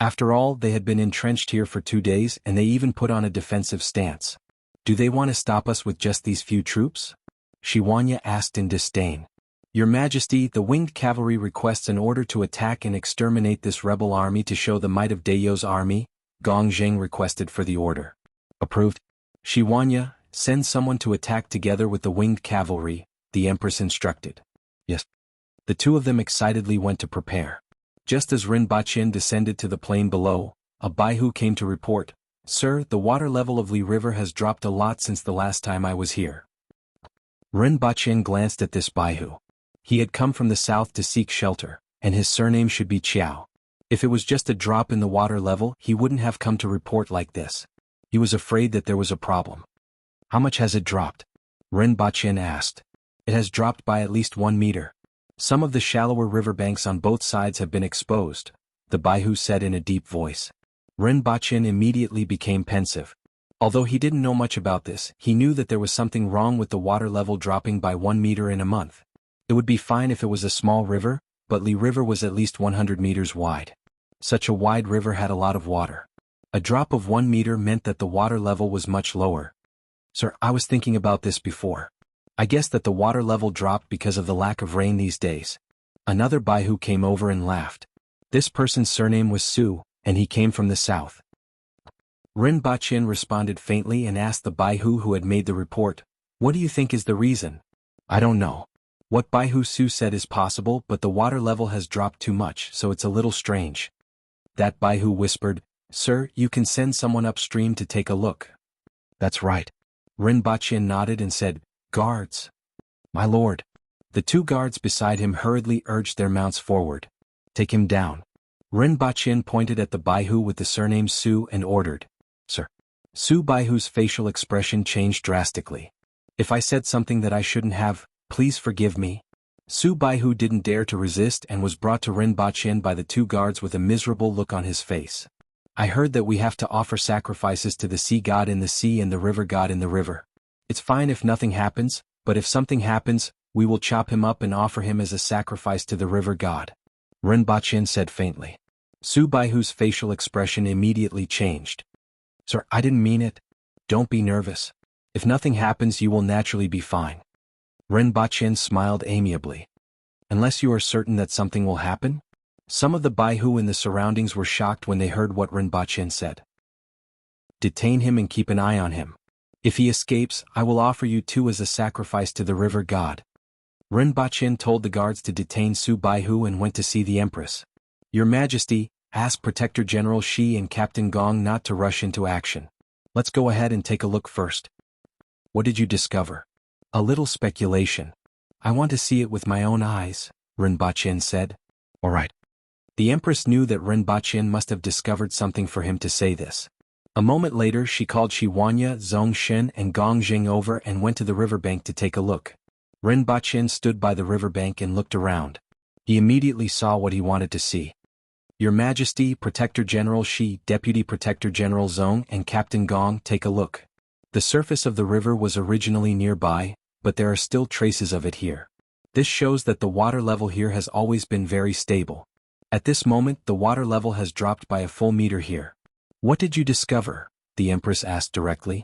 After all, they had been entrenched here for 2 days and they even put on a defensive stance. Do they want to stop us with just these few troops? Shiwanya asked in disdain. Your Majesty, the winged cavalry requests an order to attack and exterminate this rebel army to show the might of Dayo's army, Gong Jing requested for the order. Approved. Shiwanya, send someone to attack together with the winged cavalry, the Empress instructed. Yes. The two of them excitedly went to prepare. Just as Rinpochen descended to the plain below, a Baihu came to report, Sir, the water level of Li River has dropped a lot since the last time I was here. Rinpochen glanced at this Baihu. He had come from the south to seek shelter, and his surname should be Qiao. If it was just a drop in the water level, he wouldn't have come to report like this. He was afraid that there was a problem. How much has it dropped? Rinpochen asked. It has dropped by at least 1 meter. Some of the shallower riverbanks on both sides have been exposed, the Baihu said in a deep voice. Rinpochen immediately became pensive. Although he didn't know much about this, he knew that there was something wrong with the water level dropping by 1 meter in a month. It would be fine if it was a small river, but Li River was at least 100 meters wide. Such a wide river had a lot of water. A drop of 1 meter meant that the water level was much lower. Sir, I was thinking about this before. I guess that the water level dropped because of the lack of rain these days. Another Baihu came over and laughed. This person's surname was Su, and he came from the south. Rinpochen responded faintly and asked the Baihu who had made the report, What do you think is the reason? I don't know. What Baihu Su said is possible, but the water level has dropped too much, so it's a little strange. That Baihu whispered, Sir, you can send someone upstream to take a look. That's right. Rinpochen nodded and said, Guards. My lord. The 2 guards beside him hurriedly urged their mounts forward. Take him down. Rinpochen pointed at the Baihu with the surname Su and ordered, Sir. Su Baihu's facial expression changed drastically. If I said something that I shouldn't have, please forgive me. Su Baihu didn't dare to resist and was brought to Rinpochen by the 2 guards with a miserable look on his face. I heard that we have to offer sacrifices to the sea god in the sea and the river god in the river. It's fine if nothing happens, but if something happens, we will chop him up and offer him as a sacrifice to the river god. Rinpochen said faintly. Su Baihu's facial expression immediately changed. Sir, I didn't mean it. Don't be nervous. If nothing happens, you will naturally be fine. Rinpochen smiled amiably. Unless you are certain that something will happen? Some of the Baihu in the surroundings were shocked when they heard what Rinpochen said. Detain him and keep an eye on him. If he escapes, I will offer you 2 as a sacrifice to the river god. Rinpochen told the guards to detain Su Baihu and went to see the Empress. Your Majesty, ask Protector General Shi and Captain Gong not to rush into action. Let's go ahead and take a look first. What did you discover? A little speculation. I want to see it with my own eyes, Rinpochen said. All right. The Empress knew that Rinpochen must have discovered something for him to say this. A moment later she called Shiwanya, Zongshen and Gongjing over and went to the riverbank to take a look. Rinpochen stood by the riverbank and looked around. He immediately saw what he wanted to see. Your Majesty, Protector General Shi, Deputy Protector General Zong and Captain Gong, take a look. The surface of the river was originally nearby, but there are still traces of it here. This shows that the water level here has always been very stable. At this moment, the water level has dropped by a full meter here. What did you discover? The Empress asked directly.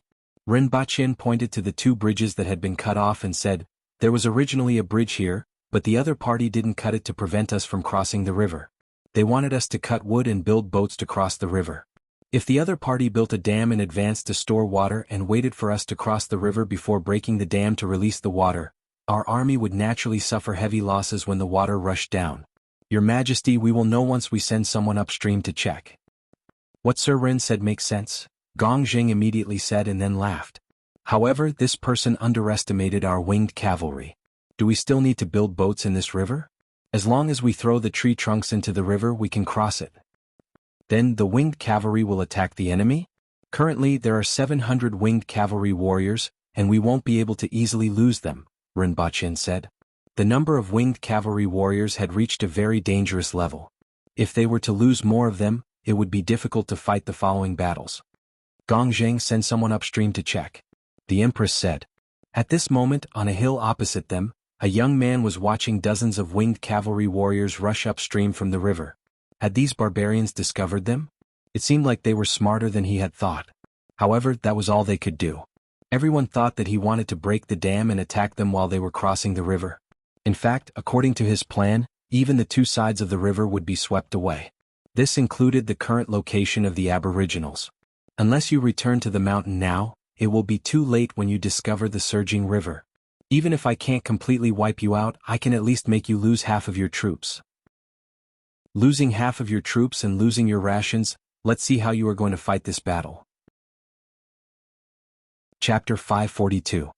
Rinpochen pointed to the 2 bridges that had been cut off and said, There was originally a bridge here, but the other party didn't cut it to prevent us from crossing the river. They wanted us to cut wood and build boats to cross the river. If the other party built a dam in advance to store water and waited for us to cross the river before breaking the dam to release the water, our army would naturally suffer heavy losses when the water rushed down. Your Majesty, we will know once we send someone upstream to check. What Sir Rin said makes sense, Gongjing immediately said and then laughed. However, this person underestimated our winged cavalry. Do we still need to build boats in this river? As long as we throw the tree trunks into the river, we can cross it. Then the winged cavalry will attack the enemy? Currently, there are 700 winged cavalry warriors, and we won't be able to easily lose them, Rinpochen said. The number of winged cavalry warriors had reached a very dangerous level. If they were to lose more of them, it would be difficult to fight the following battles. Gongjing, send someone upstream to check. The Empress said. At this moment, on a hill opposite them, a young man was watching dozens of winged cavalry warriors rush upstream from the river. Had these barbarians discovered them? It seemed like they were smarter than he had thought. However, that was all they could do. Everyone thought that he wanted to break the dam and attack them while they were crossing the river. In fact, according to his plan, even the two sides of the river would be swept away. This included the current location of the Aboriginals. Unless you return to the mountain now, it will be too late when you discover the surging river. Even if I can't completely wipe you out, I can at least make you lose half of your troops. Losing half of your troops and losing your rations, let's see how you are going to fight this battle. Chapter 542.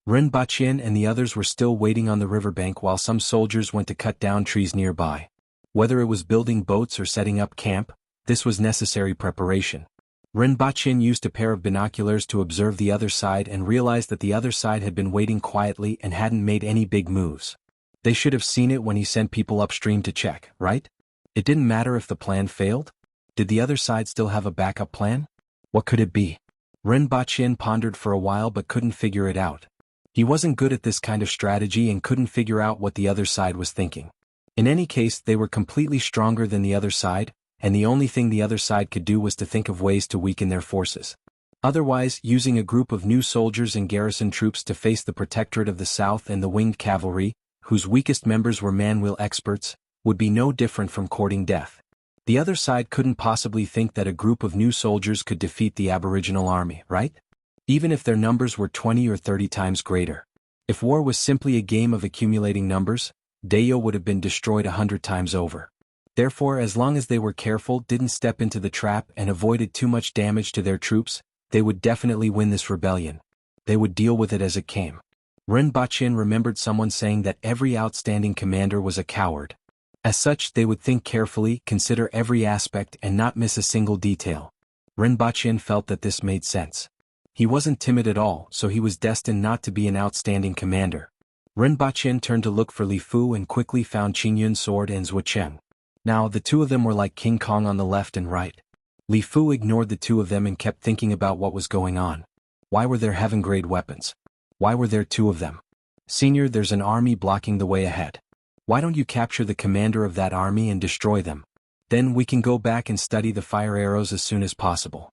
Rinpoche and the others were still waiting on the riverbank while some soldiers went to cut down trees nearby. Whether it was building boats or setting up camp, this was necessary preparation. Rinpoche used a pair of binoculars to observe the other side and realized that the other side had been waiting quietly and hadn't made any big moves. They should have seen it when he sent people upstream to check, right? It didn't matter if the plan failed? Did the other side still have a backup plan? What could it be? Rinpoche pondered for a while but couldn't figure it out. He wasn't good at this kind of strategy and couldn't figure out what the other side was thinking. In any case, they were completely stronger than the other side, and the only thing the other side could do was to think of ways to weaken their forces. Otherwise, using a group of new soldiers and garrison troops to face the Protectorate of the South and the winged cavalry, whose weakest members were man-will experts, would be no different from courting death. The other side couldn't possibly think that a group of new soldiers could defeat the Aboriginal army, right? Even if their numbers were 20 or 30 times greater. If war was simply a game of accumulating numbers, Dayo would have been destroyed 100 times over. Therefore, as long as they were careful, didn't step into the trap and avoided too much damage to their troops, they would definitely win this rebellion. They would deal with it as it came. Rinpoche remembered someone saying that every outstanding commander was a coward. As such, they would think carefully, consider every aspect and not miss a single detail. Rinpoche felt that this made sense. He wasn't timid at all, so he was destined not to be an outstanding commander. Rinpoche turned to look for Li Fu and quickly found Qingyun's sword and Zuocheng. Now, the two of them were like King Kong on the left and right. Li Fu ignored the two of them and kept thinking about what was going on. Why were there heaven-grade weapons? Why were there two of them? Senior, there's an army blocking the way ahead. Why don't you capture the commander of that army and destroy them? Then we can go back and study the fire arrows as soon as possible.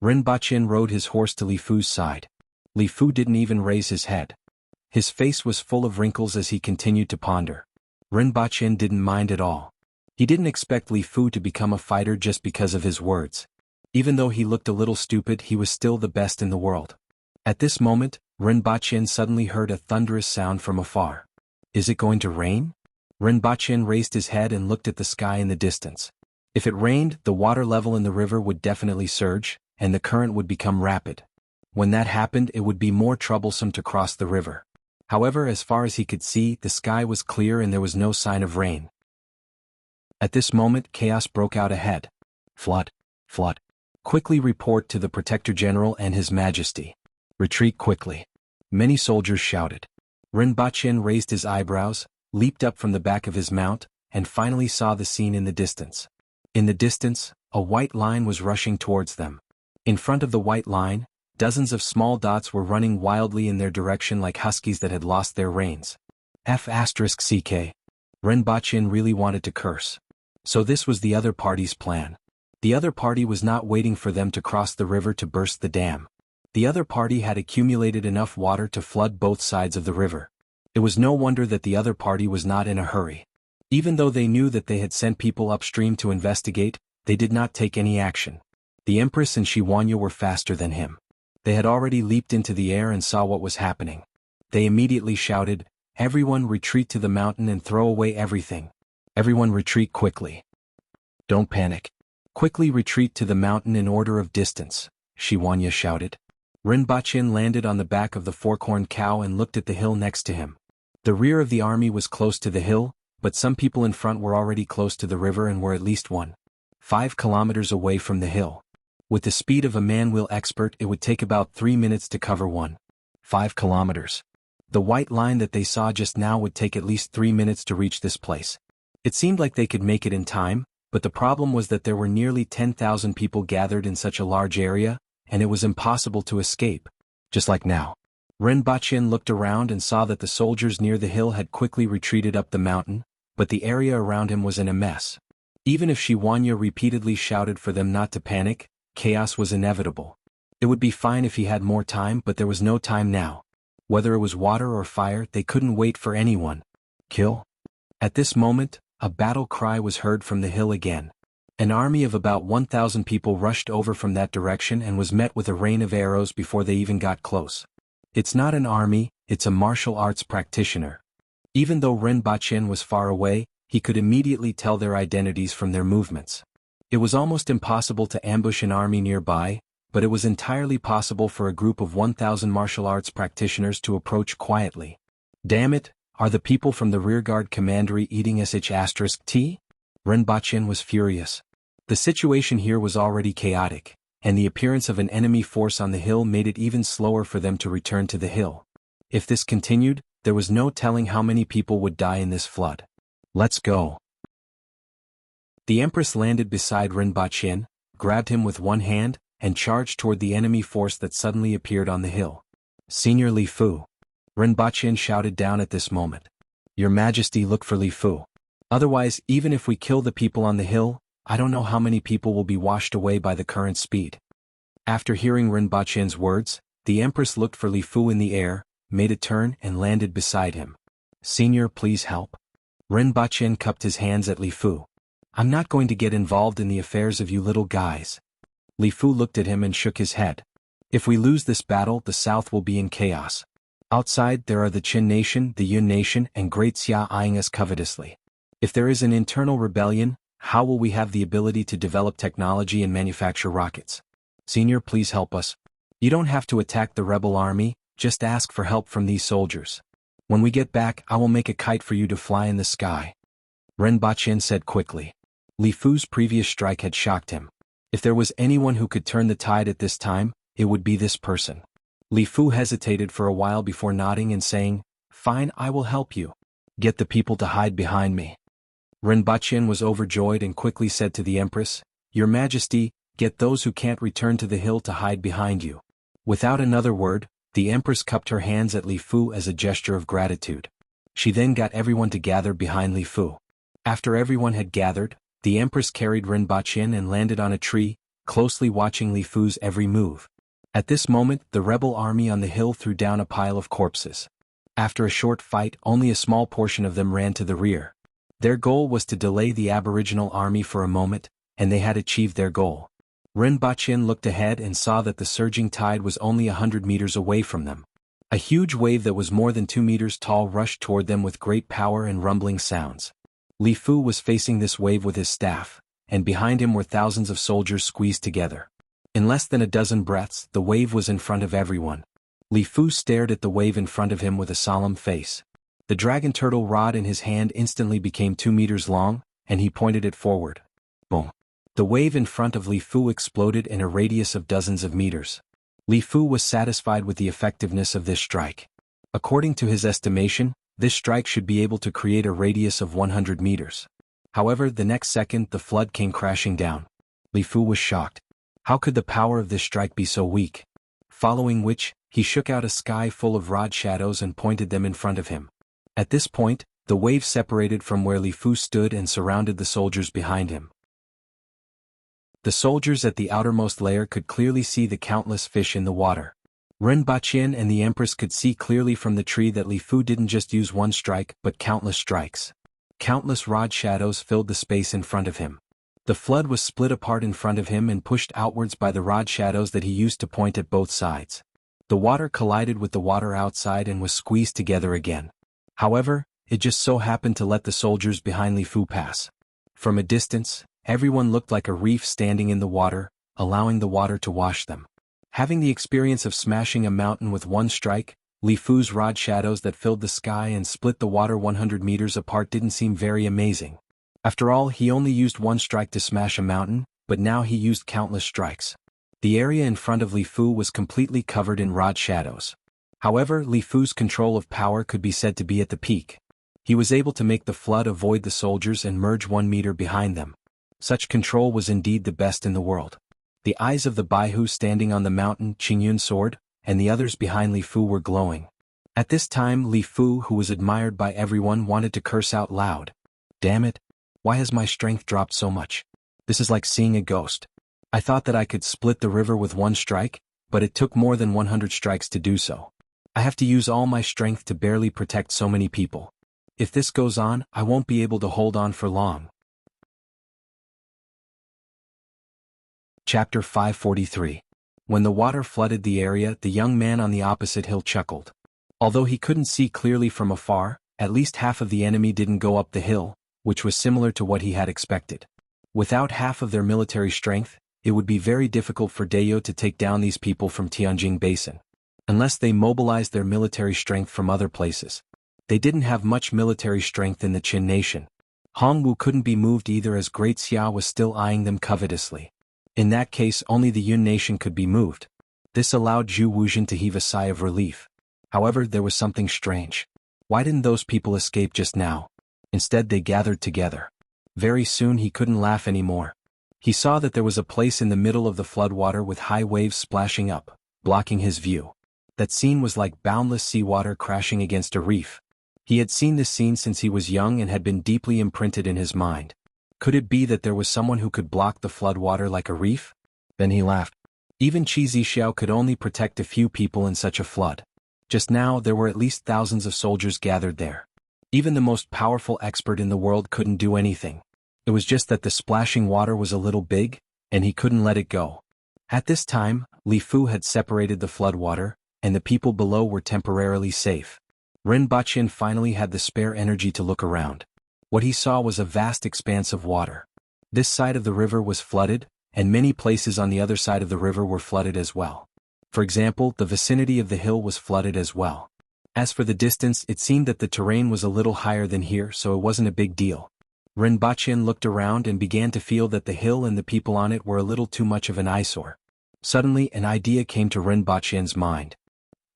Rinpoche rode his horse to Li Fu's side. Li Fu didn't even raise his head. His face was full of wrinkles as he continued to ponder. Rinpoche didn't mind at all. He didn't expect Li Fu to become a fighter just because of his words. Even though he looked a little stupid, he was still the best in the world. At this moment, Rinpoche suddenly heard a thunderous sound from afar. Is it going to rain? Rinpoche raised his head and looked at the sky in the distance. If it rained, the water level in the river would definitely surge, and the current would become rapid. When that happened, it would be more troublesome to cross the river. However, as far as he could see, the sky was clear and there was no sign of rain. At this moment, chaos broke out ahead. Flood! Flood! Quickly report to the Protector General and His Majesty. Retreat quickly. Many soldiers shouted. Rinpoche raised his eyebrows, leaped up from the back of his mount, and finally saw the scene in the distance. In the distance, a white line was rushing towards them. In front of the white line, dozens of small dots were running wildly in their direction like huskies that had lost their reins. F***ck. Rinpoche really wanted to curse. So this was the other party's plan. The other party was not waiting for them to cross the river to burst the dam. The other party had accumulated enough water to flood both sides of the river. It was no wonder that the other party was not in a hurry. Even though they knew that they had sent people upstream to investigate, they did not take any action. The Empress and Jianghu were faster than him. They had already leaped into the air and saw what was happening. They immediately shouted, "Everyone retreat to the mountain and throw away everything. Everyone retreat quickly. Don't panic. Quickly retreat to the mountain in order of distance," Jianghu shouted. Rinpoche landed on the back of the fork-horned cow and looked at the hill next to him. The rear of the army was close to the hill, but some people in front were already close to the river and were at least 1.5 kilometers away from the hill. With the speed of a man-will expert, it would take about 3 minutes to cover 1.5 kilometers. The white line that they saw just now would take at least 3 minutes to reach this place. It seemed like they could make it in time, but the problem was that there were nearly 10,000 people gathered in such a large area, and it was impossible to escape. Just like now. Rinpoche looked around and saw that the soldiers near the hill had quickly retreated up the mountain, but the area around him was in a mess. Even if Shiwanya repeatedly shouted for them not to panic, chaos was inevitable. It would be fine if he had more time, but there was no time now. Whether it was water or fire, they couldn't wait for anyone. Kill? At this moment, a battle cry was heard from the hill again. An army of about 1,000 people rushed over from that direction and was met with a rain of arrows before they even got close. It's not an army, it's a martial arts practitioner. Even though Ren Bachien was far away, he could immediately tell their identities from their movements. It was almost impossible to ambush an army nearby, but it was entirely possible for a group of 1,000 martial arts practitioners to approach quietly. Damn it, are the people from the rearguard commandery eating sh*t? Ren Bachien was furious. The situation here was already chaotic, and the appearance of an enemy force on the hill made it even slower for them to return to the hill. If this continued, there was no telling how many people would die in this flood. Let's go. The Empress landed beside Ren Bachien, grabbed him with one hand, and charged toward the enemy force that suddenly appeared on the hill. Senior Li Fu. Ren Bachien shouted down at this moment. Your Majesty, look for Li Fu. Otherwise, even if we kill the people on the hill, I don't know how many people will be washed away by the current speed. After hearing Ren Bachien's words, the Empress looked for Li Fu in the air, made a turn and landed beside him. Senior, please help. Ren Bachien cupped his hands at Li Fu. I'm not going to get involved in the affairs of you little guys. Li Fu looked at him and shook his head. If we lose this battle, the South will be in chaos. Outside there are the Qin Nation, the Yun Nation, and Great Xia eyeing us covetously. If there is an internal rebellion, how will we have the ability to develop technology and manufacture rockets? Senior, please help us. You don't have to attack the rebel army, just ask for help from these soldiers. When we get back, I will make a kite for you to fly in the sky. Ren Bachien said quickly. Li Fu's previous strike had shocked him. If there was anyone who could turn the tide at this time, it would be this person. Li Fu hesitated for a while before nodding and saying, Fine, I will help you. Get the people to hide behind me. Ren Bachien was overjoyed and quickly said to the Empress, Your Majesty, get those who can't return to the hill to hide behind you. Without another word, the Empress cupped her hands at Li Fu as a gesture of gratitude. She then got everyone to gather behind Li Fu. After everyone had gathered, the Empress carried Ren Bachien and landed on a tree, closely watching Li Fu's every move. At this moment, the rebel army on the hill threw down a pile of corpses. After a short fight, only a small portion of them ran to the rear. Their goal was to delay the aboriginal army for a moment, and they had achieved their goal. Ren Bachien looked ahead and saw that the surging tide was only 100 meters away from them. A huge wave that was more than 2 meters tall rushed toward them with great power and rumbling sounds. Li Fu was facing this wave with his staff, and behind him were thousands of soldiers squeezed together. In less than a dozen breaths, the wave was in front of everyone. Li Fu stared at the wave in front of him with a solemn face. The dragon turtle rod in his hand instantly became 2 meters long, and he pointed it forward. Boom! The wave in front of Li Fu exploded in a radius of dozens of meters. Li Fu was satisfied with the effectiveness of this strike. According to his estimation, this strike should be able to create a radius of 100 meters. However, the next second the flood came crashing down. Li Fu was shocked. How could the power of this strike be so weak? Following which, he shook out a sky full of rod shadows and pointed them in front of him. At this point, the wave separated from where Li Fu stood and surrounded the soldiers behind him. The soldiers at the outermost layer could clearly see the countless fish in the water. Ren Bachien and the Empress could see clearly from the tree that Li Fu didn't just use one strike but countless strikes. Countless rod shadows filled the space in front of him. The flood was split apart in front of him and pushed outwards by the rod shadows that he used to point at both sides. The water collided with the water outside and was squeezed together again. However, it just so happened to let the soldiers behind Li Fu pass. From a distance, everyone looked like a reef standing in the water, allowing the water to wash them. Having the experience of smashing a mountain with one strike, Li Fu's rod shadows that filled the sky and split the water 100 meters apart didn't seem very amazing. After all, he only used one strike to smash a mountain, but now he used countless strikes. The area in front of Li Fu was completely covered in rod shadows. However, Li Fu's control of power could be said to be at the peak. He was able to make the flood avoid the soldiers and merge 1 meter behind them. Such control was indeed the best in the world. The eyes of the Baihu standing on the mountain Qingyun sword, and the others behind Li Fu were glowing. At this time Li Fu, who was admired by everyone, wanted to curse out loud. Damn it! Why has my strength dropped so much? This is like seeing a ghost. I thought that I could split the river with one strike, but it took more than 100 strikes to do so. I have to use all my strength to barely protect so many people. If this goes on, I won't be able to hold on for long. Chapter 543. When the water flooded the area, the young man on the opposite hill chuckled. Although he couldn't see clearly from afar, at least half of the enemy didn't go up the hill, which was similar to what he had expected. Without half of their military strength, it would be very difficult for Dayo to take down these people from Tianjin Basin. Unless they mobilized their military strength from other places. They didn't have much military strength in the Qin nation. Hongwu couldn't be moved either as Great Xia was still eyeing them covetously. In that case only the Yun nation could be moved. This allowed Zhu Wuzhen to heave a sigh of relief. However, there was something strange. Why didn't those people escape just now? Instead they gathered together. Very soon he couldn't laugh anymore. He saw that there was a place in the middle of the floodwater with high waves splashing up, blocking his view. That scene was like boundless seawater crashing against a reef. He had seen this scene since he was young and had been deeply imprinted in his mind. Could it be that there was someone who could block the floodwater like a reef? Then he laughed. Even Qi Zixiao could only protect a few people in such a flood. Just now there were at least thousands of soldiers gathered there. Even the most powerful expert in the world couldn't do anything. It was just that the splashing water was a little big, and he couldn't let it go. At this time, Li Fu had separated the floodwater, and the people below were temporarily safe. Ren Baqin finally had the spare energy to look around. What he saw was a vast expanse of water. This side of the river was flooded, and many places on the other side of the river were flooded as well. For example, the vicinity of the hill was flooded as well. As for the distance, it seemed that the terrain was a little higher than here, so it wasn't a big deal. Ren Baqin looked around and began to feel that the hill and the people on it were a little too much of an eyesore. Suddenly, an idea came to Ren Baqin's mind.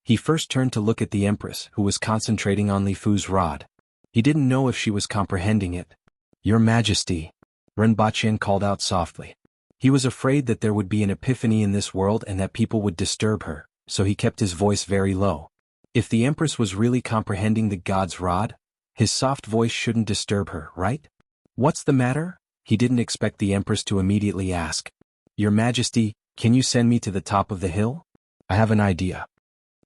He first turned to look at the Empress, who was concentrating on Li Fu's rod. He didn't know if she was comprehending it. "Your Majesty," Ren Baqin called out softly. He was afraid that there would be an epiphany in this world and that people would disturb her, so he kept his voice very low. If the Empress was really comprehending the god's rod, his soft voice shouldn't disturb her, right? "What's the matter?" He didn't expect the Empress to immediately ask. "Your Majesty, can you send me to the top of the hill? I have an idea."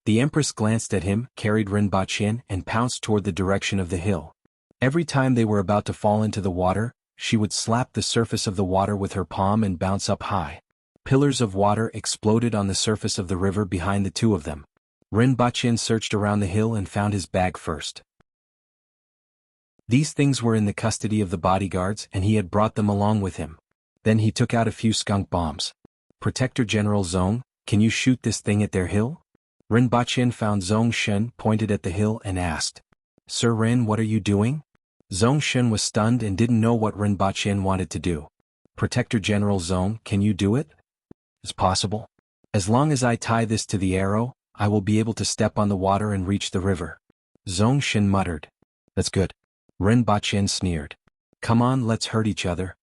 The Empress glanced at him, carried Ren Baqin, and pounced toward the direction of the hill. Every time they were about to fall into the water, she would slap the surface of the water with her palm and bounce up high. Pillars of water exploded on the surface of the river behind the two of them. Ren Baqin searched around the hill and found his bag first. These things were in the custody of the bodyguards and he had brought them along with him. Then he took out a few skunk bombs. "Protector General Zong, can you shoot this thing at their hill?" Ren Baqin found Zong Shen pointed at the hill and asked, "Sir Ren, what are you doing?" Zong Shen was stunned and didn't know what Ren Baqin wanted to do. "Protector General Zong, can you do it?" "It's possible. As long as I tie this to the arrow, I will be able to step on the water and reach the river." Zong Shen muttered. "That's good." Ren Baqin sneered. "Come on, let's hurt each other.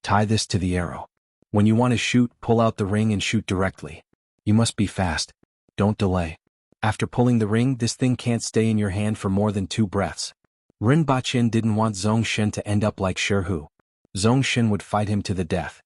Tie this to the arrow. When you want to shoot, pull out the ring and shoot directly. You must be fast. Don't delay. After pulling the ring, this thing can't stay in your hand for more than 2 breaths. Ren Baqin didn't want Zong Shen to end up like Shihu. Zong Shen would fight him to the death.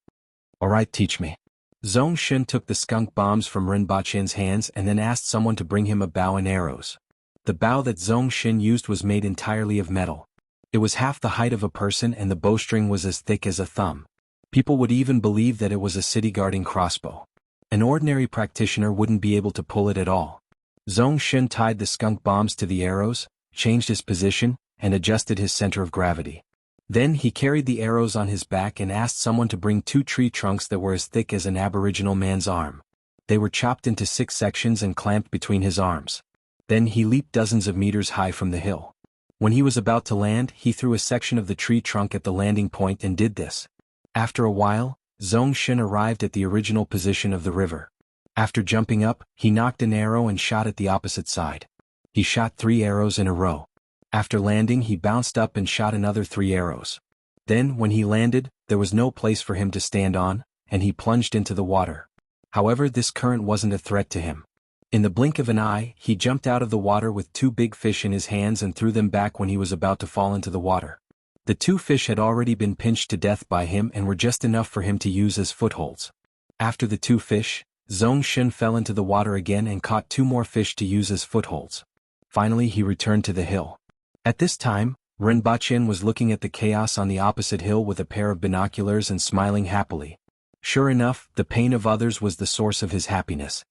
"Alright, teach me." Zong Shen took the skunk bombs from Ren Baqin's hands and then asked someone to bring him a bow and arrows. The bow that Zong Shen used was made entirely of metal. It was half the height of a person and the bowstring was as thick as a thumb. People would even believe that it was a city-guarding crossbow. An ordinary practitioner wouldn't be able to pull it at all. Zong Shen tied the skunk bombs to the arrows, changed his position, and adjusted his center of gravity. Then he carried the arrows on his back and asked someone to bring 2 tree trunks that were as thick as an Aboriginal man's arm. They were chopped into 6 sections and clamped between his arms. Then he leaped dozens of meters high from the hill. When he was about to land, he threw a section of the tree trunk at the landing point and did this. After a while, Zong Shen arrived at the original position of the river. After jumping up, he knocked an arrow and shot at the opposite side. He shot 3 arrows in a row. After landing, he bounced up and shot another 3 arrows. Then, when he landed, there was no place for him to stand on, and he plunged into the water. However, this current wasn't a threat to him. In the blink of an eye, he jumped out of the water with 2 big fish in his hands and threw them back when he was about to fall into the water. The two fish had already been pinched to death by him and were just enough for him to use as footholds. After the two fish, Zhongshan fell into the water again and caught two more fish to use as footholds. Finally he returned to the hill. At this time, Rinpoche was looking at the chaos on the opposite hill with a pair of binoculars and smiling happily. Sure enough, the pain of others was the source of his happiness.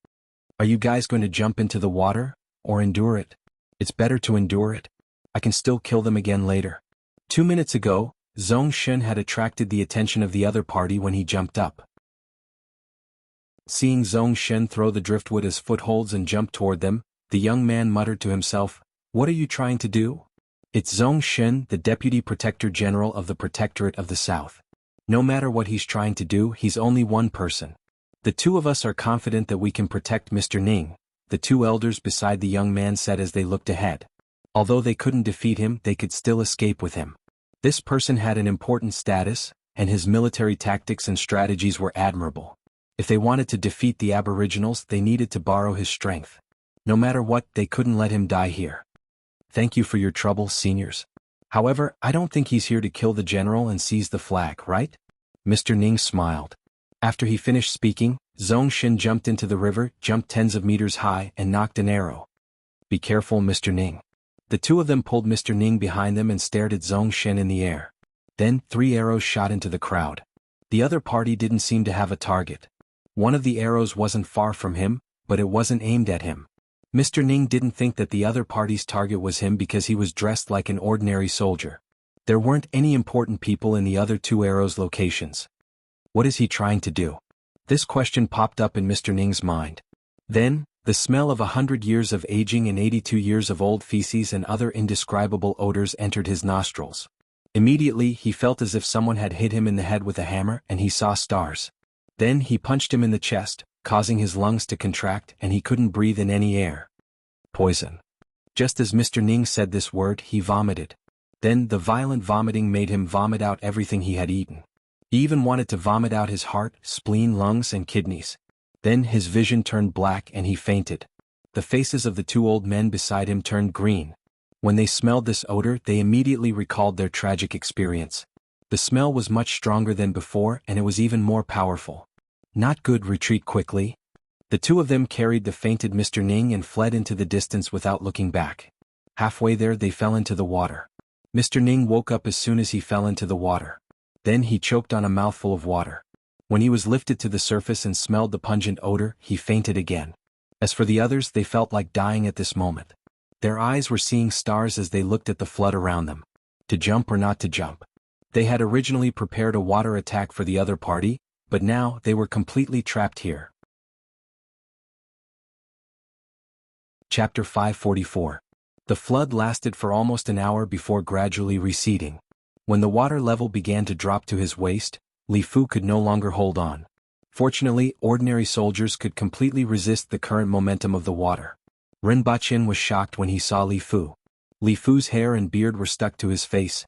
Are you guys going to jump into the water, or endure it? It's better to endure it. I can still kill them again later. 2 minutes ago, Zhongshan had attracted the attention of the other party when he jumped up. Seeing Zhongshan throw the driftwood as footholds and jump toward them, the young man muttered to himself, "What are you trying to do?" It's Zhongshan, the Deputy Protector General of the Protectorate of the South. No matter what he's trying to do, he's only one person. The two of us are confident that we can protect Mr. Ning, the two elders beside the young man said as they looked ahead. Although they couldn't defeat him, they could still escape with him. This person had an important status, and his military tactics and strategies were admirable. If they wanted to defeat the Aboriginals, they needed to borrow his strength. No matter what, they couldn't let him die here. Thank you for your trouble, seniors. However, I don't think he's here to kill the general and seize the flag, right? Mr. Ning smiled. After he finished speaking, Zhongshan jumped into the river, jumped tens of meters high, and knocked an arrow. Be careful, Mr. Ning. The two of them pulled Mr. Ning behind them and stared at Zhongshan in the air. Then, 3 arrows shot into the crowd. The other party didn't seem to have a target. One of the arrows wasn't far from him, but it wasn't aimed at him. Mr. Ning didn't think that the other party's target was him because he was dressed like an ordinary soldier. There weren't any important people in the other 2 arrows' locations. What is he trying to do? This question popped up in Mr. Ning's mind. Then, the smell of 100 years of aging and 82 years of old feces and other indescribable odors entered his nostrils. Immediately he felt as if someone had hit him in the head with a hammer and he saw stars. Then he punched him in the chest, causing his lungs to contract and he couldn't breathe in any air. Poison. Just as Mr. Ning said this word, he vomited. Then the violent vomiting made him vomit out everything he had eaten. He even wanted to vomit out his heart, spleen, lungs, and kidneys. Then his vision turned black and he fainted. The faces of the 2 old men beside him turned green. When they smelled this odor, they immediately recalled their tragic experience. The smell was much stronger than before and it was even more powerful. Not good, retreat quickly. The 2 of them carried the fainted Mr. Ning and fled into the distance without looking back. Halfway there they fell into the water. Mr. Ning woke up as soon as he fell into the water. Then he choked on a mouthful of water. When he was lifted to the surface and smelled the pungent odor, he fainted again. As for the others, they felt like dying at this moment. Their eyes were seeing stars as they looked at the flood around them. To jump or not to jump? They had originally prepared a water attack for the other party, but now they were completely trapped here. Chapter 544. The flood lasted for almost an hour before gradually receding. When the water level began to drop to his waist, Li Fu could no longer hold on. Fortunately, ordinary soldiers could completely resist the current momentum of the water. Rinpoche was shocked when he saw Li Fu. Li Fu's hair and beard were stuck to his face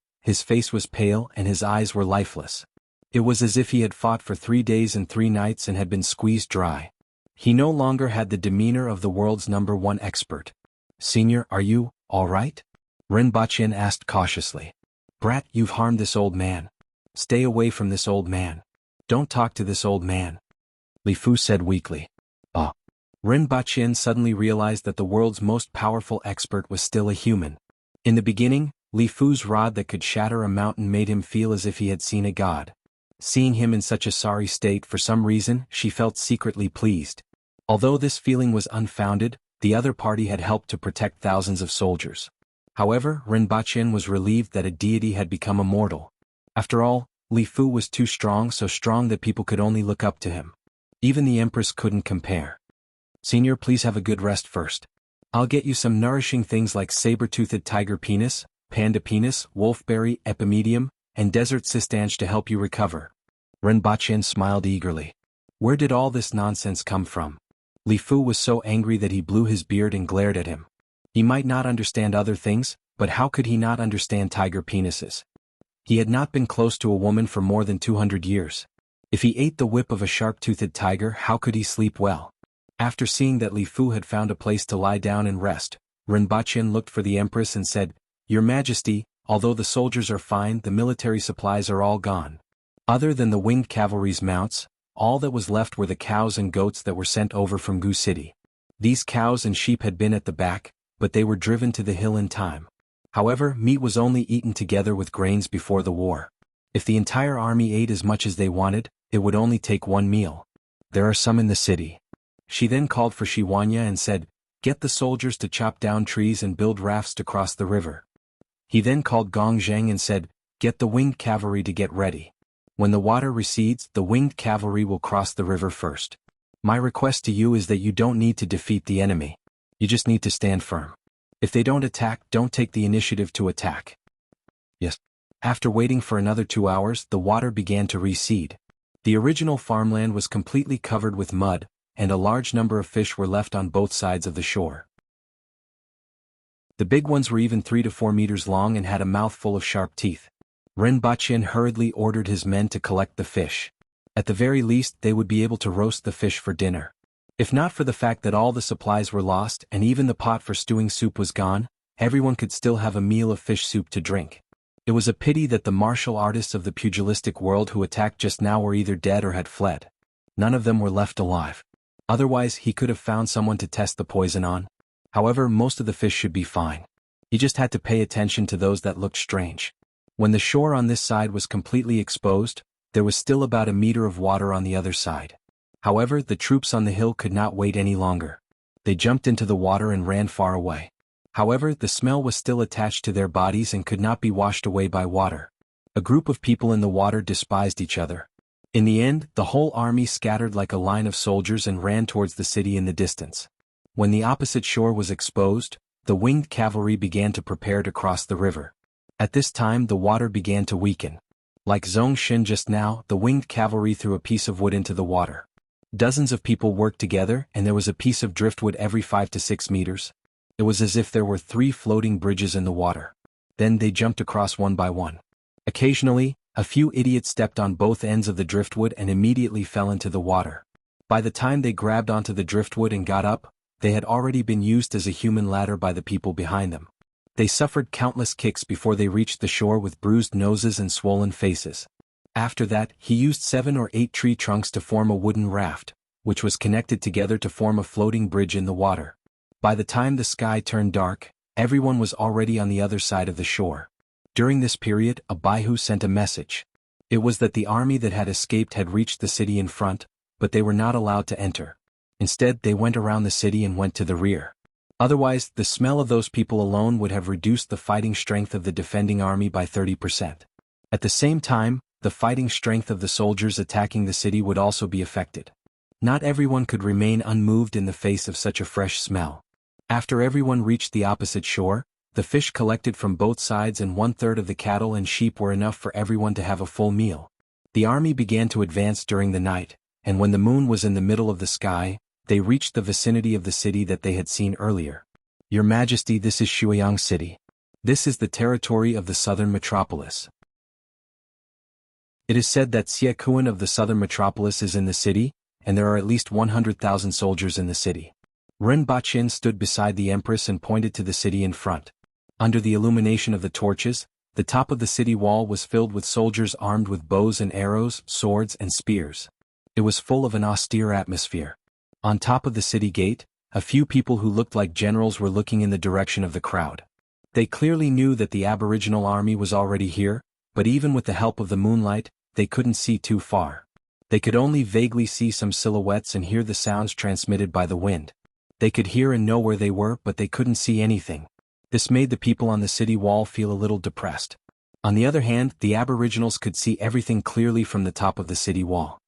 was pale and his eyes were lifeless. It was as if he had fought for 3 days and 3 nights and had been squeezed dry. He no longer had the demeanor of the world's #1 expert. "Senior, are you all right?" Rinpoche asked cautiously. "Brat, you've harmed this old man. Stay away from this old man. Don't talk to this old man," Li Fu said weakly. Rinpoche suddenly realized that the world's most powerful expert was still a human. In the beginning, Li Fu's rod that could shatter a mountain made him feel as if he had seen a god. Seeing him in such a sorry state, for some reason, she felt secretly pleased. Although this feeling was unfounded, the other party had helped to protect thousands of soldiers. However, Rinpoche was relieved that a deity had become immortal. After all, Li Fu was too strong, so strong that people could only look up to him. Even the Empress couldn't compare. "Senior, please have a good rest first. I'll get you some nourishing things like saber-toothed tiger penis, panda penis, wolfberry, epimedium, and desert cistanche to help you recover." Rinpoche smiled eagerly. Where did all this nonsense come from? Li Fu was so angry that he blew his beard and glared at him. He might not understand other things, but how could he not understand tiger penises? He had not been close to a woman for more than 200 years. If he ate the whip of a sharp-toothed tiger, how could he sleep well? After seeing that Li Fu had found a place to lie down and rest, Rinpoche looked for the Empress and said, "Your Majesty, Although the soldiers are fine, the military supplies are all gone. Other than the winged cavalry's mounts, all that was left were the cows and goats that were sent over from Gu City. These cows and sheep had been at the back, but they were driven to the hill in time. However, meat was only eaten together with grains before the war. If the entire army ate as much as they wanted, it would only take one meal. There are some in the city. She then called for Shiwanya and said, "Get the soldiers to chop down trees and build rafts to cross the river." He then called Gong Zheng and said, "Get the winged cavalry to get ready. When the water recedes, the winged cavalry will cross the river first. My request to you is that you don't need to defeat the enemy. You just need to stand firm. If they don't attack, don't take the initiative to attack." Yes. After waiting for another 2 hours, the water began to recede. The original farmland was completely covered with mud, and a large number of fish were left on both sides of the shore. The big ones were even 3 to 4 meters long and had a mouth full of sharp teeth. Ren Baqin hurriedly ordered his men to collect the fish. At the very least, they would be able to roast the fish for dinner. If not for the fact that all the supplies were lost and even the pot for stewing soup was gone, everyone could still have a meal of fish soup to drink. It was a pity that the martial artists of the pugilistic world who attacked just now were either dead or had fled. None of them were left alive. Otherwise, he could have found someone to test the poison on. However, most of the fish should be fine. He just had to pay attention to those that looked strange. When the shore on this side was completely exposed, there was still about a meter of water on the other side. However, the troops on the hill could not wait any longer. They jumped into the water and ran far away. However, the smell was still attached to their bodies and could not be washed away by water. A group of people in the water despised each other. In the end, the whole army scattered like a line of soldiers and ran towards the city in the distance. When the opposite shore was exposed, the winged cavalry began to prepare to cross the river. At this time the water began to weaken. Like Zhong Xin just now, the winged cavalry threw a piece of wood into the water. Dozens of people worked together and there was a piece of driftwood every 5 to 6 meters. It was as if there were 3 floating bridges in the water. Then they jumped across one by one. Occasionally, a few idiots stepped on both ends of the driftwood and immediately fell into the water. By the time they grabbed onto the driftwood and got up, they had already been used as a human ladder by the people behind them. They suffered countless kicks before they reached the shore with bruised noses and swollen faces. After that, he used 7 or 8 tree trunks to form a wooden raft, which was connected together to form a floating bridge in the water. By the time the sky turned dark, everyone was already on the other side of the shore. During this period, a Baihu sent a message. It was that the army that had escaped had reached the city in front, but they were not allowed to enter. Instead, they went around the city and went to the rear. Otherwise, the smell of those people alone would have reduced the fighting strength of the defending army by 30%. At the same time, the fighting strength of the soldiers attacking the city would also be affected. Not everyone could remain unmoved in the face of such a fresh smell. After everyone reached the opposite shore, the fish collected from both sides and 1/3 of the cattle and sheep were enough for everyone to have a full meal. The army began to advance during the night, and when the moon was in the middle of the sky, they reached the vicinity of the city that they had seen earlier. "Your Majesty, this is Shuiyang City. This is the territory of the southern metropolis. It is said that Xie Kuan of the southern metropolis is in the city, and there are at least 100,000 soldiers in the city." Ren Baqin stood beside the Empress and pointed to the city in front. Under the illumination of the torches, the top of the city wall was filled with soldiers armed with bows and arrows, swords and spears. It was full of an austere atmosphere. On top of the city gate, a few people who looked like generals were looking in the direction of the crowd. They clearly knew that the aboriginal army was already here, but even with the help of the moonlight, they couldn't see too far. They could only vaguely see some silhouettes and hear the sounds transmitted by the wind. They could hear and know where they were, but they couldn't see anything. This made the people on the city wall feel a little depressed. On the other hand, the aboriginals could see everything clearly from the top of the city wall.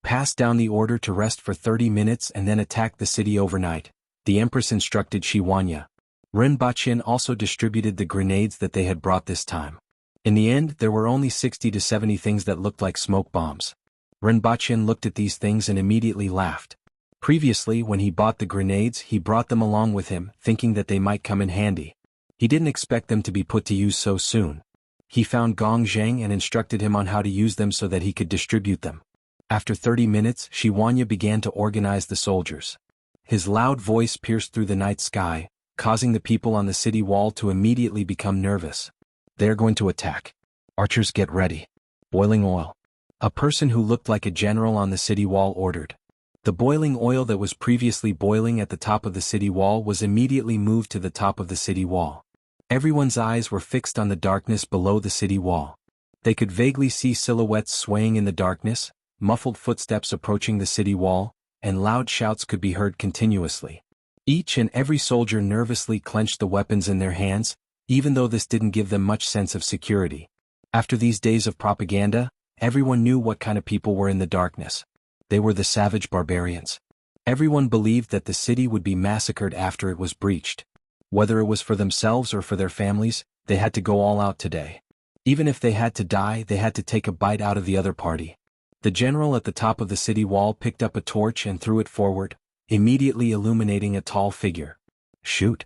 Pass down the order to rest for 30 minutes and then attack the city overnight, the Empress instructed Shiwanya. Ren Baqin also distributed the grenades that they had brought this time. In the end, there were only 60 to 70 things that looked like smoke bombs. Ren Baqin looked at these things and immediately laughed. Previously, when he bought the grenades, he brought them along with him, thinking that they might come in handy. He didn't expect them to be put to use so soon. He found Gong Zheng and instructed him on how to use them so that he could distribute them. After 30 minutes, Shiwanya began to organize the soldiers. His loud voice pierced through the night sky, causing the people on the city wall to immediately become nervous. They are going to attack. Archers, get ready. Boiling oil. A person who looked like a general on the city wall ordered. The boiling oil that was previously boiling at the top of the city wall was immediately moved to the top of the city wall. Everyone's eyes were fixed on the darkness below the city wall. They could vaguely see silhouettes swaying in the darkness, muffled footsteps approaching the city wall, and loud shouts could be heard continuously. Each and every soldier nervously clenched the weapons in their hands, even though this didn't give them much sense of security. After these days of propaganda, everyone knew what kind of people were in the darkness. They were the savage barbarians. Everyone believed that the city would be massacred after it was breached. Whether it was for themselves or for their families, they had to go all out today. Even if they had to die, they had to take a bite out of the other party. The general at the top of the city wall picked up a torch and threw it forward, immediately illuminating a tall figure. Shoot!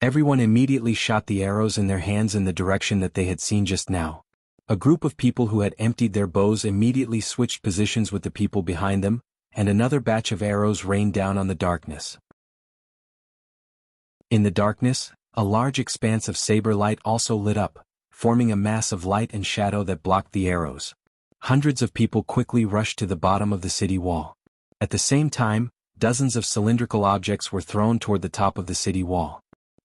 Everyone immediately shot the arrows in their hands in the direction that they had seen just now. A group of people who had emptied their bows immediately switched positions with the people behind them, and another batch of arrows rained down on the darkness. In the darkness, a large expanse of saber light also lit up, forming a mass of light and shadow that blocked the arrows. Hundreds of people quickly rushed to the bottom of the city wall. At the same time, dozens of cylindrical objects were thrown toward the top of the city wall.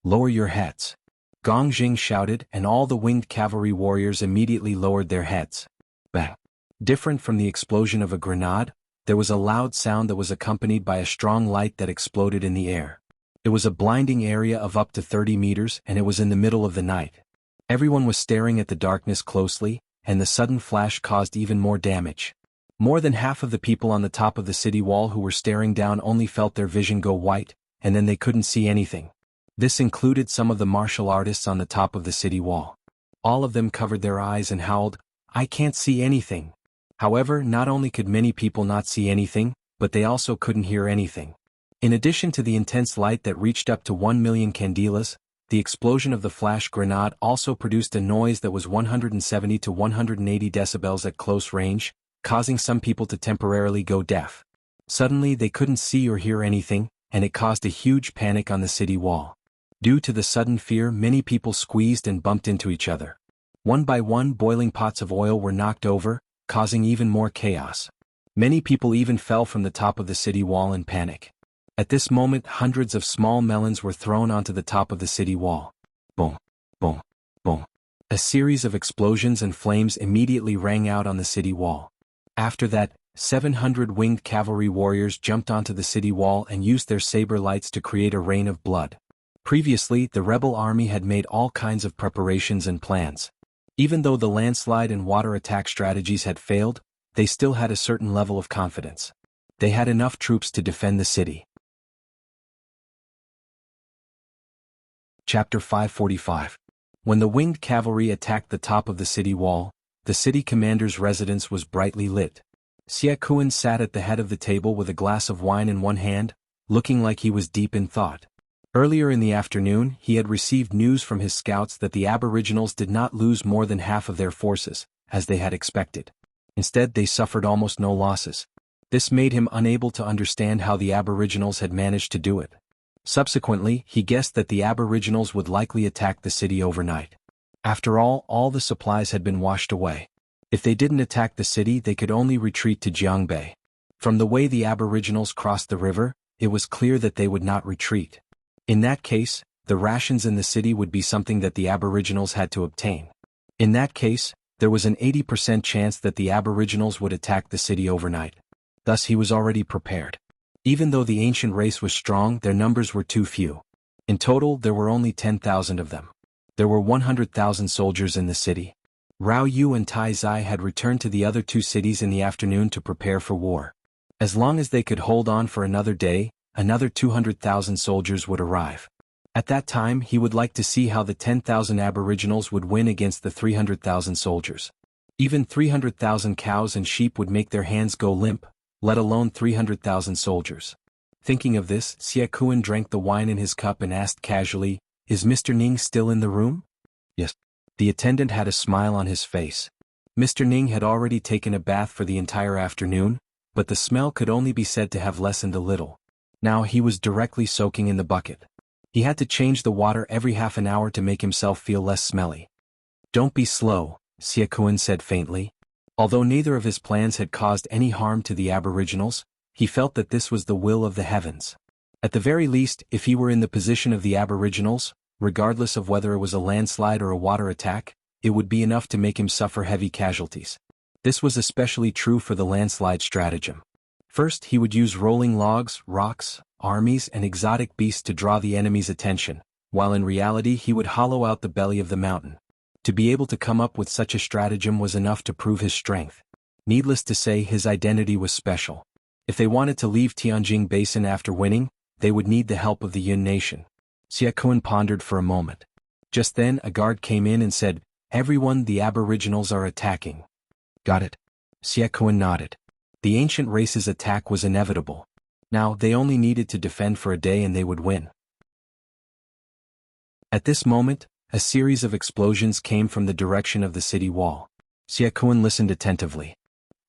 Lower your heads. Gong Jing shouted, and all the winged cavalry warriors immediately lowered their heads. Bang! Different from the explosion of a grenade, there was a loud sound that was accompanied by a strong light that exploded in the air. It was a blinding area of up to 30 meters, and it was in the middle of the night. Everyone was staring at the darkness closely, and the sudden flash caused even more damage. More than half of the people on the top of the city wall who were staring down only felt their vision go white, and then they couldn't see anything. This included some of the martial artists on the top of the city wall. All of them covered their eyes and howled, "I can't see anything." However, not only could many people not see anything, but they also couldn't hear anything. In addition to the intense light that reached up to 1 million candelas, the explosion of the flash grenade also produced a noise that was 170 to 180 decibels at close range, causing some people to temporarily go deaf. Suddenly they couldn't see or hear anything, and it caused a huge panic on the city wall. Due to the sudden fear, many people squeezed and bumped into each other. One by one, boiling pots of oil were knocked over, causing even more chaos. Many people even fell from the top of the city wall in panic. At this moment, hundreds of small melons were thrown onto the top of the city wall. Boom, boom, boom. A series of explosions and flames immediately rang out on the city wall. After that, 700 winged cavalry warriors jumped onto the city wall and used their saber lights to create a rain of blood. Previously, the rebel army had made all kinds of preparations and plans. Even though the landslide and water attack strategies had failed, they still had a certain level of confidence. They had enough troops to defend the city. Chapter 545. When the winged cavalry attacked the top of the city wall, the city commander's residence was brightly lit. Xie Kuan sat at the head of the table with a glass of wine in one hand, looking like he was deep in thought. Earlier in the afternoon, he had received news from his scouts that the Aboriginals did not lose more than half of their forces, as they had expected. Instead, they suffered almost no losses. This made him unable to understand how the Aboriginals had managed to do it. Subsequently, he guessed that the Aboriginals would likely attack the city overnight. After all the supplies had been washed away. If they didn't attack the city, they could only retreat to Jianghu. From the way the Aboriginals crossed the river, it was clear that they would not retreat. In that case, the rations in the city would be something that the Aboriginals had to obtain. In that case, there was an 80% chance that the Aboriginals would attack the city overnight. Thus he was already prepared. Even though the ancient race was strong, their numbers were too few. In total, there were only 10,000 of them. There were 100,000 soldiers in the city. Rao Yu and Tai Zai had returned to the other two cities in the afternoon to prepare for war. As long as they could hold on for another day, another 200,000 soldiers would arrive. At that time, he would like to see how the 10,000 Aboriginals would win against the 300,000 soldiers. Even 300,000 cows and sheep would make their hands go limp, let alone 300,000 soldiers. Thinking of this, Xie Kuan drank the wine in his cup and asked casually, "Is Mr. Ning still in the room?" "Yes." The attendant had a smile on his face. Mr. Ning had already taken a bath for the entire afternoon, but the smell could only be said to have lessened a little. Now he was directly soaking in the bucket. He had to change the water every half an hour to make himself feel less smelly. Don't be slow, Siakuan said faintly. Although neither of his plans had caused any harm to the Aboriginals, he felt that this was the will of the heavens. At the very least, if he were in the position of the Aboriginals, regardless of whether it was a landslide or a water attack, it would be enough to make him suffer heavy casualties. This was especially true for the landslide stratagem. First, he would use rolling logs, rocks, armies, and exotic beasts to draw the enemy's attention, while in reality he would hollow out the belly of the mountain. To be able to come up with such a stratagem was enough to prove his strength. Needless to say, his identity was special. If they wanted to leave Tianjin Basin after winning, they would need the help of the Yun nation. Siakuan pondered for a moment. Just then a guard came in and said, "Everyone, the Aboriginals are attacking." Got it? Siakuan nodded. The ancient race's attack was inevitable. Now, they only needed to defend for a day and they would win. At this moment, a series of explosions came from the direction of the city wall. Siakuan listened attentively.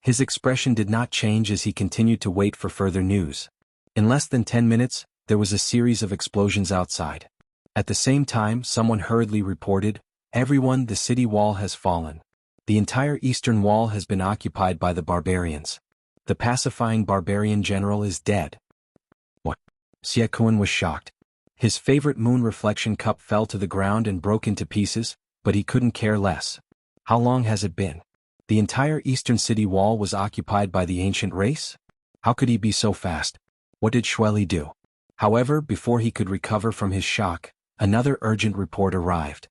His expression did not change as he continued to wait for further news. In less than 10 minutes, there was a series of explosions outside. At the same time, someone hurriedly reported, "Everyone, the city wall has fallen. The entire eastern wall has been occupied by the barbarians. The pacifying barbarian general is dead." What? Siakuan was shocked. His favorite moon reflection cup fell to the ground and broke into pieces, but he couldn't care less. How long has it been? The entire eastern city wall was occupied by the ancient race? How could he be so fast? What did Shueli do? However, before he could recover from his shock, another urgent report arrived.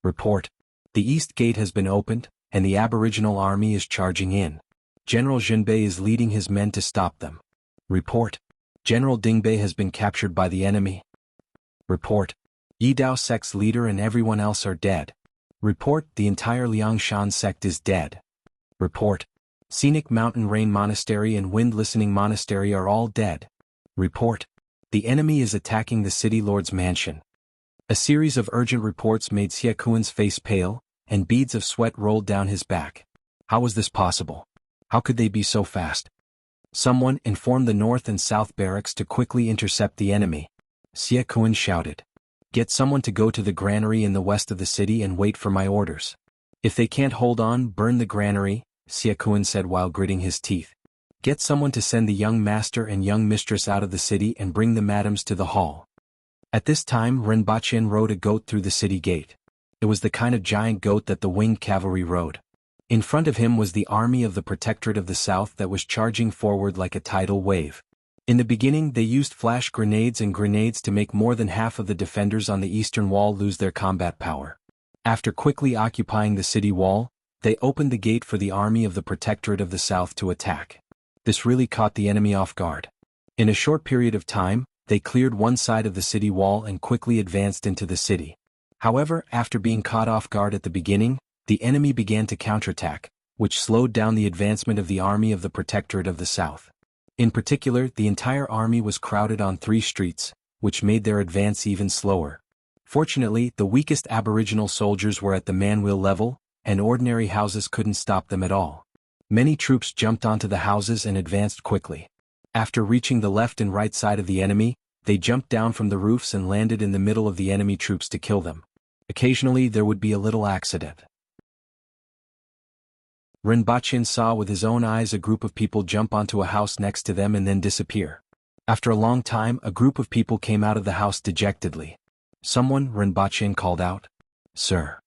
Report. The east gate has been opened, and the Aboriginal army is charging in. General Jinbei is leading his men to stop them. Report. General Dingbei has been captured by the enemy. Report. Yidao sect's leader and everyone else are dead. Report. The entire Liangshan sect is dead. Report. Scenic Mountain Rain Monastery and Wind Listening Monastery are all dead. Report. The enemy is attacking the city lord's mansion. A series of urgent reports made Siakuan's face pale, and beads of sweat rolled down his back. How was this possible? How could they be so fast? Someone informed the north and south barracks to quickly intercept the enemy. Siakuan shouted. Get someone to go to the granary in the west of the city and wait for my orders. If they can't hold on, burn the granary, Siakuan said while gritting his teeth. Get someone to send the young master and young mistress out of the city and bring the madams to the hall. At this time Rinpochen rode a goat through the city gate. It was the kind of giant goat that the winged cavalry rode. In front of him was the army of the Protectorate of the South that was charging forward like a tidal wave. In the beginning they used flash grenades and grenades to make more than half of the defenders on the eastern wall lose their combat power. After quickly occupying the city wall, they opened the gate for the army of the Protectorate of the South to attack. This really caught the enemy off guard. In a short period of time, they cleared one side of the city wall and quickly advanced into the city. However, after being caught off guard at the beginning, the enemy began to counterattack, which slowed down the advancement of the army of the Protectorate of the South. In particular, the entire army was crowded on 3 streets, which made their advance even slower. Fortunately, the weakest Aboriginal soldiers were at the manwheel level, and ordinary houses couldn't stop them at all. Many troops jumped onto the houses and advanced quickly. After reaching the left and right side of the enemy, they jumped down from the roofs and landed in the middle of the enemy troops to kill them. Occasionally there would be a little accident. Rinpochen saw with his own eyes a group of people jump onto a house next to them and then disappear. After a long time, a group of people came out of the house dejectedly. Someone, Rinpochen called out. Sir.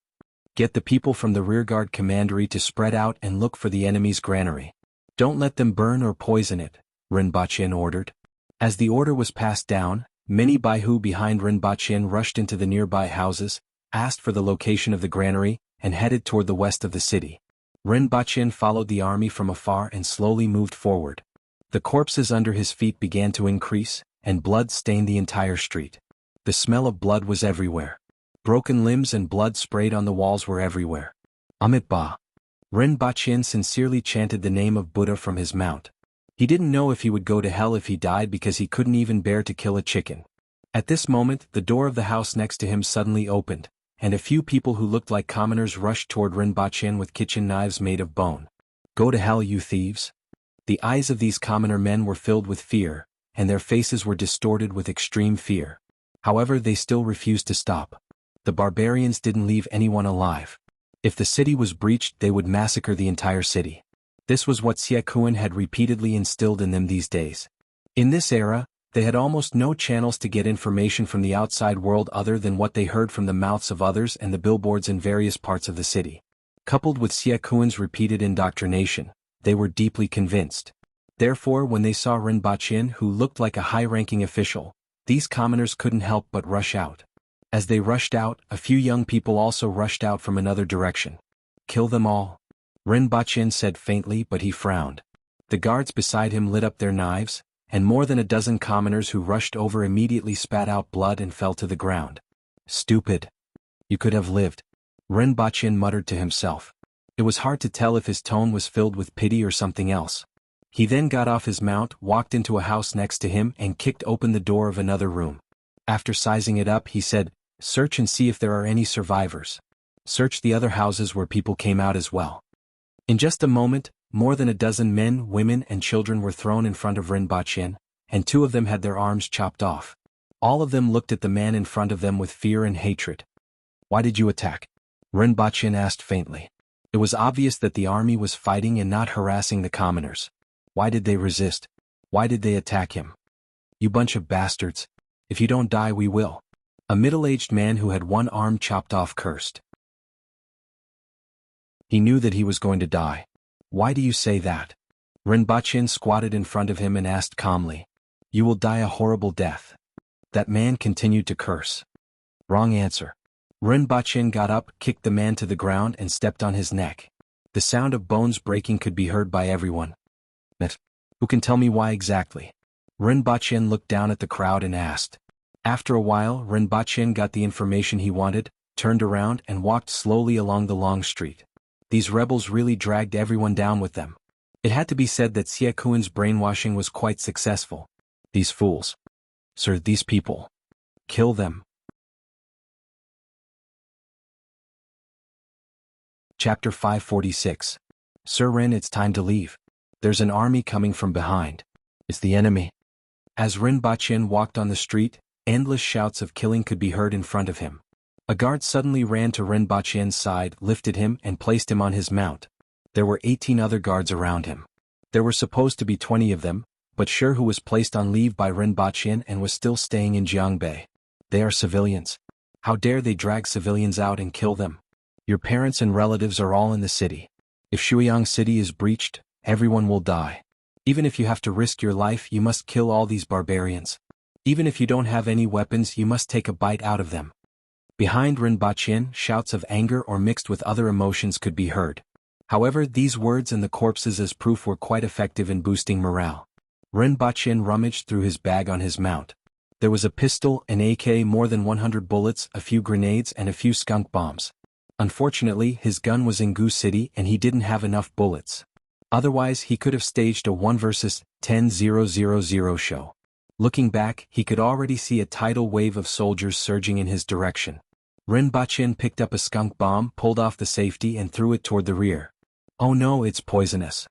Get the people from the rearguard commandery to spread out and look for the enemy's granary. Don't let them burn or poison it, Rinpochen ordered. As the order was passed down, many Baihu behind Rinpochen rushed into the nearby houses, asked for the location of the granary, and headed toward the west of the city. Rinpochen followed the army from afar and slowly moved forward. The corpses under his feet began to increase, and blood stained the entire street. The smell of blood was everywhere. Broken limbs and blood sprayed on the walls were everywhere. Amitabha. Rinpochen sincerely chanted the name of Buddha from his mount. He didn't know if he would go to hell if he died because he couldn't even bear to kill a chicken. At this moment, the door of the house next to him suddenly opened, and a few people who looked like commoners rushed toward Rinpochen with kitchen knives made of bone. Go to hell, you thieves! The eyes of these commoner men were filled with fear, and their faces were distorted with extreme fear. However, they still refused to stop. The barbarians didn't leave anyone alive. If the city was breached, they would massacre the entire city. This was what Xie Kuan had repeatedly instilled in them these days. In this era, they had almost no channels to get information from the outside world other than what they heard from the mouths of others and the billboards in various parts of the city. Coupled with Xie Kuan's repeated indoctrination, they were deeply convinced. Therefore, when they saw Ren Baqin, who looked like a high-ranking official, these commoners couldn't help but rush out. As they rushed out, a few young people also rushed out from another direction. "Kill them all," Ren Baqin said faintly, but he frowned. The guards beside him lit up their knives, and more than a dozen commoners who rushed over immediately spat out blood and fell to the ground. "Stupid. You could have lived," Ren Baqin muttered to himself. It was hard to tell if his tone was filled with pity or something else. He then got off his mount, walked into a house next to him and kicked open the door of another room. After sizing it up, he said, "Search and see if there are any survivors. Search the other houses where people came out as well." In just a moment, more than a dozen men, women, and children were thrown in front of Ren Baqin, and 2 of them had their arms chopped off. All of them looked at the man in front of them with fear and hatred. "Why did you attack?" Ren Baqin asked faintly. It was obvious that the army was fighting and not harassing the commoners. Why did they resist? Why did they attack him? "You bunch of bastards. If you don't die, we will." A middle-aged man who had one arm chopped off cursed. He knew that he was going to die. "Why do you say that?" Ren Baqin squatted in front of him and asked calmly. "You will die a horrible death." That man continued to curse. "Wrong answer." Ren Baqin got up, kicked the man to the ground and stepped on his neck. The sound of bones breaking could be heard by everyone. "Who can tell me why exactly?" Ren Baqin looked down at the crowd and asked. After a while, Ren Baqin got the information he wanted, turned around and walked slowly along the long street. These rebels really dragged everyone down with them. It had to be said that Xie Kuan's brainwashing was quite successful. "These fools. Sir, these people. Kill them." Chapter 546. "Sir Ren, it's time to leave. There's an army coming from behind. It's the enemy." As Ren Baqin walked on the street, endless shouts of killing could be heard in front of him. A guard suddenly ran to Ren Baqin's side, lifted him, and placed him on his mount. There were 18 other guards around him. There were supposed to be 20 of them, but Sherhu was placed on leave by Ren Baqin and was still staying in Jianghu. "They are civilians. How dare they drag civilians out and kill them? Your parents and relatives are all in the city. If Shuiyang City is breached, everyone will die. Even if you have to risk your life, you must kill all these barbarians. Even if you don't have any weapons, you must take a bite out of them." Behind Ren Baqin, shouts of anger or mixed with other emotions could be heard. However, these words and the corpses as proof were quite effective in boosting morale. Ren Baqin rummaged through his bag on his mount. There was a pistol, an AK, more than 100 bullets, a few grenades and a few skunk bombs. Unfortunately, his gun was in Gu City and he didn't have enough bullets. Otherwise, he could have staged a 1 versus 10,000 show. Looking back, he could already see a tidal wave of soldiers surging in his direction. Ren Baqin picked up a skunk bomb, pulled off the safety and threw it toward the rear. "Oh no, it's poisonous."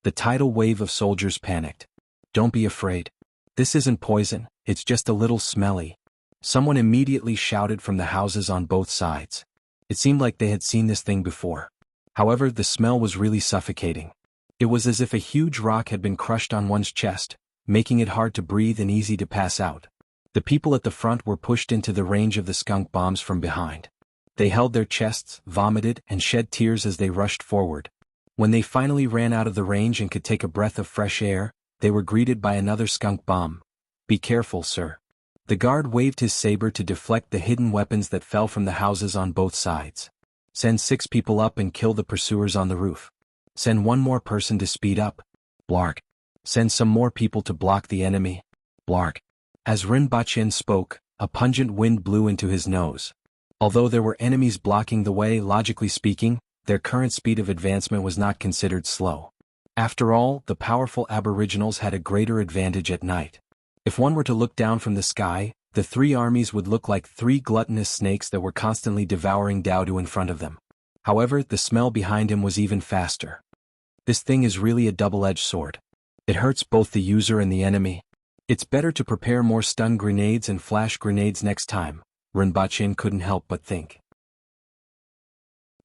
The tidal wave of soldiers panicked. "Don't be afraid. This isn't poison, it's just a little smelly." Someone immediately shouted from the houses on both sides. It seemed like they had seen this thing before. However, the smell was really suffocating. It was as if a huge rock had been crushed on one's chest, making it hard to breathe and easy to pass out. The people at the front were pushed into the range of the skunk bombs from behind. They held their chests, vomited, and shed tears as they rushed forward. When they finally ran out of the range and could take a breath of fresh air, they were greeted by another skunk bomb. "Be careful, sir." The guard waved his saber to deflect the hidden weapons that fell from the houses on both sides. "Send 6 people up and kill the pursuers on the roof. Send 1 more person to speed up. Blark. Send some more people to block the enemy. Blark." As Ren Baqin spoke, a pungent wind blew into his nose. Although there were enemies blocking the way, logically speaking, their current speed of advancement was not considered slow. After all, the powerful aboriginals had a greater advantage at night. If one were to look down from the sky, the 3 armies would look like 3 gluttonous snakes that were constantly devouring Daodu in front of them. However, the smell behind him was even faster. This thing is really a double-edged sword. It hurts both the user and the enemy. It's better to prepare more stun grenades and flash grenades next time, Ren Baqin couldn't help but think.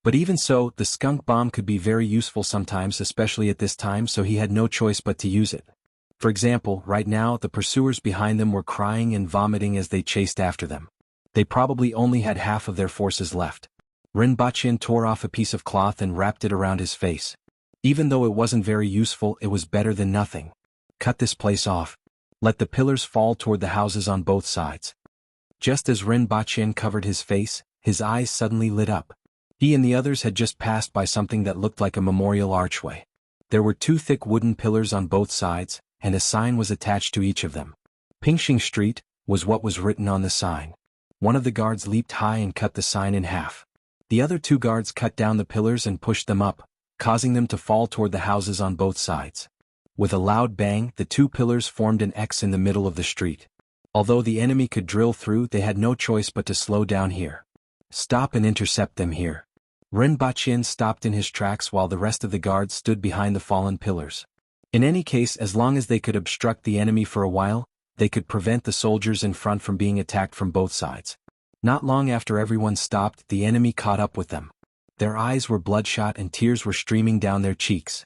But even so, the skunk bomb could be very useful sometimes, especially at this time, so he had no choice but to use it. For example, right now the pursuers behind them were crying and vomiting as they chased after them. They probably only had half of their forces left. Rinpoche tore off a piece of cloth and wrapped it around his face. Even though it wasn't very useful, it was better than nothing. Cut this place off. Let the pillars fall toward the houses on both sides. Just as Rinpoche covered his face, his eyes suddenly lit up. He and the others had just passed by something that looked like a memorial archway. There were 2 thick wooden pillars on both sides, and a sign was attached to each of them. Pingxing Street was what was written on the sign. One of the guards leaped high and cut the sign in half. The other 2 guards cut down the pillars and pushed them up, causing them to fall toward the houses on both sides. With a loud bang, the 2 pillars formed an X in the middle of the street. Although the enemy could drill through, they had no choice but to slow down here. Stop and intercept them here. Rinpoche stopped in his tracks while the rest of the guards stood behind the fallen pillars. In any case, as long as they could obstruct the enemy for a while, they could prevent the soldiers in front from being attacked from both sides. Not long after everyone stopped, the enemy caught up with them. Their eyes were bloodshot and tears were streaming down their cheeks.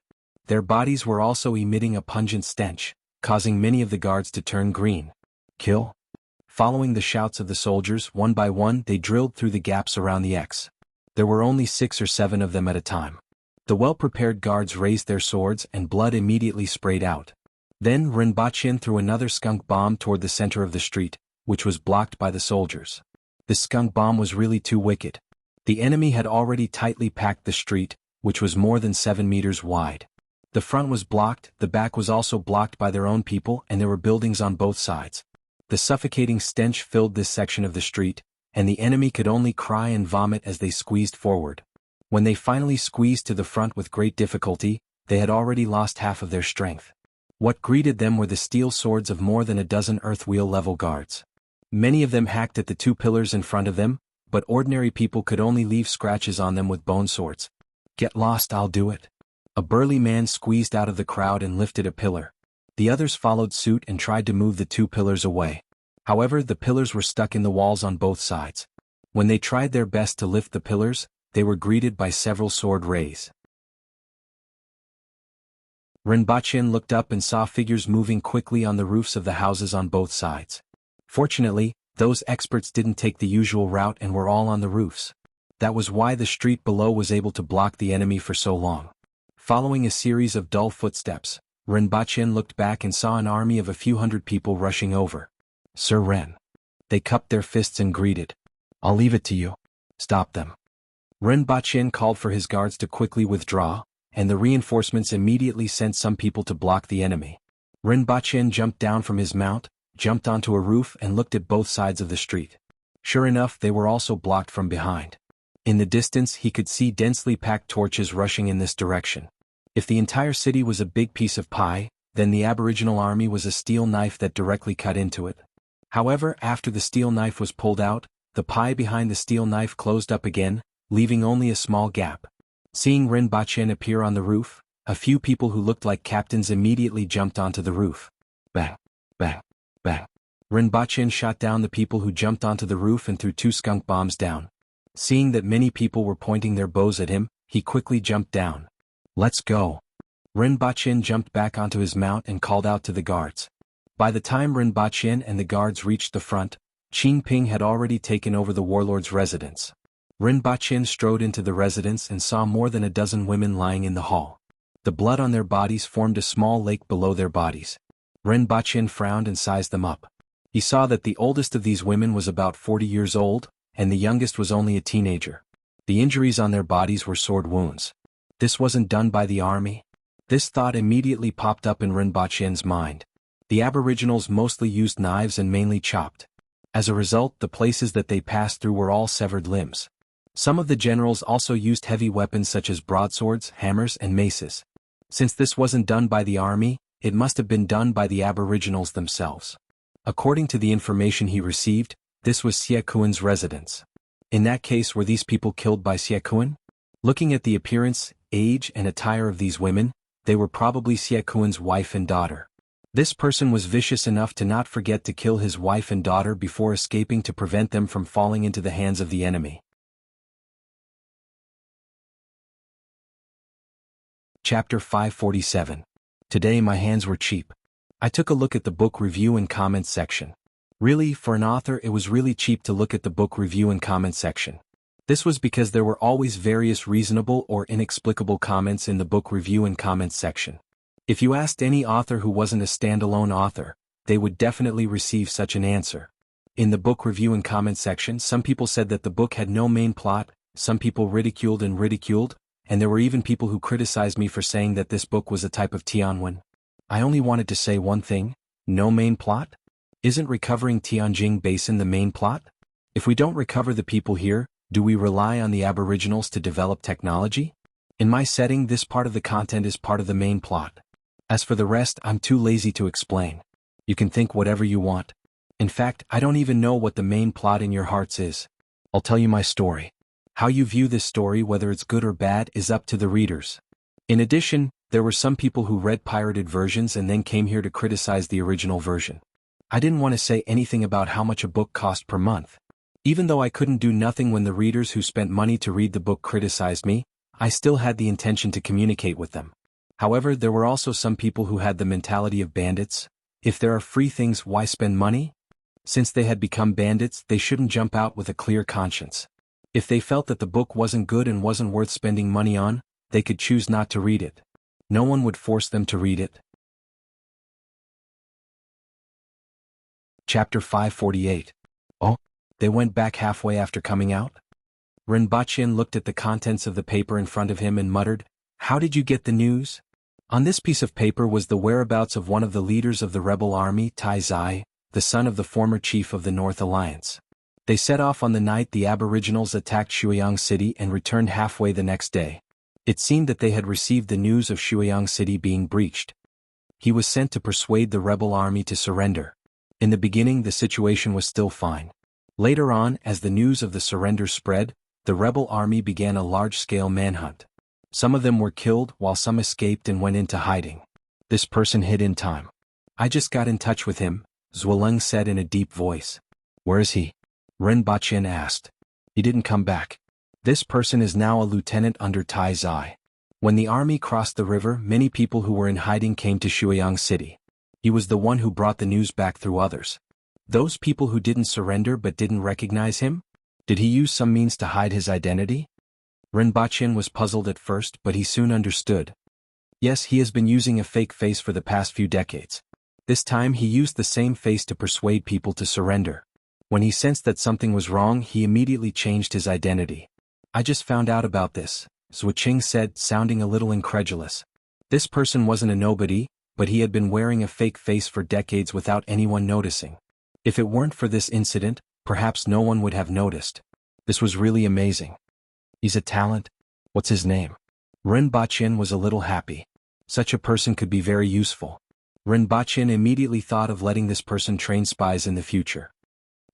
Their bodies were also emitting a pungent stench, causing many of the guards to turn green. Kill? Following the shouts of the soldiers, one by one they drilled through the gaps around the X. There were only 6 or 7 of them at a time. The well-prepared guards raised their swords and blood immediately sprayed out. Then Rinpoche threw another skunk bomb toward the center of the street, which was blocked by the soldiers. The skunk bomb was really too wicked. The enemy had already tightly packed the street, which was more than 7 meters wide. The front was blocked, the back was also blocked by their own people, and there were buildings on both sides. The suffocating stench filled this section of the street, and the enemy could only cry and vomit as they squeezed forward. When they finally squeezed to the front with great difficulty, they had already lost half of their strength. What greeted them were the steel swords of more than a dozen earth-wheel-level guards. Many of them hacked at the 2 pillars in front of them, but ordinary people could only leave scratches on them with bone swords. Get lost, I'll do it. A burly man squeezed out of the crowd and lifted a pillar. The others followed suit and tried to move the 2 pillars away. However, the pillars were stuck in the walls on both sides. When they tried their best to lift the pillars, they were greeted by several sword rays. Rinpoche looked up and saw figures moving quickly on the roofs of the houses on both sides. Fortunately, those experts didn't take the usual route and were all on the roofs. That was why the street below was able to block the enemy for so long. Following a series of dull footsteps, Rinpoche looked back and saw an army of a few hundred people rushing over. Sir Ren. They cupped their fists and greeted. I'll leave it to you. Stop them. Rinpoche called for his guards to quickly withdraw, and the reinforcements immediately sent some people to block the enemy. Rinpoche jumped down from his mount, jumped onto a roof and looked at both sides of the street. Sure enough, they were also blocked from behind. In the distance he could see densely packed torches rushing in this direction. If the entire city was a big piece of pie, then the Aboriginal army was a steel knife that directly cut into it. However, after the steel knife was pulled out, the pie behind the steel knife closed up again, leaving only a small gap. Seeing Rinpoche appear on the roof, a few people who looked like captains immediately jumped onto the roof. Bang! Bang! Bang! Rinpoche shot down the people who jumped onto the roof and threw 2 skunk bombs down. Seeing that many people were pointing their bows at him, he quickly jumped down. Let's go. Rinpoche jumped back onto his mount and called out to the guards. By the time Rinpoche and the guards reached the front, Qingping had already taken over the warlord's residence. Rinpoche strode into the residence and saw more than a dozen women lying in the hall. The blood on their bodies formed a small lake below their bodies. Rinpoche frowned and sized them up. He saw that the oldest of these women was about 40 years old, and the youngest was only a teenager. The injuries on their bodies were sword wounds. This wasn't done by the army? This thought immediately popped up in Rinpoche's mind. The Aboriginals mostly used knives and mainly chopped. As a result, the places that they passed through were all severed limbs. Some of the generals also used heavy weapons such as broadswords, hammers, and maces. Since this wasn't done by the army, it must have been done by the Aboriginals themselves. According to the information he received, this was Siakuan's residence. In that case, were these people killed by Siakuan? Looking at the appearance, age, and attire of these women, they were probably Siakuan's wife and daughter. This person was vicious enough to not forget to kill his wife and daughter before escaping to prevent them from falling into the hands of the enemy. Chapter 547. Today my hands were cheap. I took a look at the book review and comments section. Really, for an author it was really cheap to look at the book review and comments section. This was because there were always various reasonable or inexplicable comments in the book review and comments section. If you asked any author who wasn't a standalone author, they would definitely receive such an answer. In the book review and comments section, some people said that the book had no main plot, some people ridiculed, and there were even people who criticized me for saying that this book was a type of Tianwen. I only wanted to say one thing: no main plot? Isn't recovering Tianjin Basin the main plot? If we don't recover the people here, do we rely on the Aboriginals to develop technology? In my setting, this part of the content is part of the main plot. As for the rest, I'm too lazy to explain. You can think whatever you want. In fact, I don't even know what the main plot in your hearts is. I'll tell you my story. How you view this story, whether it's good or bad, is up to the readers. In addition, there were some people who read pirated versions and then came here to criticize the original version. I didn't want to say anything about how much a book cost per month. Even though I couldn't do nothing when the readers who spent money to read the book criticized me, I still had the intention to communicate with them. However, there were also some people who had the mentality of bandits. If there are free things, why spend money? Since they had become bandits, they shouldn't jump out with a clear conscience. If they felt that the book wasn't good and wasn't worth spending money on, they could choose not to read it. No one would force them to read it. Chapter 548. Oh, they went back halfway after coming out? Rinpoche looked at the contents of the paper in front of him and muttered, "How did you get the news?" On this piece of paper was the whereabouts of one of the leaders of the rebel army, Tai Zai, the son of the former chief of the North Alliance. They set off on the night the Aboriginals attacked Shuiyang City and returned halfway the next day. It seemed that they had received the news of Shuiyang City being breached. He was sent to persuade the rebel army to surrender. In the beginning the situation was still fine. Later on, as the news of the surrender spread, the rebel army began a large-scale manhunt. Some of them were killed while some escaped and went into hiding. This person hid in time. I just got in touch with him, Zhuoleng said in a deep voice. Where is he? Rinpoche asked. He didn't come back. This person is now a lieutenant under Tai Zai. When the army crossed the river, many people who were in hiding came to Shuiyang City. He was the one who brought the news back through others. Those people who didn't surrender but didn't recognize him? Did he use some means to hide his identity? Rinpoche was puzzled at first, but he soon understood. Yes, he has been using a fake face for the past few decades. This time he used the same face to persuade people to surrender. When he sensed that something was wrong, he immediately changed his identity. I just found out about this, Zhuocheng said, sounding a little incredulous. This person wasn't a nobody, but he had been wearing a fake face for decades without anyone noticing. If it weren't for this incident, perhaps no one would have noticed. This was really amazing. He's a talent. What's his name? Rinpoche was a little happy. Such a person could be very useful. Rinpoche immediately thought of letting this person train spies in the future.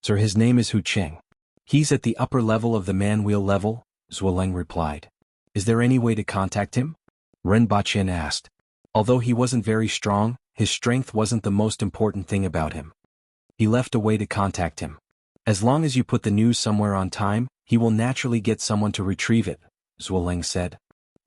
Sir, his name is Hu Cheng. He's at the upper level of the man-wheel level, Zhuoleng replied. Is there any way to contact him? Rinpoche asked. Although he wasn't very strong, his strength wasn't the most important thing about him. He left a way to contact him. As long as you put the news somewhere on time, he will naturally get someone to retrieve it, Zhuoleng said.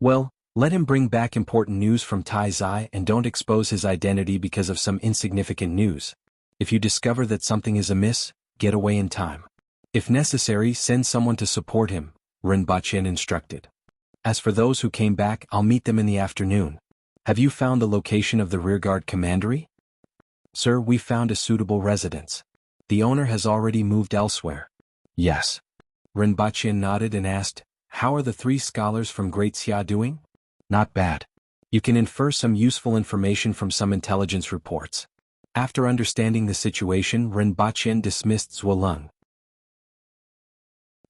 Well, let him bring back important news from Tai Zai and don't expose his identity because of some insignificant news. If you discover that something is amiss, get away in time. If necessary, send someone to support him, Rinpoche instructed. As for those who came back, I'll meet them in the afternoon. Have you found the location of the rearguard commandery? Sir, we found a suitable residence. The owner has already moved elsewhere. Yes. Rinpoche nodded and asked, how are the 3 scholars from Great Xia doing? Not bad. You can infer some useful information from some intelligence reports. After understanding the situation, Rinpoche dismissed Zhuoleng.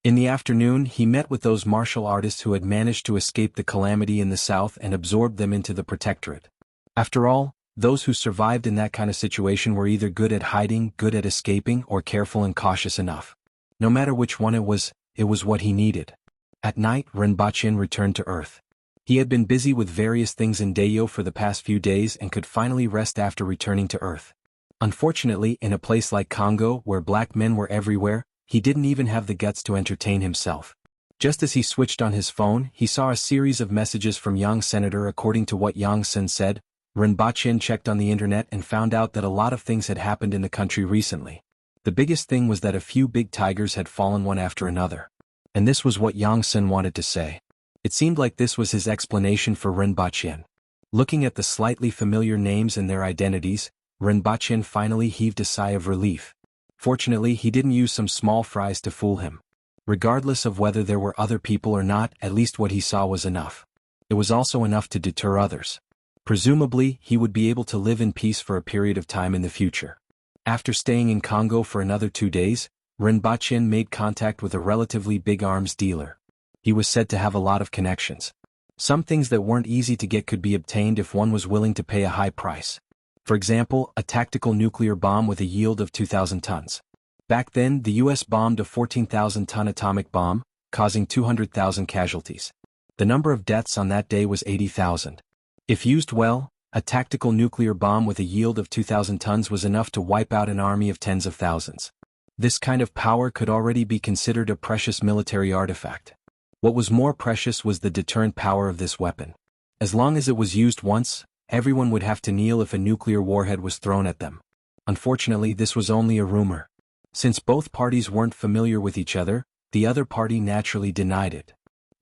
In the afternoon, he met with those martial artists who had managed to escape the calamity in the south and absorbed them into the protectorate. After all, those who survived in that kind of situation were either good at hiding, good at escaping, or careful and cautious enough. No matter which one it was what he needed. At night, Rinpoche returned to Earth. He had been busy with various things in Dayo for the past few days and could finally rest after returning to Earth. Unfortunately, in a place like Congo where black men were everywhere, he didn't even have the guts to entertain himself. Just as he switched on his phone, he saw a series of messages from Yang Senator. According to what Yang Sen said, Rinpoche checked on the internet and found out that a lot of things had happened in the country recently. The biggest thing was that a few big tigers had fallen one after another. And this was what Yang Sen wanted to say. It seemed like this was his explanation for Rinpoche. Looking at the slightly familiar names and their identities, Rinpoche finally heaved a sigh of relief. Fortunately, he didn't use some small fries to fool him. Regardless of whether there were other people or not, at least what he saw was enough. It was also enough to deter others. Presumably, he would be able to live in peace for a period of time in the future. After staying in Congo for another 2 days, Rinpoche made contact with a relatively big arms dealer. He was said to have a lot of connections. Some things that weren't easy to get could be obtained if one was willing to pay a high price. For example, a tactical nuclear bomb with a yield of 2,000 tons. Back then, the US bombed a 14,000-ton atomic bomb, causing 200,000 casualties. The number of deaths on that day was 80,000. If used well, a tactical nuclear bomb with a yield of 2,000 tons was enough to wipe out an army of tens of thousands. This kind of power could already be considered a precious military artifact. What was more precious was the deterrent power of this weapon. As long as it was used once, everyone would have to kneel if a nuclear warhead was thrown at them. Unfortunately, this was only a rumor. Since both parties weren't familiar with each other, the other party naturally denied it.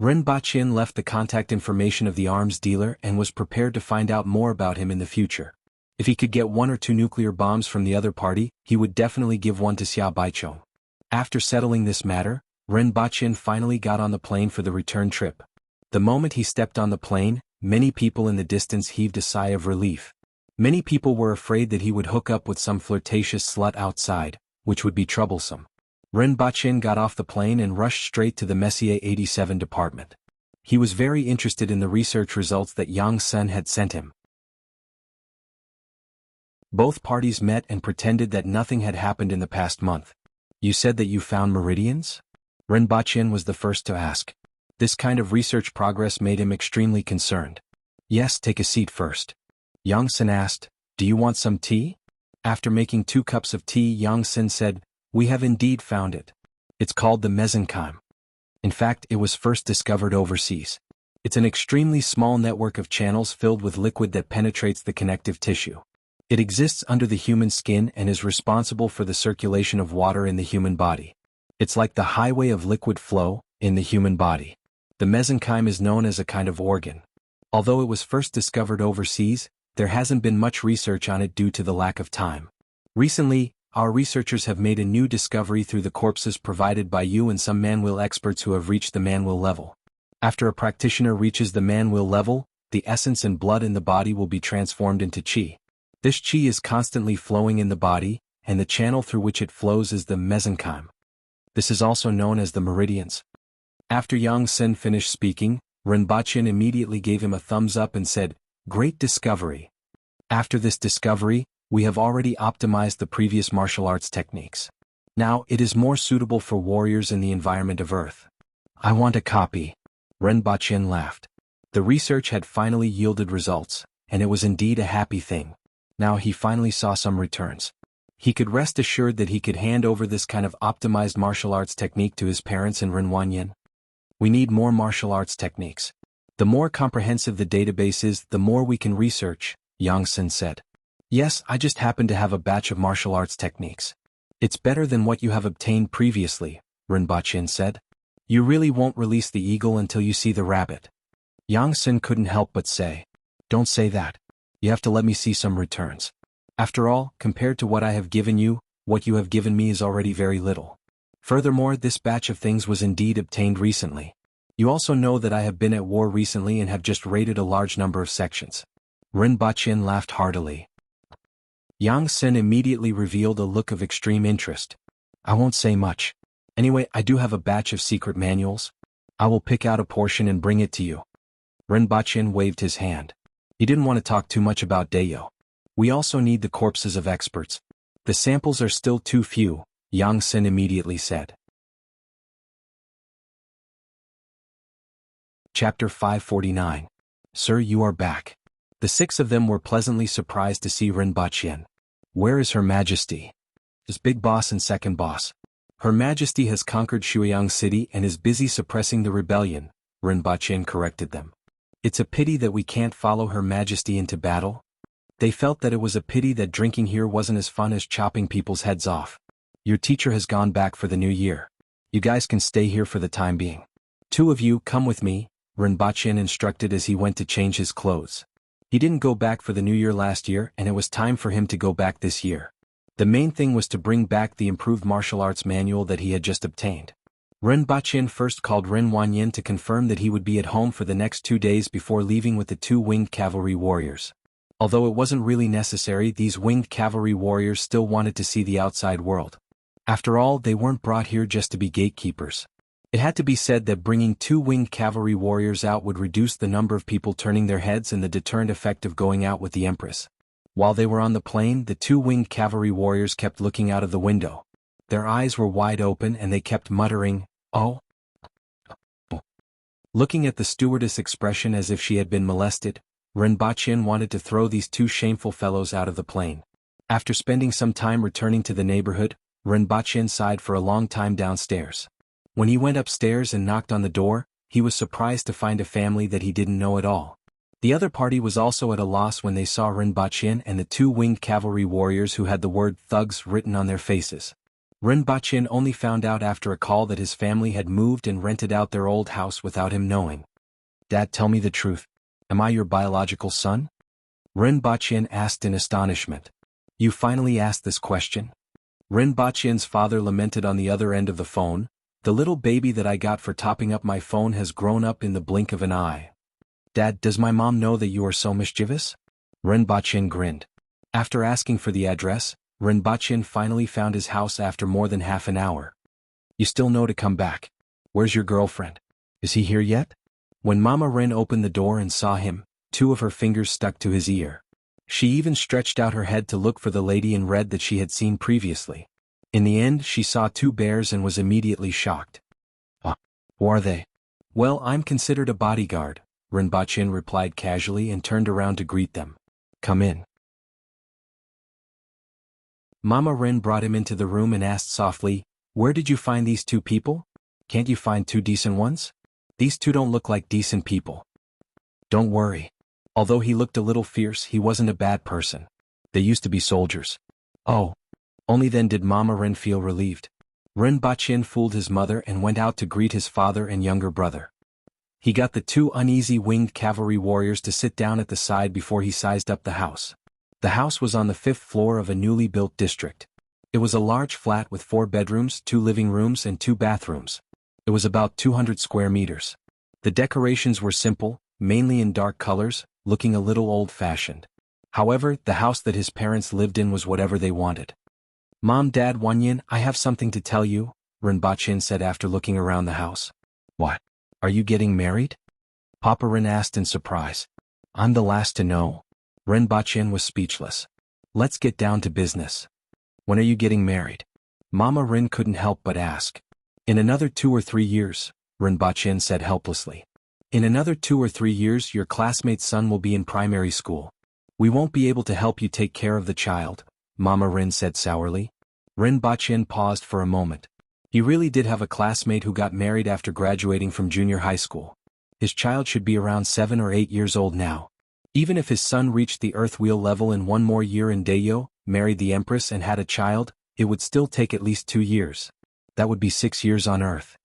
Rinpoche left the contact information of the arms dealer and was prepared to find out more about him in the future. If he could get 1 or 2 nuclear bombs from the other party, he would definitely give one to Xia Baichong. After settling this matter, Rinpoche finally got on the plane for the return trip. The moment he stepped on the plane, many people in the distance heaved a sigh of relief. Many people were afraid that he would hook up with some flirtatious slut outside, which would be troublesome. Rinpoche got off the plane and rushed straight to the Messier 87 department. He was very interested in the research results that Yang Sen had sent him. Both parties met and pretended that nothing had happened in the past month. You said that you found meridians? Rinpoche was the first to ask. This kind of research progress made him extremely concerned. Yes, take a seat first. Yang Sen asked, do you want some tea? After making 2 cups of tea, Yang Sen said, we have indeed found it. It's called the mesenchyme. In fact, it was first discovered overseas. It's an extremely small network of channels filled with liquid that penetrates the connective tissue. It exists under the human skin and is responsible for the circulation of water in the human body. It's like the highway of liquid flow in the human body. The mesenchyme is known as a kind of organ. Although it was first discovered overseas, there hasn't been much research on it due to the lack of time. Recently, our researchers have made a new discovery through the corpses provided by you and some man-will experts who have reached the man-will level. After a practitioner reaches the man-will level, the essence and blood in the body will be transformed into qi. This qi is constantly flowing in the body, and the channel through which it flows is the mesenchyme. This is also known as the meridians. After Yang Sen finished speaking, Rinpoche immediately gave him a thumbs up and said, great discovery. After this discovery, we have already optimized the previous martial arts techniques. Now it is more suitable for warriors in the environment of Earth. I want a copy. Rinpoche laughed. The research had finally yielded results, and it was indeed a happy thing. Now he finally saw some returns. He could rest assured that he could hand over this kind of optimized martial arts technique to his parents in Renwanyan. We need more martial arts techniques. The more comprehensive the database is, the more we can research, Yang Sen said. Yes, I just happen to have a batch of martial arts techniques. It's better than what you have obtained previously, Rinpoche said. You really won't release the eagle until you see the rabbit. Yang Sen couldn't help but say, don't say that. You have to let me see some returns. After all, compared to what I have given you, what you have given me is already very little. Furthermore, this batch of things was indeed obtained recently. You also know that I have been at war recently and have just raided a large number of sections. Rinpoche laughed heartily. Yang Sen immediately revealed a look of extreme interest. I won't say much. Anyway, I do have a batch of secret manuals. I will pick out a portion and bring it to you. Rinpoche waved his hand. He didn't want to talk too much about Dayo. We also need the corpses of experts. The samples are still too few, Yang Sen immediately said. Chapter 549. Sir, you are back. The 6 of them were pleasantly surprised to see Rinpoche. Where is Her Majesty? Is Big Boss and Second Boss? Her Majesty has conquered Shuiyang City and is busy suppressing the rebellion, Rinpoche corrected them. It's a pity that we can't follow Her Majesty into battle. They felt that it was a pity that drinking here wasn't as fun as chopping people's heads off. Your teacher has gone back for the new year. You guys can stay here for the time being. Two of you come with me, Rinpoche instructed as he went to change his clothes. He didn't go back for the new year last year and it was time for him to go back this year. The main thing was to bring back the improved martial arts manual that he had just obtained. Rinpoche first called Ren Wanyin to confirm that he would be at home for the next 2 days before leaving with the 2 winged cavalry warriors. Although it wasn't really necessary, these winged cavalry warriors still wanted to see the outside world. After all, they weren't brought here just to be gatekeepers. It had to be said that bringing 2 winged cavalry warriors out would reduce the number of people turning their heads and the deterrent effect of going out with the Empress. While they were on the plane, the 2 winged cavalry warriors kept looking out of the window. Their eyes were wide open and they kept muttering, "Oh." Looking at the stewardess' expression as if she had been molested, Rinpoche wanted to throw these 2 shameful fellows out of the plane. After spending some time returning to the neighborhood, Rinpoche sighed for a long time downstairs. When he went upstairs and knocked on the door, he was surprised to find a family that he didn't know at all. The other party was also at a loss when they saw Rinpoche and the 2 winged cavalry warriors who had the word thugs written on their faces. Rinpoche only found out after a call that his family had moved and rented out their old house without him knowing. "Dad, tell me the truth. Am I your biological son?" Rinpoche asked in astonishment. "You finally asked this question?" Rinpoche's father lamented on the other end of the phone. "The little baby that I got for topping up my phone has grown up in the blink of an eye." "Dad, does my mom know that you are so mischievous?" Rinpoche grinned. After asking for the address, Rinpoche finally found his house after more than half an hour. "You still know to come back. Where's your girlfriend? Is he here yet?" When Mama Rin opened the door and saw him, 2 of her fingers stuck to his ear. She even stretched out her head to look for the lady in red that she had seen previously. In the end, she saw 2 bears and was immediately shocked. Who are they?" "Well, I'm considered a bodyguard," Rinpoche replied casually and turned around to greet them. "Come in." Mama Rin brought him into the room and asked softly, "Where did you find these 2 people? Can't you find 2 decent ones? These 2 don't look like decent people." "Don't worry. Although he looked a little fierce, he wasn't a bad person. They used to be soldiers." "Oh." Only then did Mama Rin feel relieved. Rinpoche fooled his mother and went out to greet his father and younger brother. He got the 2 uneasy winged cavalry warriors to sit down at the side before he sized up the house. The house was on the 5th floor of a newly built district. It was a large flat with 4 bedrooms, 2 living rooms and 2 bathrooms. It was about 200 square meters. The decorations were simple, mainly in dark colors, looking a little old-fashioned. However, the house that his parents lived in was whatever they wanted. "Mom, Dad, Wanyin, I have something to tell you," Rinpoche said after looking around the house. "What? Are you getting married?" Papa Rin asked in surprise. "I'm the last to know." Rinpoche was speechless. "Let's get down to business. When are you getting married?" Mama Rin couldn't help but ask. "In another 2 or 3 years," Rinpoche said helplessly. "In another 2 or 3 years your classmate's son will be in primary school. We won't be able to help you take care of the child," Mama Rin said sourly. Rinpoche paused for a moment. He really did have a classmate who got married after graduating from junior high school. His child should be around 7 or 8 years old now. Even if his son reached the earth wheel level in 1 more year in Dayo, married the Empress and had a child, it would still take at least 2 years. That would be 6 years on earth.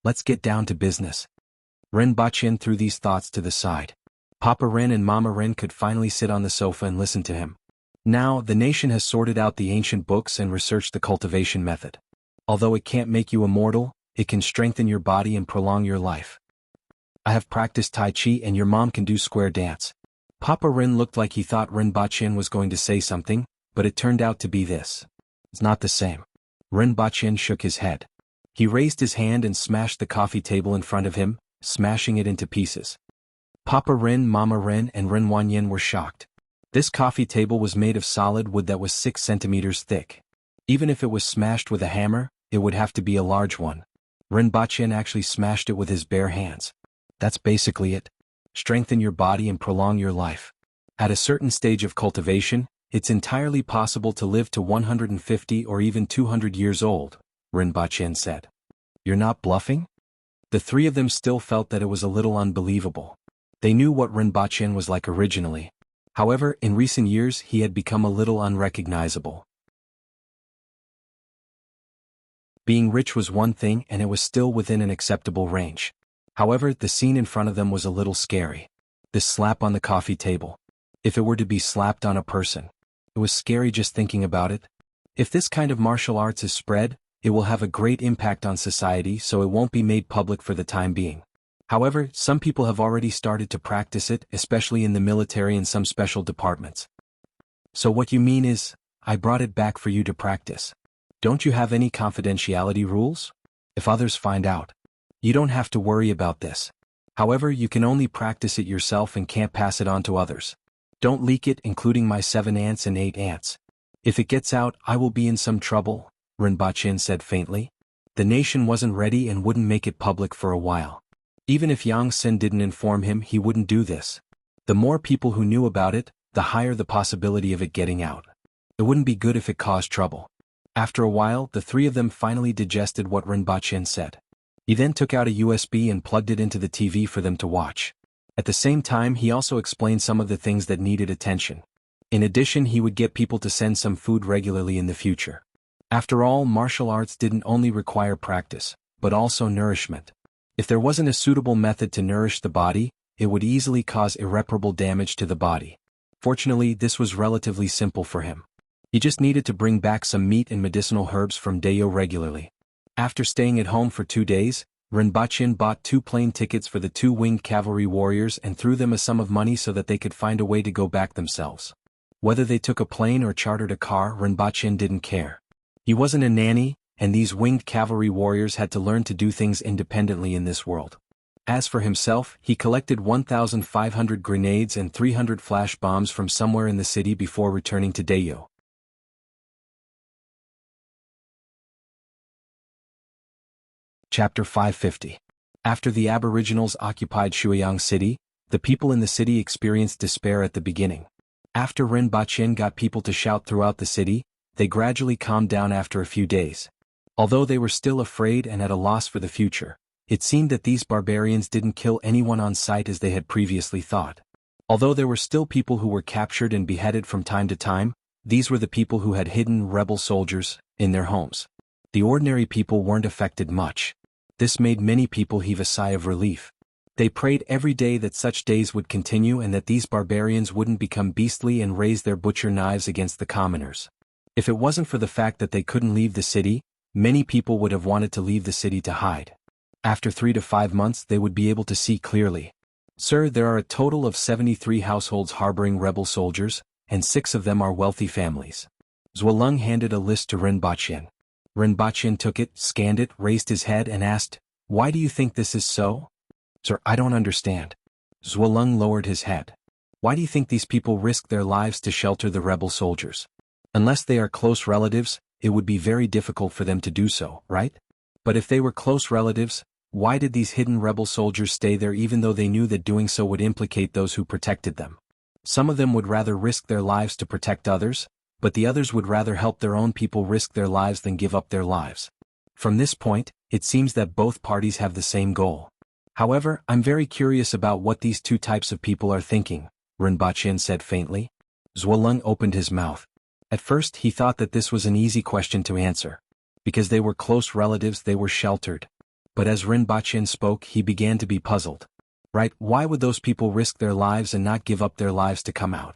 Let's get down to business. Rinpoche threw these thoughts to the side. Papa Rin and Mama Rin could finally sit on the sofa and listen to him. Now, the nation has sorted out the ancient books and researched the cultivation method. Although it can't make you immortal, it can strengthen your body and prolong your life. I have practiced Tai Chi and your mom can do square dance. Papa Rin looked like he thought Rinpoche was going to say something, but it turned out to be this. It's not the same. Rinpoche shook his head. He raised his hand and smashed the coffee table in front of him, smashing it into pieces. Papa Rin, Mama Rin and Rin Wanyin were shocked. This coffee table was made of solid wood that was 6 centimeters thick. Even if it was smashed with a hammer, it would have to be a large one. Rinpoche actually smashed it with his bare hands. That's basically it. Strengthen your body and prolong your life. At a certain stage of cultivation, it's entirely possible to live to 150 or even 200 years old, Rinpoche said. You're not bluffing? The three of them still felt that it was a little unbelievable. They knew what Rinpoche was like originally. However, in recent years he had become a little unrecognizable. Being rich was one thing and it was still within an acceptable range. However, the scene in front of them was a little scary. This slap on the coffee table. If it were to be slapped on a person. It was scary just thinking about it. If this kind of martial arts is spread, it will have a great impact on society, so it won't be made public for the time being. However, some people have already started to practice it, especially in the military and some special departments. So what you mean is, I brought it back for you to practice. Don't you have any confidentiality rules? If others find out, you don't have to worry about this. However, you can only practice it yourself and can't pass it on to others. Don't leak it, including my 7 aunts and 8 aunts. If it gets out, I will be in some trouble, Rinpoche said faintly. The nation wasn't ready and wouldn't make it public for a while. Even if Yang Sen didn't inform him, he wouldn't do this. The more people who knew about it, the higher the possibility of it getting out. It wouldn't be good if it caused trouble. After a while, the three of them finally digested what Rinpoche said. He then took out a USB and plugged it into the TV for them to watch. At the same time, he also explained some of the things that needed attention. In addition, he would get people to send some food regularly in the future. After all, martial arts didn't only require practice, but also nourishment. If there wasn't a suitable method to nourish the body, it would easily cause irreparable damage to the body. Fortunately, this was relatively simple for him. He just needed to bring back some meat and medicinal herbs from Dayo regularly. After staying at home for 2 days, Rinpoche bought 2 plane tickets for the 2 winged cavalry warriors and threw them a sum of money so that they could find a way to go back themselves. Whether they took a plane or chartered a car, Rinpoche didn't care. He wasn't a nanny, and these winged cavalry warriors had to learn to do things independently in this world. As for himself, he collected 1,500 grenades and 300 flash bombs from somewhere in the city before returning to Dayo. Chapter 550. After the Aboriginals occupied Shuiyang City, the people in the city experienced despair at the beginning. After Rinpoche got people to shout throughout the city, they gradually calmed down after a few days. Although they were still afraid and at a loss for the future, it seemed that these barbarians didn't kill anyone on sight as they had previously thought. Although there were still people who were captured and beheaded from time to time, these were the people who had hidden rebel soldiers in their homes. The ordinary people weren't affected much. This made many people heave a sigh of relief. They prayed every day that such days would continue and that these barbarians wouldn't become beastly and raise their butcher knives against the commoners. If it wasn't for the fact that they couldn't leave the city, many people would have wanted to leave the city to hide. After 3 to 5 months they would be able to see clearly. Sir, there are a total of 73 households harboring rebel soldiers, and 6 of them are wealthy families. Zhuoleng handed a list to Rinpoche. Rinpoche took it, scanned it, raised his head and asked, "Why do you think this is so?" "Sir, I don't understand." Zhuoleng lowered his head. "Why do you think these people risk their lives to shelter the rebel soldiers? Unless they are close relatives, it would be very difficult for them to do so, right? But if they were close relatives, why did these hidden rebel soldiers stay there even though they knew that doing so would implicate those who protected them? Some of them would rather risk their lives to protect others, but the others would rather help their own people risk their lives than give up their lives. From this point, it seems that both parties have the same goal. However, I'm very curious about what these 2 types of people are thinking," Rinpoche said faintly. Zhuoleng opened his mouth. At first he thought that this was an easy question to answer. Because they were close relatives, they were sheltered. But as Rinpoche spoke, he began to be puzzled. Right, why would those people risk their lives and not give up their lives to come out?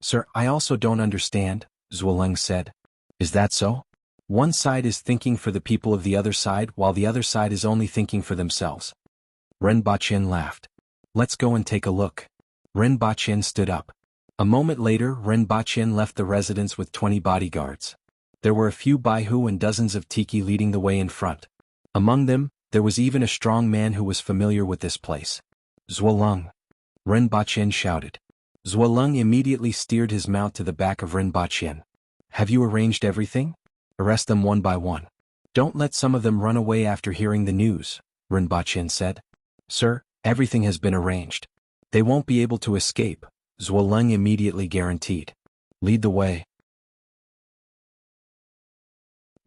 "Sir, I also don't understand," Zhuoleng said. "Is that so? One side is thinking for the people of the other side while the other side is only thinking for themselves." Rinpoche laughed. "Let's go and take a look." Rinpoche stood up. A moment later, Rinpoche left the residence with 20 bodyguards. There were a few baihu and dozens of tiki leading the way in front. Among them, there was even a strong man who was familiar with this place. "Zhuoleng!" Rinpoche shouted. Zhuoleng immediately steered his mount to the back of Rinpoche. "Have you arranged everything? Arrest them one by one. Don't let some of them run away after hearing the news," Rinpoche said. "Sir, everything has been arranged. They won't be able to escape," Zhuoleng immediately guaranteed. "Lead the way."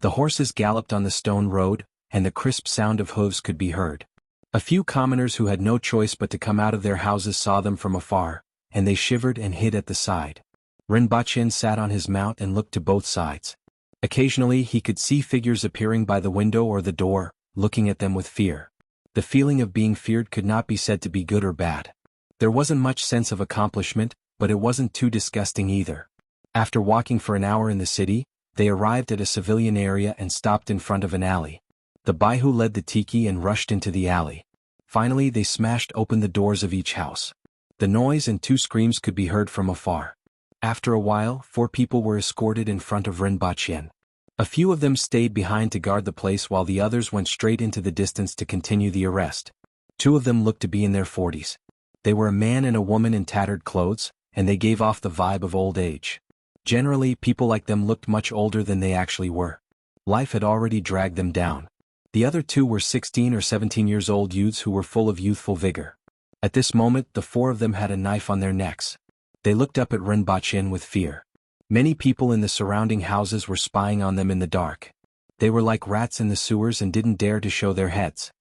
The horses galloped on the stone road, and the crisp sound of hooves could be heard. A few commoners who had no choice but to come out of their houses saw them from afar, and they shivered and hid at the side. Rinpoche sat on his mount and looked to both sides. Occasionally he could see figures appearing by the window or the door, looking at them with fear. The feeling of being feared could not be said to be good or bad. There wasn't much sense of accomplishment, but it wasn't too disgusting either. After walking for an hour in the city, they arrived at a civilian area and stopped in front of an alley. The Baihu led the tiki and rushed into the alley. Finally they smashed open the doors of each house. The noise and 2 screams could be heard from afar. After a while, 4 people were escorted in front of Rinpoche. A few of them stayed behind to guard the place while the others went straight into the distance to continue the arrest. 2 of them looked to be in their 40s. They were a man and a woman in tattered clothes, and they gave off the vibe of old age. Generally, people like them looked much older than they actually were. Life had already dragged them down. The other 2 were 16 or 17 years old youths who were full of youthful vigor. At this moment the 4 of them had a knife on their necks. They looked up at Rinpoche with fear. Many people in the surrounding houses were spying on them in the dark. They were like rats in the sewers and didn't dare to show their heads.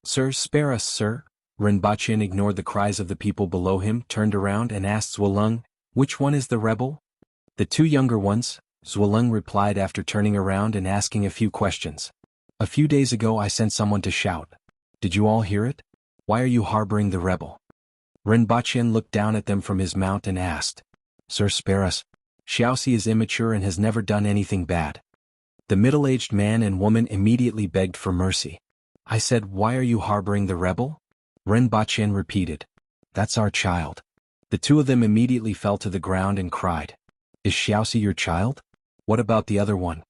"Sir, spare us, sir." Rinpoche ignored the cries of the people below him, turned around and asked Zwelung, "Which one is the rebel?" "The 2 younger ones," Zwelung replied after turning around and asking a few questions. "A few days ago I sent someone to shout. Did you all hear it? Why are you harboring the rebel?" Rinpoche looked down at them from his mount and asked, "Sir, spare us. Xiaoxi is immature and has never done anything bad." The middle-aged man and woman immediately begged for mercy. "I said, why are you harboring the rebel?" Rinpoche repeated, "That's our child." The 2 of them immediately fell to the ground and cried, "Is Xiaoxi your child? What about the other one?"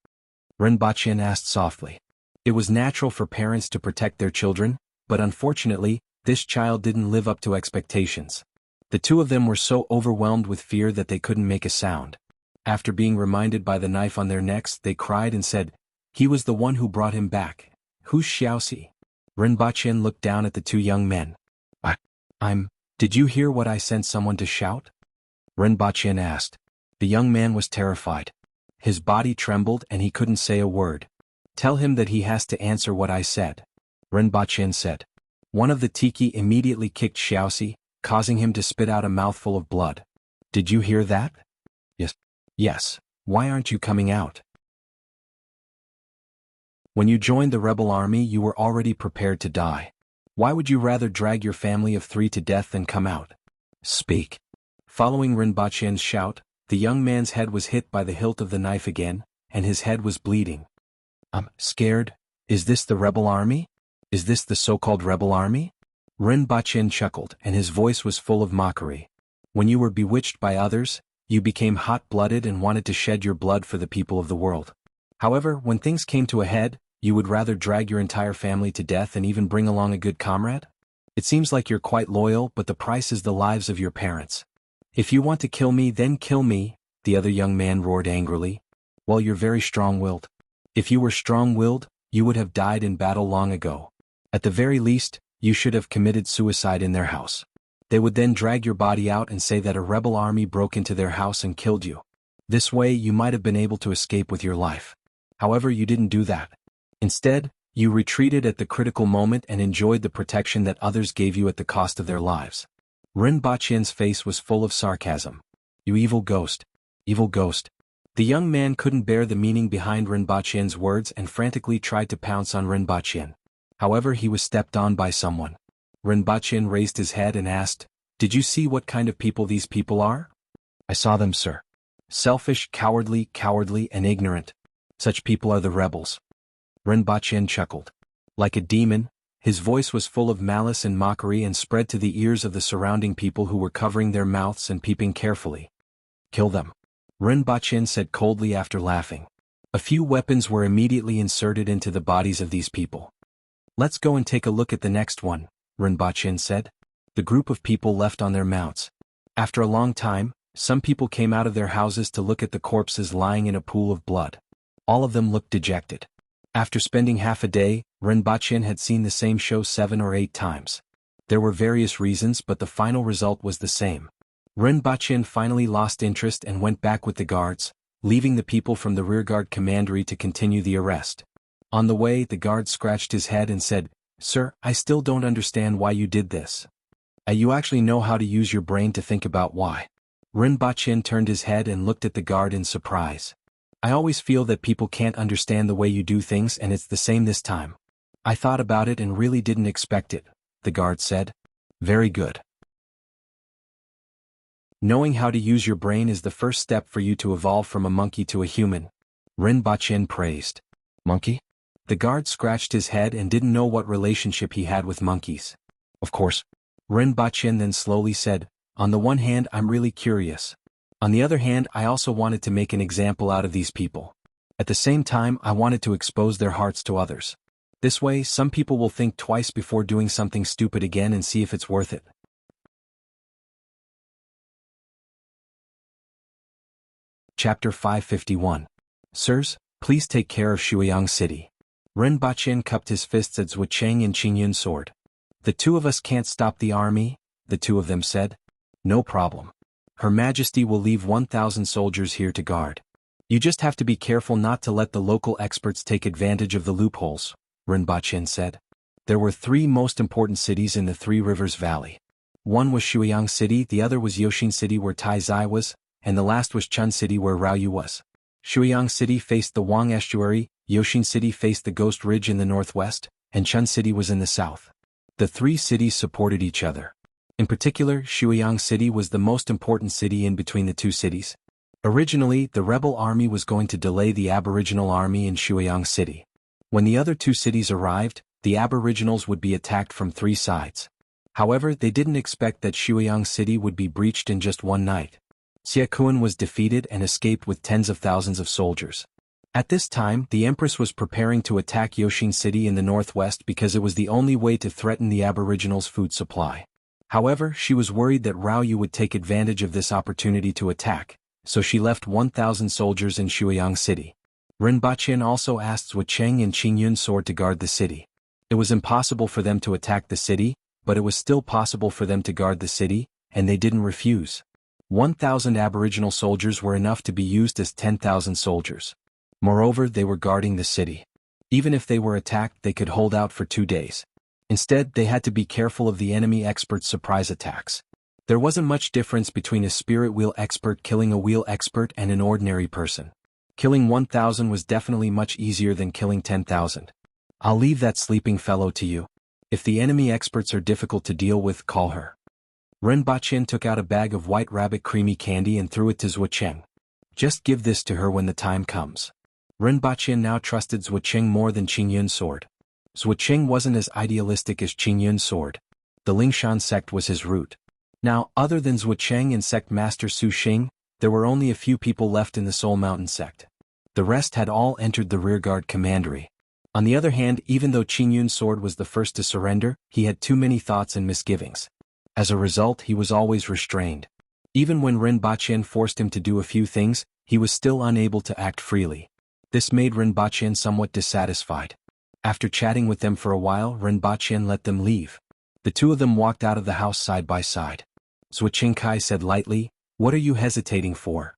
Rinpoche asked softly. It was natural for parents to protect their children, but unfortunately, this child didn't live up to expectations. The 2 of them were so overwhelmed with fear that they couldn't make a sound. After being reminded by the knife on their necks, they cried and said, "He was the one who brought him back. Who's Xiaoxi?" Rinpoche looked down at the 2 young men. Did you hear what I sent someone to shout?" Rinpoche asked. The young man was terrified. His body trembled and he couldn't say a word. "Tell him that he has to answer what I said," Rinpoche said. One of the tiki immediately kicked Xiaoxi, causing him to spit out a mouthful of blood. "Did you hear that?" "Yes." "Yes. Why aren't you coming out?" "When you joined the rebel army you were already prepared to die. Why would you rather drag your family of 3 to death than come out? Speak." Following Rinpoche's shout, the young man's head was hit by the hilt of the knife again, and his head was bleeding. "I'm scared. Is this the rebel army? Is this the so-called rebel army?" Rinpoche chuckled, and his voice was full of mockery. "When you were bewitched by others, you became hot-blooded and wanted to shed your blood for the people of the world. However, when things came to a head, you would rather drag your entire family to death and even bring along a good comrade? It seems like you're quite loyal, but the price is the lives of your parents. If you want to kill me, then kill me," the other young man roared angrily. "Well, you're very strong-willed. If you were strong-willed, you would have died in battle long ago. At the very least, you should have committed suicide in their house. They would then drag your body out and say that a rebel army broke into their house and killed you. This way you might have been able to escape with your life. However, you didn't do that. Instead, you retreated at the critical moment and enjoyed the protection that others gave you at the cost of their lives." Rinpoche's face was full of sarcasm. "You evil ghost. Evil ghost." The young man couldn't bear the meaning behind Rinpoche's words and frantically tried to pounce on Rinpoche. However, he was stepped on by someone. Rinpoche raised his head and asked, "Did you see what kind of people these people are?" "I saw them, sir. Selfish, cowardly, and ignorant. Such people are the rebels." Rinpoche chuckled. Like a demon, his voice was full of malice and mockery and spread to the ears of the surrounding people who were covering their mouths and peeping carefully. "Kill them," Rinpoche said coldly after laughing. A few weapons were immediately inserted into the bodies of these people. "Let's go and take a look at the next one," Rinpoche said. The group of people left on their mounts. After a long time, some people came out of their houses to look at the corpses lying in a pool of blood. All of them looked dejected. After spending half a day, Rinpoche had seen the same show 7 or 8 times. There were various reasons, but the final result was the same. Rinpoche finally lost interest and went back with the guards, leaving the people from the rearguard commandery to continue the arrest. On the way, the guard scratched his head and said, "Sir, I still don't understand why you did this. You actually know how to use your brain to think about why." Rinpoche turned his head and looked at the guard in surprise. "I always feel that people can't understand the way you do things, and it's the same this time. I thought about it and really didn't expect it," the guard said. "Very good. Knowing how to use your brain is the first step for you to evolve from a monkey to a human," Rinpoche praised. "Monkey?" The guard scratched his head and didn't know what relationship he had with monkeys. "Of course." Rinpoche then slowly said, "On the one hand, I'm really curious. On the other hand, I also wanted to make an example out of these people. At the same time, I wanted to expose their hearts to others. This way, some people will think twice before doing something stupid again and see if it's worth it." Chapter 551. Sirs, please take care of Shuiyang City. Rinpoche cupped his fists at Zhucheng and Qingyun's sword. "The two of us can't stop the army," the two of them said. "No problem. Her Majesty will leave 1,000 soldiers here to guard. You just have to be careful not to let the local experts take advantage of the loopholes," Rinpoche said. There were three most important cities in the Three Rivers Valley. One was Shuiyang City, the other was Yoshin City where Tai Zai was, and the last was Chun City where Rao Yu was. Shuiyang City faced the Wang Estuary, Yoshin City faced the Ghost Ridge in the northwest, and Chun City was in the south. The three cities supported each other. In particular, Shuiyang City was the most important city in between the two cities. Originally, the rebel army was going to delay the Aboriginal army in Shuiyang City. When the other two cities arrived, the Aboriginals would be attacked from three sides. However, they didn't expect that Shuiyang City would be breached in just one night. Xie Kuan was defeated and escaped with tens of thousands of soldiers. At this time, the Empress was preparing to attack Yoshin City in the northwest because it was the only way to threaten the Aboriginals' food supply. However, she was worried that Rao Yu would take advantage of this opportunity to attack, so she left 1,000 soldiers in Shuiyang City. Rinpoche also asked Zhucheng and Qingyun's sword to guard the city. It was impossible for them to attack the city, but it was still possible for them to guard the city, and they didn't refuse. 1,000 Aboriginal soldiers were enough to be used as 10,000 soldiers. Moreover, they were guarding the city. Even if they were attacked, they could hold out for 2 days. Instead, they had to be careful of the enemy experts' surprise attacks. There wasn't much difference between a spirit wheel expert killing a wheel expert and an ordinary person. Killing 1,000 was definitely much easier than killing 10,000. "I'll leave that sleeping fellow to you. If the enemy experts are difficult to deal with, call her." Rinpoche took out a bag of white rabbit creamy candy and threw it to Zhucheng. "Just give this to her when the time comes." Rinpoche now trusted Zhucheng more than Qingyun's sword. Zhucheng wasn't as idealistic as Qingyun's sword. The Lingshan sect was his root. Now, other than Zhucheng and sect master Su Xing, there were only a few people left in the Soul Mountain sect. The rest had all entered the rearguard commandery. On the other hand, even though Qingyun's sword was the first to surrender, he had too many thoughts and misgivings. As a result, he was always restrained. Even when Rinpoche forced him to do a few things, he was still unable to act freely. This made Rinpoche somewhat dissatisfied. After chatting with them for a while, Rinpoche let them leave. The two of them walked out of the house side by side. Zhucheng Kai said lightly, "What are you hesitating for?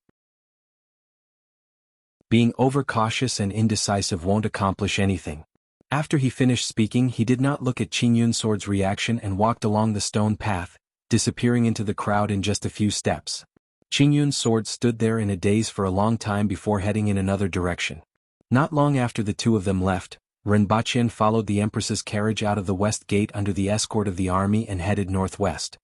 Being overcautious and indecisive won't accomplish anything." After he finished speaking, he did not look at Qingyun's sword's reaction and walked along the stone path, disappearing into the crowd in just a few steps. Qingyun's sword stood there in a daze for a long time before heading in another direction. Not long after the two of them left, Rinpoche followed the Empress's carriage out of the west gate under the escort of the army and headed northwest.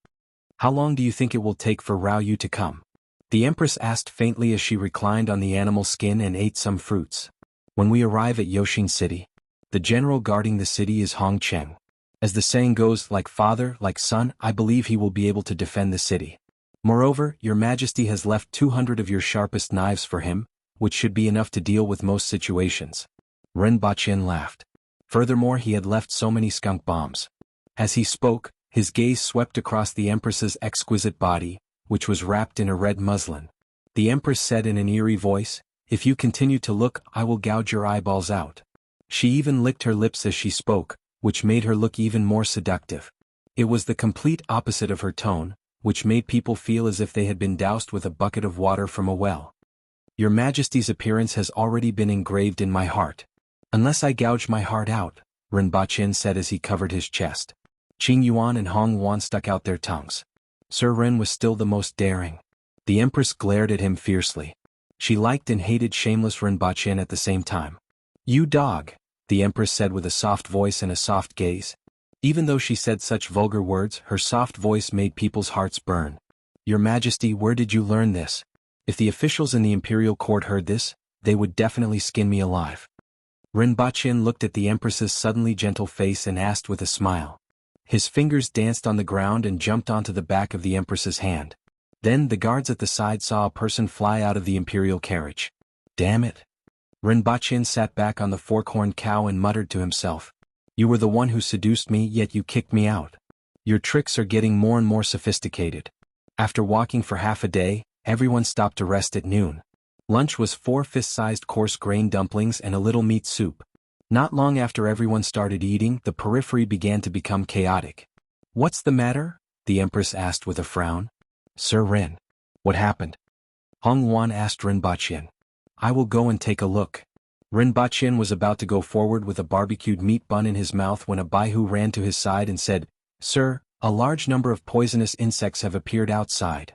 "How long do you think it will take for Rao Yu to come?" the Empress asked faintly as she reclined on the animal skin and ate some fruits. "When we arrive at Yoshin City. The general guarding the city is Hong Cheng. As the saying goes, like father, like son, I believe he will be able to defend the city. Moreover, your Majesty has left 200 of your sharpest knives for him, which should be enough to deal with most situations." Rinpoche laughed. Furthermore, he had left so many skunk bombs. As he spoke, his gaze swept across the Empress's exquisite body, which was wrapped in a red muslin. The Empress said in an eerie voice, "If you continue to look, I will gouge your eyeballs out." She even licked her lips as she spoke, which made her look even more seductive. It was the complete opposite of her tone, which made people feel as if they had been doused with a bucket of water from a well. Your Majesty's appearance has already been engraved in my heart. Unless I gouge my heart out, Rinpoche said as he covered his chest. Qing Yuan and Hong Yuan stuck out their tongues. Sir Ren was still the most daring. The Empress glared at him fiercely. She liked and hated shameless Rinpoche at the same time. You dog, the Empress said with a soft voice and a soft gaze. Even though she said such vulgar words, her soft voice made people's hearts burn. Your Majesty, where did you learn this? If the officials in the imperial court heard this, they would definitely skin me alive. Rinpoche looked at the Empress's suddenly gentle face and asked with a smile. His fingers danced on the ground and jumped onto the back of the Empress's hand. Then the guards at the side saw a person fly out of the imperial carriage. Damn it. Rinpoche sat back on the fork-horned cow and muttered to himself. You were the one who seduced me, yet you kicked me out. Your tricks are getting more and more sophisticated. After walking for half a day, everyone stopped to rest at noon. Lunch was 4 fist-sized coarse grain dumplings and a little meat soup. Not long after everyone started eating, the periphery began to become chaotic. What's the matter? The Empress asked with a frown. Sir Ren. What happened? Hong Yuan asked Rinpoche. I will go and take a look. Rinpoche was about to go forward with a barbecued meat bun in his mouth when a Baihu ran to his side and said, Sir, a large number of poisonous insects have appeared outside.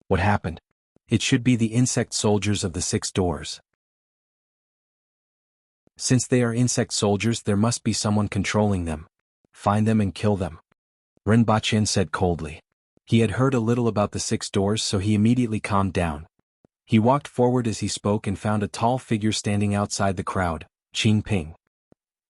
What happened? It should be the insect soldiers of the 6 doors. Since they are insect soldiers, there must be someone controlling them. Find them and kill them. Rinpoche said coldly. He had heard a little about the 6 doors, so he immediately calmed down. He walked forward as he spoke and found a tall figure standing outside the crowd, Qing Ping.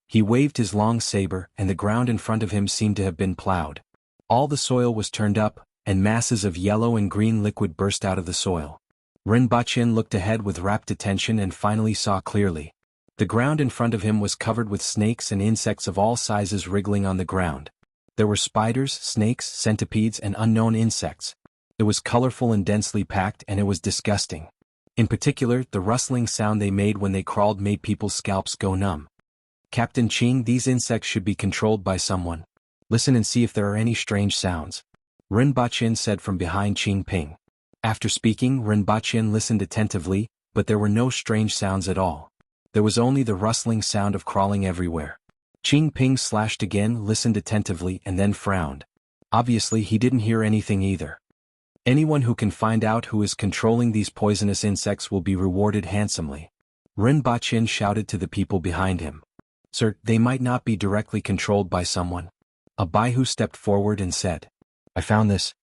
He waved his long saber, and the ground in front of him seemed to have been plowed. All the soil was turned up, and masses of yellow and green liquid burst out of the soil. Rinpoche looked ahead with rapt attention and finally saw clearly. The ground in front of him was covered with snakes and insects of all sizes wriggling on the ground. There were spiders, snakes, centipedes, and unknown insects. It was colorful and densely packed, and it was disgusting. In particular, the rustling sound they made when they crawled made people's scalps go numb. Captain Qing, these insects should be controlled by someone. Listen and see if there are any strange sounds. Rinpoche said from behind Qing Ping. After speaking, Rinpoche listened attentively, but there were no strange sounds at all. There was only the rustling sound of crawling everywhere. Qing Ping slashed again, listened attentively, and then frowned. Obviously, he didn't hear anything either. Anyone who can find out who is controlling these poisonous insects will be rewarded handsomely. Rinpoche shouted to the people behind him. Sir, they might not be directly controlled by someone. A Baihu stepped forward and said, I found this.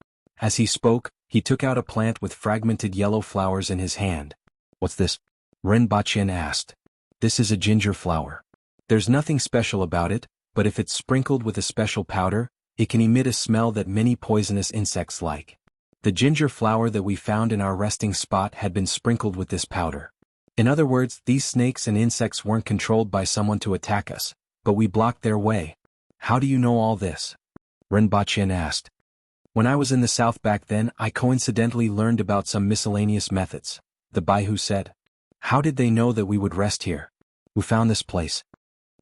As he spoke, he took out a plant with fragmented yellow flowers in his hand. What's this? Rinpoche asked. This is a ginger flower. There's nothing special about it, but if it's sprinkled with a special powder, it can emit a smell that many poisonous insects like. The ginger flower that we found in our resting spot had been sprinkled with this powder. In other words, these snakes and insects weren't controlled by someone to attack us, but we blocked their way. How do you know all this? Rinpoche asked. When I was in the south back then, I coincidentally learned about some miscellaneous methods, the Baihu said. How did they know that we would rest here? Who found this place?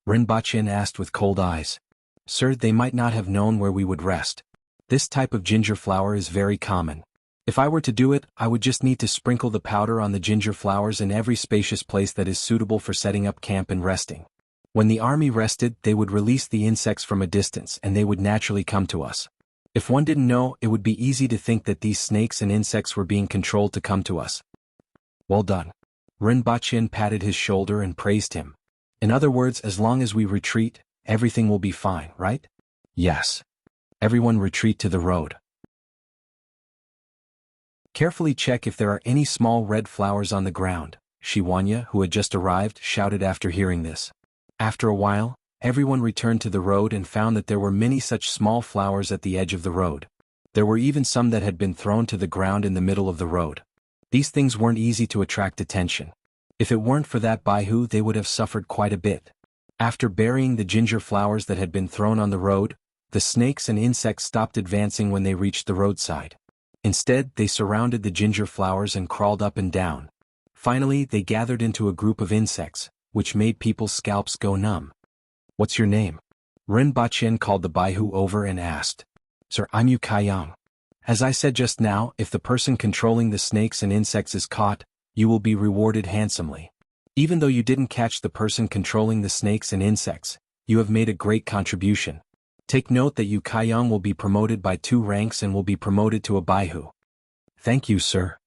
Rinpoche asked with cold eyes. Sir, they might not have known where we would rest. This type of ginger flower is very common. If I were to do it, I would just need to sprinkle the powder on the ginger flowers in every spacious place that is suitable for setting up camp and resting. When the army rested, they would release the insects from a distance and they would naturally come to us. If one didn't know, it would be easy to think that these snakes and insects were being controlled to come to us. Well done. Rinpoche patted his shoulder and praised him. In other words, as long as we retreat, everything will be fine, right? Yes. Everyone retreat to the road. Carefully check if there are any small red flowers on the ground, Shiwanya, who had just arrived, shouted after hearing this. After a while, everyone returned to the road and found that there were many such small flowers at the edge of the road. There were even some that had been thrown to the ground in the middle of the road. These things weren't easy to attract attention. If it weren't for that Baihu, they would have suffered quite a bit. After burying the ginger flowers that had been thrown on the road, the snakes and insects stopped advancing when they reached the roadside. Instead, they surrounded the ginger flowers and crawled up and down. Finally, they gathered into a group of insects, which made people's scalps go numb. What's your name? Rinpoche called the Baihu over and asked. Sir, I'm Yu Kaiyang. As I said just now, if the person controlling the snakes and insects is caught, You will be rewarded handsomely. Even though you didn't catch the person controlling the snakes and insects, you have made a great contribution. Take note that Yu Kaiyang will be promoted by 2 ranks and will be promoted to a Baihu. Thank you, sir.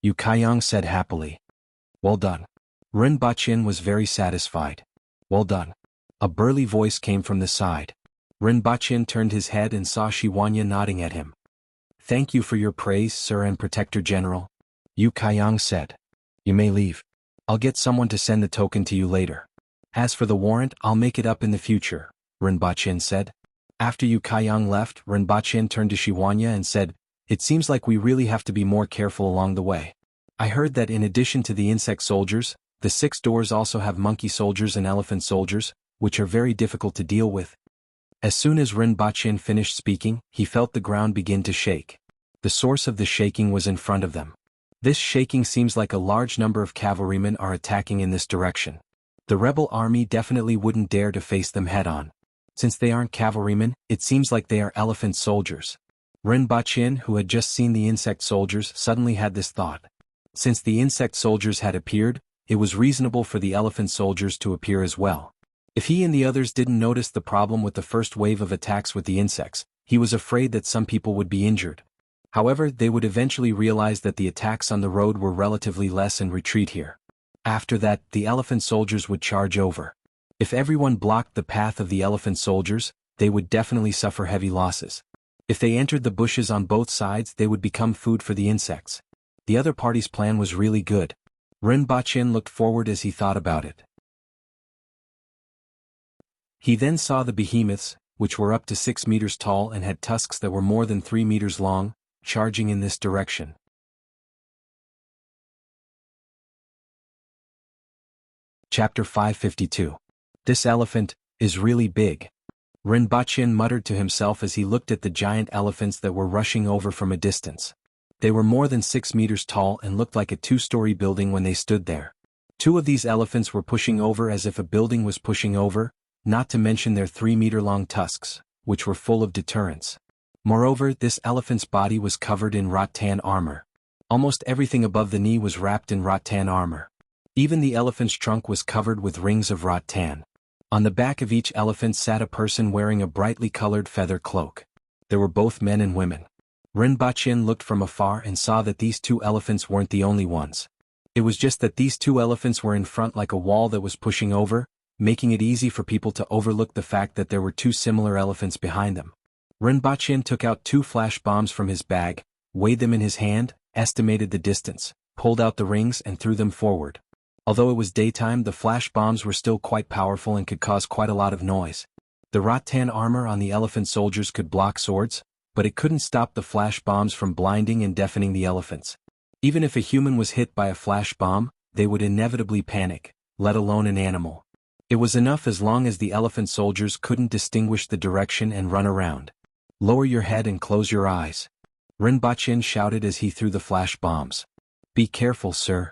Yu Kaiyang said happily. Well done. Ren Baqin was very satisfied. Well done. A burly voice came from the side. Ren Baqin turned his head and saw Shi Huanya nodding at him. Thank you for your praise, sir and Protector General. Yu Kaiyang said. You may leave. I'll get someone to send the token to you later. As for the warrant, I'll make it up in the future, Ren Baqin said. After Yu Kaiyang left, Ren Baqin turned to Shi Huanya and said, It seems like we really have to be more careful along the way. I heard that in addition to the insect soldiers, the 6 doors also have monkey soldiers and elephant soldiers, which are very difficult to deal with. As soon as Ren Baqin finished speaking, he felt the ground begin to shake. The source of the shaking was in front of them. This shaking seems like a large number of cavalrymen are attacking in this direction. The rebel army definitely wouldn't dare to face them head-on. Since they aren't cavalrymen, it seems like they are elephant soldiers. Ren Baqin, who had just seen the insect soldiers, suddenly had this thought. Since the insect soldiers had appeared, it was reasonable for the elephant soldiers to appear as well. If he and the others didn't notice the problem with the first wave of attacks with the insects, he was afraid that some people would be injured. However, they would eventually realize that the attacks on the road were relatively less and retreat here. After that, the elephant soldiers would charge over. If everyone blocked the path of the elephant soldiers, they would definitely suffer heavy losses. If they entered the bushes on both sides, they would become food for the insects. The other party's plan was really good. Ren Baqin looked forward as he thought about it. He then saw the behemoths, which were up to 6 meters tall and had tusks that were more than 3 meters long, charging in this direction. Chapter 552. This elephant is really big. Ren Baqin muttered to himself as he looked at the giant elephants that were rushing over from a distance. They were more than 6 meters tall and looked like a 2-story building when they stood there. 2 of these elephants were pushing over as if a building was pushing over, not to mention their 3-meter-long tusks, which were full of deterrence. Moreover, this elephant's body was covered in rattan armor. Almost everything above the knee was wrapped in rattan armor. Even the elephant's trunk was covered with rings of rattan. On the back of each elephant sat a person wearing a brightly colored feather cloak. There were both men and women. Ren Baqin looked from afar and saw that these 2 elephants weren't the only ones. It was just that these 2 elephants were in front like a wall that was pushing over, making it easy for people to overlook the fact that there were 2 similar elephants behind them. Ren Baqin took out 2 flash bombs from his bag, weighed them in his hand, estimated the distance, pulled out the rings and threw them forward. Although it was daytime, the flash bombs were still quite powerful and could cause quite a lot of noise. The rattan armor on the elephant soldiers could block swords, but it couldn't stop the flash bombs from blinding and deafening the elephants. Even if a human was hit by a flash bomb, they would inevitably panic, let alone an animal. It was enough as long as the elephant soldiers couldn't distinguish the direction and run around. Lower your head and close your eyes. Ren Baqin shouted as he threw the flash bombs. Be careful, sir.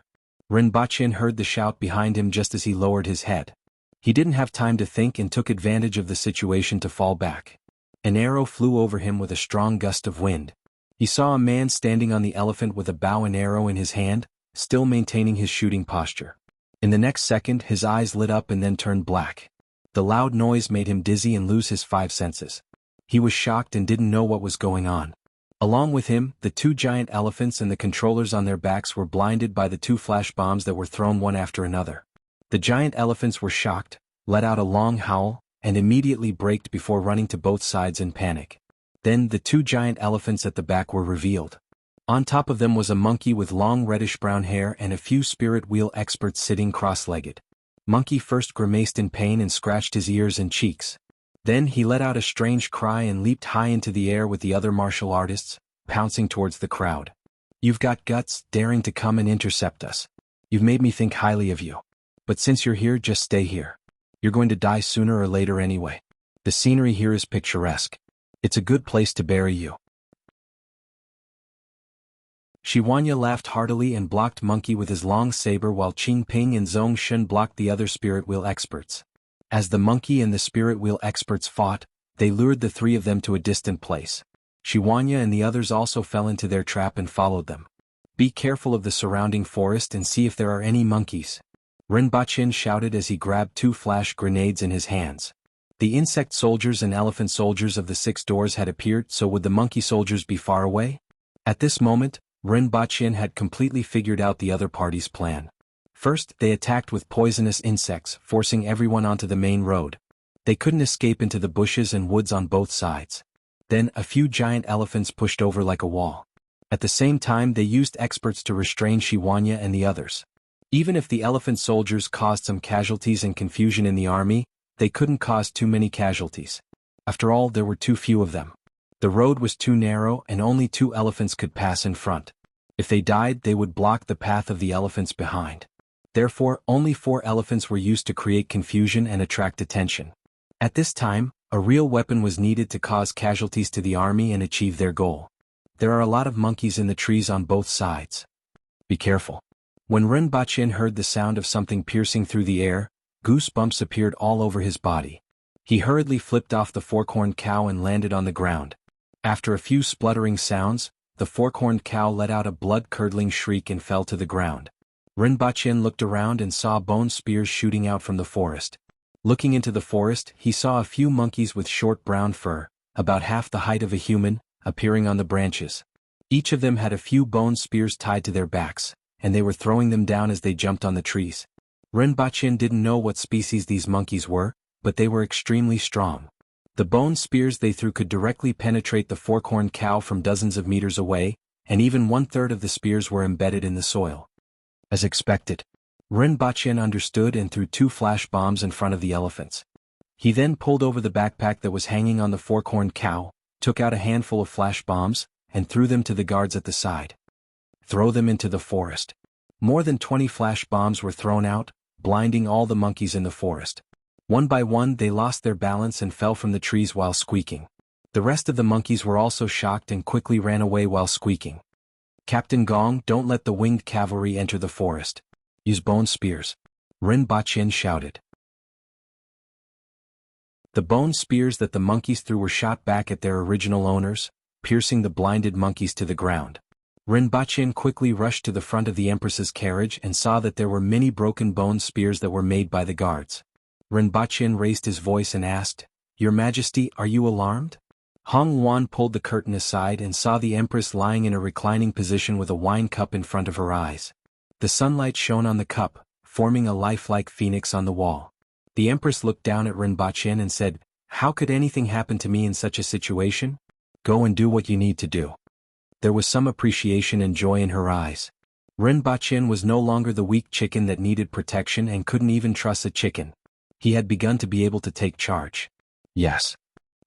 Ren Baqin heard the shout behind him just as he lowered his head. He didn't have time to think and took advantage of the situation to fall back. An arrow flew over him with a strong gust of wind. He saw a man standing on the elephant with a bow and arrow in his hand, still maintaining his shooting posture. In the next second, his eyes lit up and then turned black. The loud noise made him dizzy and lose his 5 senses. He was shocked and didn't know what was going on. Along with him, the 2 giant elephants and the controllers on their backs were blinded by the 2 flash bombs that were thrown one after another. The giant elephants were shocked, let out a long howl, and immediately braked before running to both sides in panic. Then the 2 giant elephants at the back were revealed. On top of them was a monkey with long reddish-brown hair and a few spirit wheel experts sitting cross-legged. Monkey first grimaced in pain and scratched his ears and cheeks. Then he let out a strange cry and leaped high into the air with the other martial artists, pouncing towards the crowd. You've got guts, daring to come and intercept us. You've made me think highly of you. But since you're here, just stay here. You're going to die sooner or later anyway. The scenery here is picturesque. It's a good place to bury you. Shi Huanya laughed heartily and blocked Monkey with his long saber while Qing Ping and Zhong Shun blocked the other spirit wheel experts. As the monkey and the spirit wheel experts fought, they lured the 3 of them to a distant place. Shi Huanya and the others also fell into their trap and followed them. Be careful of the surrounding forest and see if there are any monkeys. Rinpoche shouted as he grabbed 2 flash grenades in his hands. The insect soldiers and elephant soldiers of the 6 doors had appeared, so would the monkey soldiers be far away? At this moment, Rinpoche had completely figured out the other party's plan. First, they attacked with poisonous insects, forcing everyone onto the main road. They couldn't escape into the bushes and woods on both sides. Then, a few giant elephants pushed over like a wall. At the same time, they used experts to restrain Shiwanya and the others. Even if the elephant soldiers caused some casualties and confusion in the army, they couldn't cause too many casualties. After all, there were too few of them. The road was too narrow and only 2 elephants could pass in front. If they died, they would block the path of the elephants behind. Therefore, only 4 elephants were used to create confusion and attract attention. At this time, a real weapon was needed to cause casualties to the army and achieve their goal. There are a lot of monkeys in the trees on both sides. Be careful. When Rinpoche heard the sound of something piercing through the air, goosebumps appeared all over his body. He hurriedly flipped off the 4-corned cow and landed on the ground. After a few spluttering sounds, the 4-corned cow let out a blood-curdling shriek and fell to the ground. Rinpoche looked around and saw bone spears shooting out from the forest. Looking into the forest, he saw a few monkeys with short brown fur, about half the height of a human, appearing on the branches. Each of them had a few bone spears tied to their backs, and they were throwing them down as they jumped on the trees. Rinpoche didn't know what species these monkeys were, but they were extremely strong. The bone spears they threw could directly penetrate the 4-corned cow from dozens of meters away, and even 1/3 of the spears were embedded in the soil. As expected, Rinpoche understood and threw 2 flash bombs in front of the elephants. He then pulled over the backpack that was hanging on the 4-corned cow, took out a handful of flash bombs, and threw them to the guards at the side. Throw them into the forest. More than 20 flash bombs were thrown out, blinding all the monkeys in the forest. One by one they lost their balance and fell from the trees while squeaking. The rest of the monkeys were also shocked and quickly ran away while squeaking. Captain Gong, don't let the winged cavalry enter the forest. Use bone spears. Rinpoche shouted. The bone spears that the monkeys threw were shot back at their original owners, piercing the blinded monkeys to the ground. Rinpoche quickly rushed to the front of the Empress's carriage and saw that there were many broken bone spears that were made by the guards. Rinpoche raised his voice and asked, "Your Majesty, are you alarmed?" Hong Yuan pulled the curtain aside and saw the Empress lying in a reclining position with a wine cup in front of her eyes. The sunlight shone on the cup, forming a lifelike phoenix on the wall. The Empress looked down at Rinpoche and said, "How could anything happen to me in such a situation? Go and do what you need to do." There was some appreciation and joy in her eyes. Rinpoche was no longer the weak chicken that needed protection and couldn't even trust a chicken. He had begun to be able to take charge. "Yes,"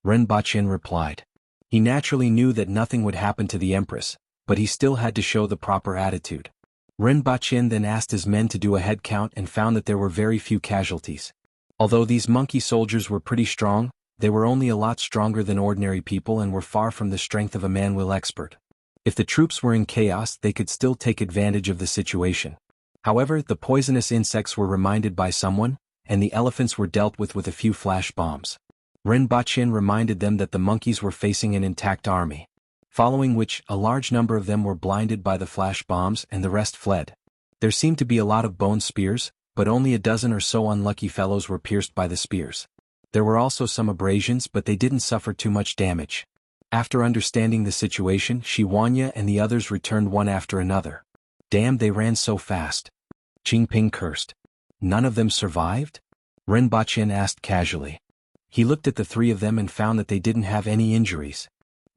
Rinpoche replied. He naturally knew that nothing would happen to the Empress, but he still had to show the proper attitude. Rinpoche then asked his men to do a head count and found that there were very few casualties. Although these monkey soldiers were pretty strong, they were only a lot stronger than ordinary people and were far from the strength of a man-will expert. If the troops were in chaos, they could still take advantage of the situation. However, the poisonous insects were reminded by someone, and the elephants were dealt with a few flash bombs. Rinpoche reminded them that the monkeys were facing an intact army. Following which, a large number of them were blinded by the flash bombs and the rest fled. There seemed to be a lot of bone spears, but only a dozen or so unlucky fellows were pierced by the spears. There were also some abrasions, but they didn't suffer too much damage. After understanding the situation, Shiwanya and the others returned one after another. Damn, they ran so fast. Qingping cursed. None of them survived? Rinpoche asked casually. He looked at the 3 of them and found that they didn't have any injuries.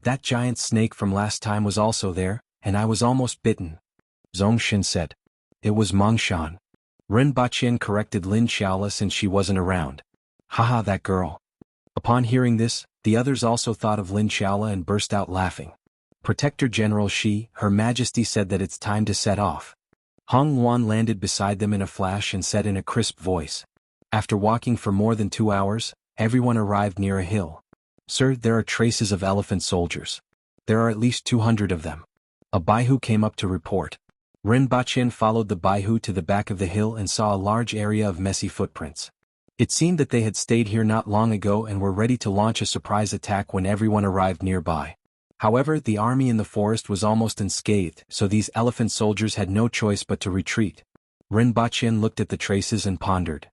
That giant snake from last time was also there, and I was almost bitten. Zongshin said. It was Mongshan. Rinpoche corrected Lin Xiaola since she wasn't around. Haha, that girl. Upon hearing this, the others also thought of Lin Xiaola and burst out laughing. Protector General Shi, Her Majesty said that it's time to set off. Hong Yuan landed beside them in a flash and said in a crisp voice. After walking for more than 2 hours, everyone arrived near a hill. Sir, there are traces of elephant soldiers. There are at least 200 of them. A Baihu came up to report. Rinpoche followed the Baihu to the back of the hill and saw a large area of messy footprints. It seemed that they had stayed here not long ago and were ready to launch a surprise attack when everyone arrived nearby. However, the army in the forest was almost unscathed, so these elephant soldiers had no choice but to retreat. Rinpoche looked at the traces and pondered.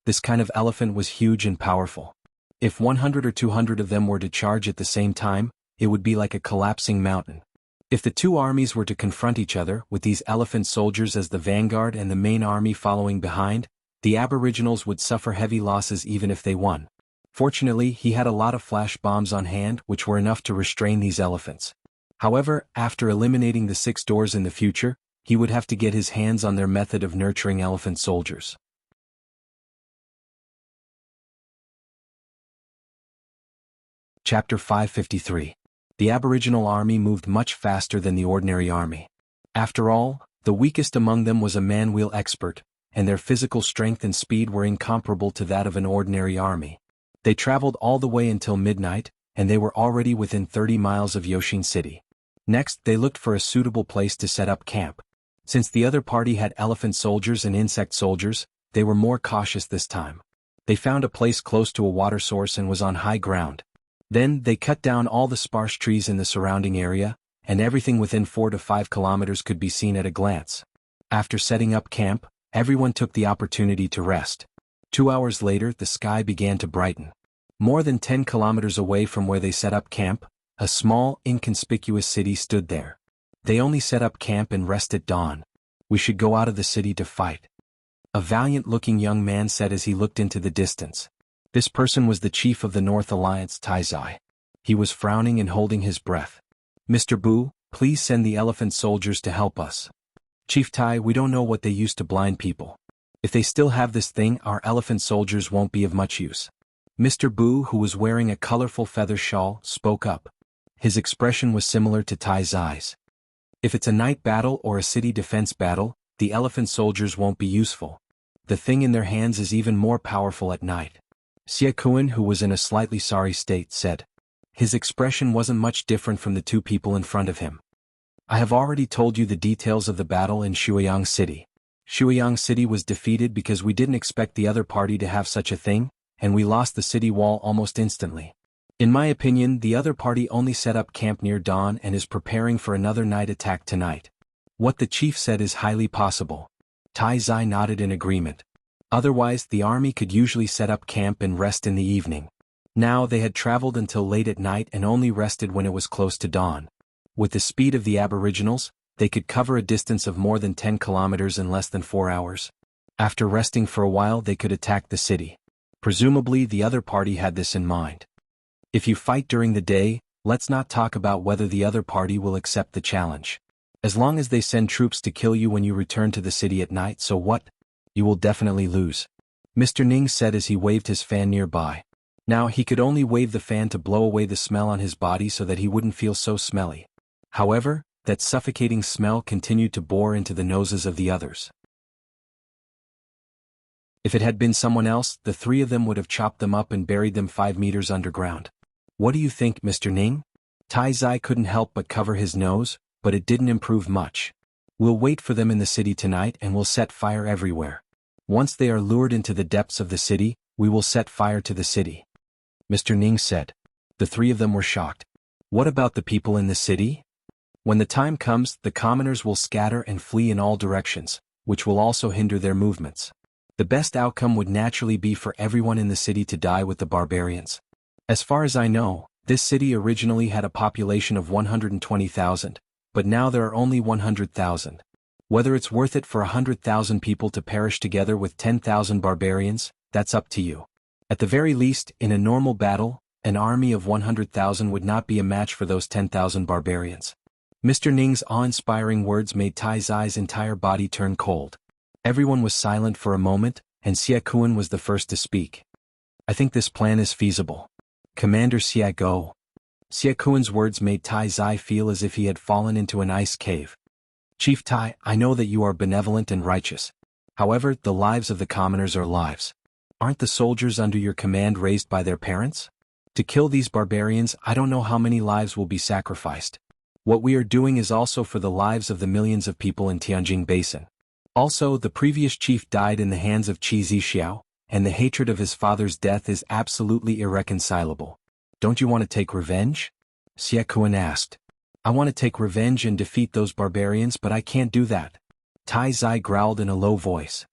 This kind of elephant was huge and powerful. If 100 or 200 of them were to charge at the same time, it would be like a collapsing mountain. If the two armies were to confront each other, with these elephant soldiers as the vanguard and the main army following behind, the Aboriginals would suffer heavy losses even if they won. Fortunately, he had a lot of flash bombs on hand which were enough to restrain these elephants. However, after eliminating the 6 doors in the future, he would have to get his hands on their method of nurturing elephant soldiers. Chapter 553. The Aboriginal army moved much faster than the ordinary army. After all, the weakest among them was a man-wheel expert, and their physical strength and speed were incomparable to that of an ordinary army. They traveled all the way until midnight, and they were already within 30 miles of Yoshin City. Next, they looked for a suitable place to set up camp. Since the other party had elephant soldiers and insect soldiers, they were more cautious this time. They found a place close to a water source and was on high ground. Then, they cut down all the sparse trees in the surrounding area, and everything within 4 to 5 kilometers could be seen at a glance. After setting up camp, everyone took the opportunity to rest. 2 hours later, the sky began to brighten. More than 10 kilometers away from where they set up camp, a small, inconspicuous city stood there. They only set up camp and rest at dawn. We should go out of the city to fight. A valiant-looking young man said as he looked into the distance. This person was the chief of the North Alliance, Tai Zai. He was frowning and holding his breath. Mr. Bu, please send the elephant soldiers to help us. Chief Tai, we don't know what they used to blind people. If they still have this thing, our elephant soldiers won't be of much use. Mr. Bu, who was wearing a colorful feather shawl, spoke up. His expression was similar to Tai Zai's. If it's a night battle or a city defense battle, the elephant soldiers won't be useful. The thing in their hands is even more powerful at night. Xie Kuan, who was in a slightly sorry state, said. His expression wasn't much different from the two people in front of him. I have already told you the details of the battle in Shuiyang City. Shuiyang City was defeated because we didn't expect the other party to have such a thing, and we lost the city wall almost instantly. In my opinion, the other party only set up camp near dawn and is preparing for another night attack tonight. What the chief said is highly possible. Tai Zai nodded in agreement. Otherwise, the army could usually set up camp and rest in the evening. Now they had traveled until late at night and only rested when it was close to dawn. With the speed of the Aboriginals, they could cover a distance of more than 10 kilometers in less than 4 hours. After resting for a while, they could attack the city. Presumably, the other party had this in mind. If you fight during the day, let's not talk about whether the other party will accept the challenge. As long as they send troops to kill you when you return to the city at night, so what? You will definitely lose. Mr. Ning said as he waved his fan nearby. Now he could only wave the fan to blow away the smell on his body so that he wouldn't feel so smelly. However, that suffocating smell continued to bore into the noses of the others. If it had been someone else, the 3 of them would have chopped them up and buried them 5 meters underground. What do you think, Mr. Ning? Tai Zai couldn't help but cover his nose, but it didn't improve much. We'll wait for them in the city tonight and we'll set fire everywhere. Once they are lured into the depths of the city, we will set fire to the city. Mr. Ning said. The 3 of them were shocked. What about the people in the city? When the time comes, the commoners will scatter and flee in all directions, which will also hinder their movements. The best outcome would naturally be for everyone in the city to die with the barbarians. As far as I know, this city originally had a population of 120,000, but now there are only 100,000. Whether it's worth it for 100,000 people to perish together with 10,000 barbarians, that's up to you. At the very least, in a normal battle, an army of 100,000 would not be a match for those 10,000 barbarians. Mr. Ning's awe-inspiring words made Tai Zai's entire body turn cold. Everyone was silent for a moment, and Xie Kuan was the first to speak. I think this plan is feasible. Commander Xie Go. Xie Kuan's words made Tai Zai feel as if he had fallen into an ice cave. Chief Tai, I know that you are benevolent and righteous. However, the lives of the commoners are lives. Aren't the soldiers under your command raised by their parents? To kill these barbarians, I don't know how many lives will be sacrificed. What we are doing is also for the lives of the millions of people in Tianjin Basin. Also, the previous chief died in the hands of Qi Zixiao, and the hatred of his father's death is absolutely irreconcilable. Don't you want to take revenge? Xie Kuan asked. I want to take revenge and defeat those barbarians, but I can't do that. Tai Zai growled in a low voice.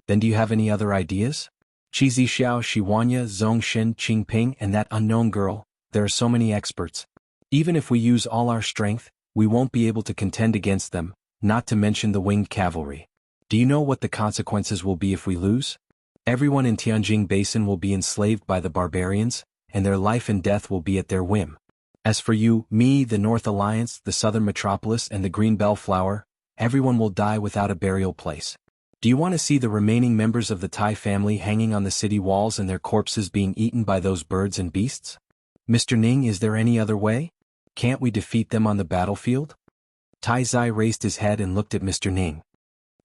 Then do you have any other ideas? Qi Zixiao, Shiwanya, Zongshin, Qingping, and that unknown girl, there are so many experts. Even if we use all our strength, we won't be able to contend against them, not to mention the winged cavalry. Do you know what the consequences will be if we lose? Everyone in Tianjing Basin will be enslaved by the barbarians, and their life and death will be at their whim. As for you, me, the North Alliance, the Southern Metropolis, and the Green Bellflower, everyone will die without a burial place. Do you want to see the remaining members of the Tai family hanging on the city walls and their corpses being eaten by those birds and beasts? Mr. Ning, is there any other way? Can't we defeat them on the battlefield? Tai Zai raised his head and looked at Mr. Ning.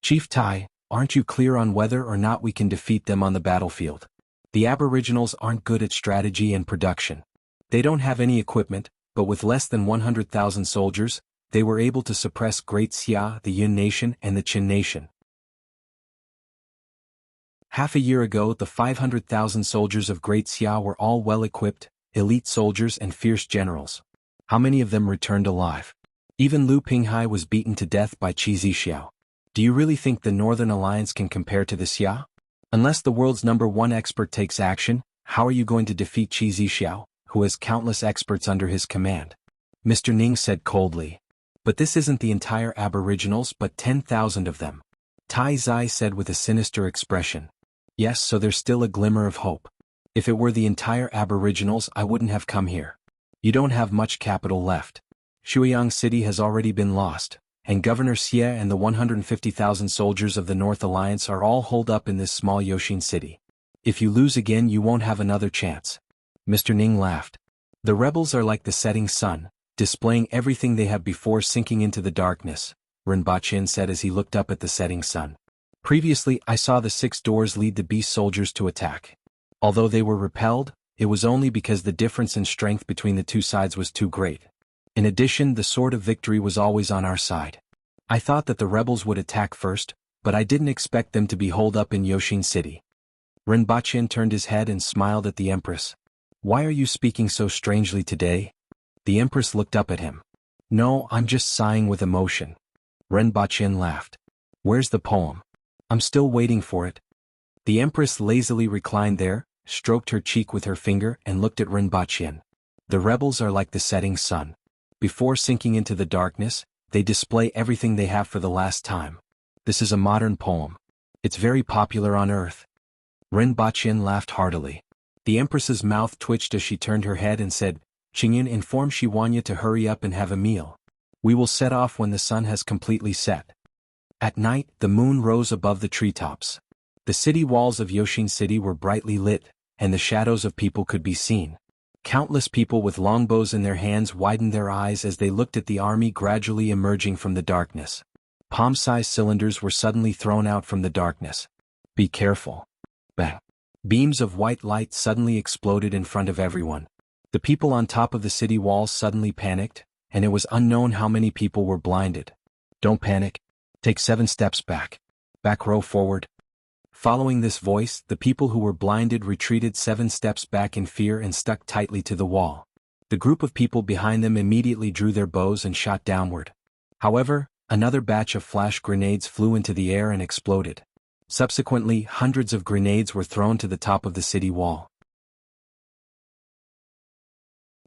Chief Tai, aren't you clear on whether or not we can defeat them on the battlefield? The Aboriginals aren't good at strategy and production. They don't have any equipment, but with less than 100,000 soldiers, they were able to suppress Great Xia, the Yun Nation, and the Qin Nation. Half a year ago, the 500,000 soldiers of Great Xia were all well-equipped, elite soldiers and fierce generals. How many of them returned alive? Even Lu Pinghai was beaten to death by Qi Zixiao. Do you really think the Northern Alliance can compare to the Xia? Unless the world's #1 expert takes action, how are you going to defeat Qi Zixiao, who has countless experts under his command? Mr. Ning said coldly. But this isn't the entire Aboriginals but 10,000 of them. Tai Zai said with a sinister expression. Yes, so there's still a glimmer of hope. If it were the entire Aboriginals, I wouldn't have come here. You don't have much capital left. Shuiyang City has already been lost, and Governor Xie and the 150,000 soldiers of the North Alliance are all holed up in this small Yoshin city. If you lose again, you won't have another chance. Mr. Ning laughed. The rebels are like the setting sun, displaying everything they have before sinking into the darkness, Rinpoche said as he looked up at the setting sun. Previously, I saw the 6 doors lead the beast soldiers to attack. Although they were repelled, it was only because the difference in strength between the two sides was too great. In addition, the sword of victory was always on our side. I thought that the rebels would attack first, but I didn't expect them to be holed up in Yoshin City. Rinpoche turned his head and smiled at the Empress. Why are you speaking so strangely today? The Empress looked up at him. No, I'm just sighing with emotion. Rinpoche laughed. Where's the poem? I'm still waiting for it. The Empress lazily reclined there, stroked her cheek with her finger and looked at Rinpoche. The rebels are like the setting sun. Before sinking into the darkness, they display everything they have for the last time. This is a modern poem. It's very popular on Earth. Rinpoche laughed heartily. The Empress's mouth twitched as she turned her head and said, Qingyan, inform Shiwanya to hurry up and have a meal. We will set off when the sun has completely set. At night, the moon rose above the treetops. The city walls of Yoshin City were brightly lit, and the shadows of people could be seen. Countless people with longbows in their hands widened their eyes as they looked at the army gradually emerging from the darkness. Palm-sized cylinders were suddenly thrown out from the darkness. Be careful. Bang. Beams of white light suddenly exploded in front of everyone. The people on top of the city walls suddenly panicked, and it was unknown how many people were blinded. Don't panic. Take 7 steps back. Back row forward. Following this voice, the people who were blinded retreated 7 steps back in fear and stuck tightly to the wall. The group of people behind them immediately drew their bows and shot downward. However, another batch of flash grenades flew into the air and exploded. Subsequently, hundreds of grenades were thrown to the top of the city wall.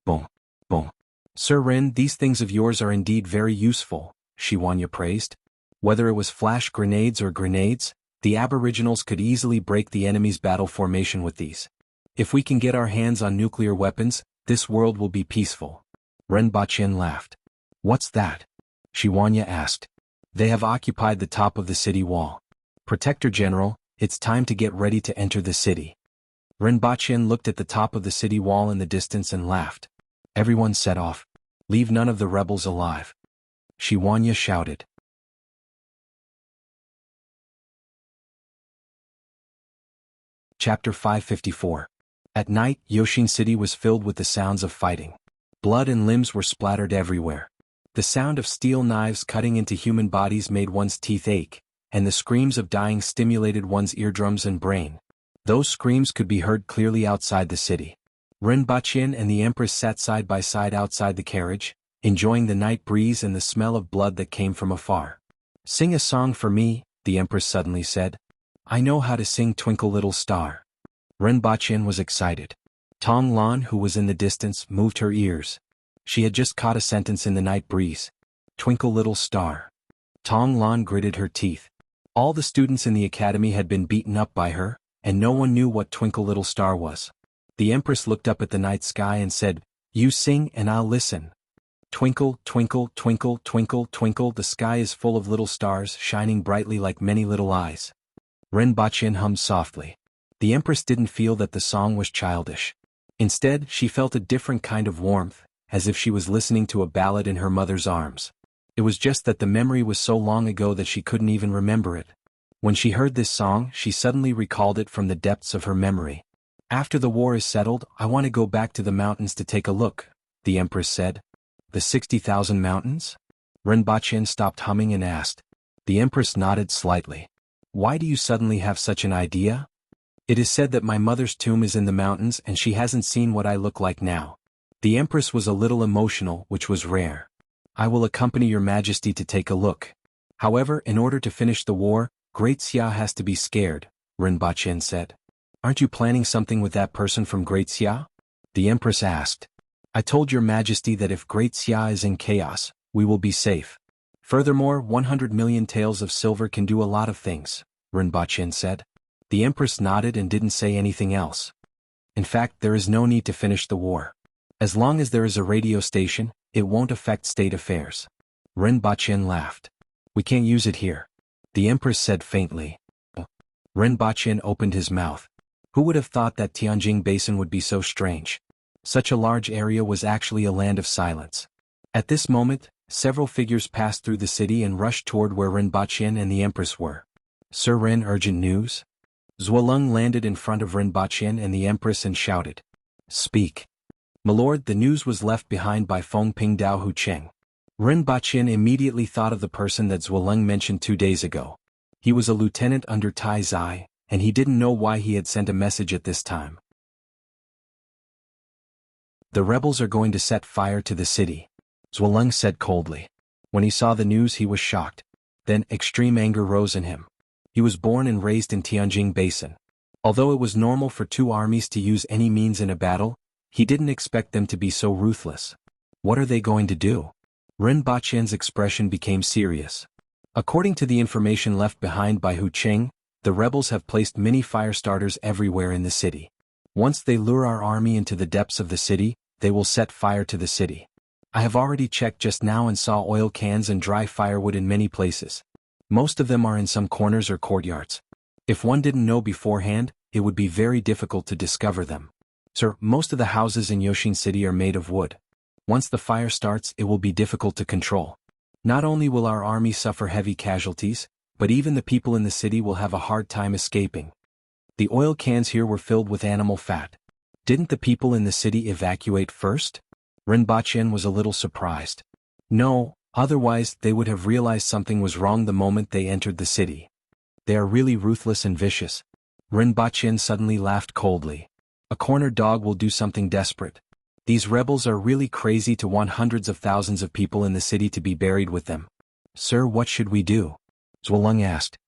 Boom. Boom. Sir Rin, these things of yours are indeed very useful, Shiwanya praised. Whether it was flash grenades or grenades, the Aboriginals could easily break the enemy's battle formation with these. If we can get our hands on nuclear weapons, this world will be peaceful. Rinpoche laughed. What's that? Shiwanya asked. They have occupied the top of the city wall. Protector General, it's time to get ready to enter the city. Rinpoche looked at the top of the city wall in the distance and laughed. Everyone set off. Leave none of the rebels alive. Shiwanya shouted. Chapter 554. At night, Yoshin City was filled with the sounds of fighting. Blood and limbs were splattered everywhere. The sound of steel knives cutting into human bodies made one's teeth ache, and the screams of dying stimulated one's eardrums and brain. Those screams could be heard clearly outside the city. Rinpoche and the Empress sat side by side outside the carriage, enjoying the night breeze and the smell of blood that came from afar. "Sing a song for me," the Empress suddenly said. "I know how to sing Twinkle Little Star." Rinpoche was excited. Tong Lan, who was in the distance, moved her ears. She had just caught a sentence in the night breeze. Twinkle Little Star. Tong Lan gritted her teeth. All the students in the academy had been beaten up by her, and no one knew what Twinkle Little Star was. The Empress looked up at the night sky and said, "You sing and I'll listen." Twinkle, twinkle, twinkle, twinkle, twinkle, the sky is full of little stars shining brightly like many little eyes. Rinpoche hummed softly. The Empress didn't feel that the song was childish. Instead, she felt a different kind of warmth, as if she was listening to a ballad in her mother's arms. It was just that the memory was so long ago that she couldn't even remember it. When she heard this song, she suddenly recalled it from the depths of her memory. "After the war is settled, I want to go back to the mountains to take a look," the Empress said. "The 60,000 mountains?" Rinpoche stopped humming and asked. The Empress nodded slightly. "Why do you suddenly have such an idea?" "It is said that my mother's tomb is in the mountains and she hasn't seen what I look like now." The Empress was a little emotional, which was rare. "I will accompany your Majesty to take a look. However, in order to finish the war, Great Xia has to be scared," Rinpoche said. "Aren't you planning something with that person from Great Xia?" the Empress asked. "I told your Majesty that if Great Xia is in chaos, we will be safe. Furthermore, 100 million taels of silver can do a lot of things," Rinpoche said. The Empress nodded and didn't say anything else. "In fact, there is no need to finish the war. As long as there is a radio station, it won't affect state affairs." Rinpoche laughed. "We can't use it here," the Empress said faintly. Rinpoche opened his mouth. Who would have thought that Tianjin Basin would be so strange? Such a large area was actually a land of silence. At this moment, several figures passed through the city and rushed toward where Rinpoche and the Empress were. "Sir Rin, urgent news?" Zhuoleng landed in front of Rinpoche and the Empress and shouted. "Speak." "My lord, the news was left behind by Feng Ping Dao Hu Cheng." Rinpoche immediately thought of the person that Zhuoleng mentioned 2 days ago. He was a lieutenant under Tai Zai, and he didn't know why he had sent a message at this time. "The rebels are going to set fire to the city," Zhuoleng said coldly. When he saw the news, he was shocked. Then extreme anger rose in him. He was born and raised in Tianjin Basin. Although it was normal for two armies to use any means in a battle, he didn't expect them to be so ruthless. What are they going to do? Rinpoche's expression became serious. According to the information left behind by Hu Cheng, the rebels have placed mini fire starters everywhere in the city. Once they lure our army into the depths of the city, they will set fire to the city. I have already checked just now and saw oil cans and dry firewood in many places. Most of them are in some corners or courtyards. If one didn't know beforehand, it would be very difficult to discover them. Sir, most of the houses in Yoshin City are made of wood. Once the fire starts, it will be difficult to control. Not only will our army suffer heavy casualties, but even the people in the city will have a hard time escaping. The oil cans here were filled with animal fat. Didn't the people in the city evacuate first? Rinpoche was a little surprised. No, otherwise they would have realized something was wrong the moment they entered the city. They are really ruthless and vicious. Rinpoche suddenly laughed coldly. A cornered dog will do something desperate. These rebels are really crazy to want hundreds of thousands of people in the city to be buried with them. Sir, what should we do? Zhuoleng asked.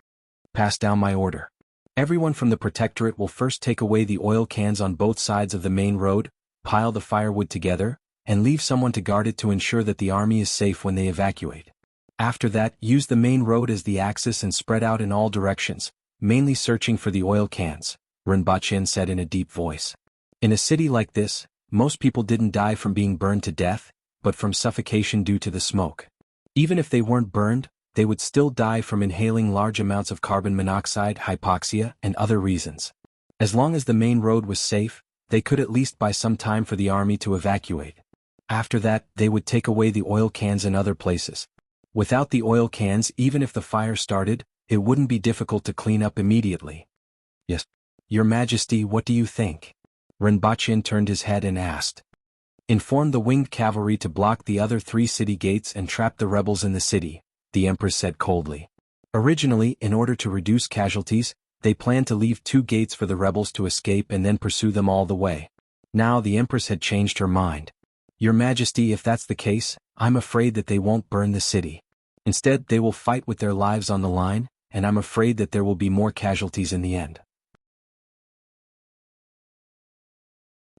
Pass down my order. Everyone from the protectorate will first take away the oil cans on both sides of the main road, pile the firewood together, and leave someone to guard it to ensure that the army is safe when they evacuate. After that, use the main road as the axis and spread out in all directions, mainly searching for the oil cans, Rinpoche said in a deep voice. In a city like this, most people didn't die from being burned to death, but from suffocation due to the smoke. Even if they weren't burned, they would still die from inhaling large amounts of carbon monoxide, hypoxia, and other reasons. As long as the main road was safe, they could at least buy some time for the army to evacuate. After that, they would take away the oil cans in other places. Without the oil cans, even if the fire started, it wouldn't be difficult to clean up immediately. Yes. Your Majesty, what do you think? Rinpoche turned his head and asked. Inform the winged cavalry to block the other 3 city gates and trap the rebels in the city, the Empress said coldly. Originally, in order to reduce casualties, they planned to leave 2 gates for the rebels to escape and then pursue them all the way. Now the Empress had changed her mind. Your Majesty, if that's the case, I'm afraid that they won't burn the city. Instead, they will fight with their lives on the line, and I'm afraid that there will be more casualties in the end.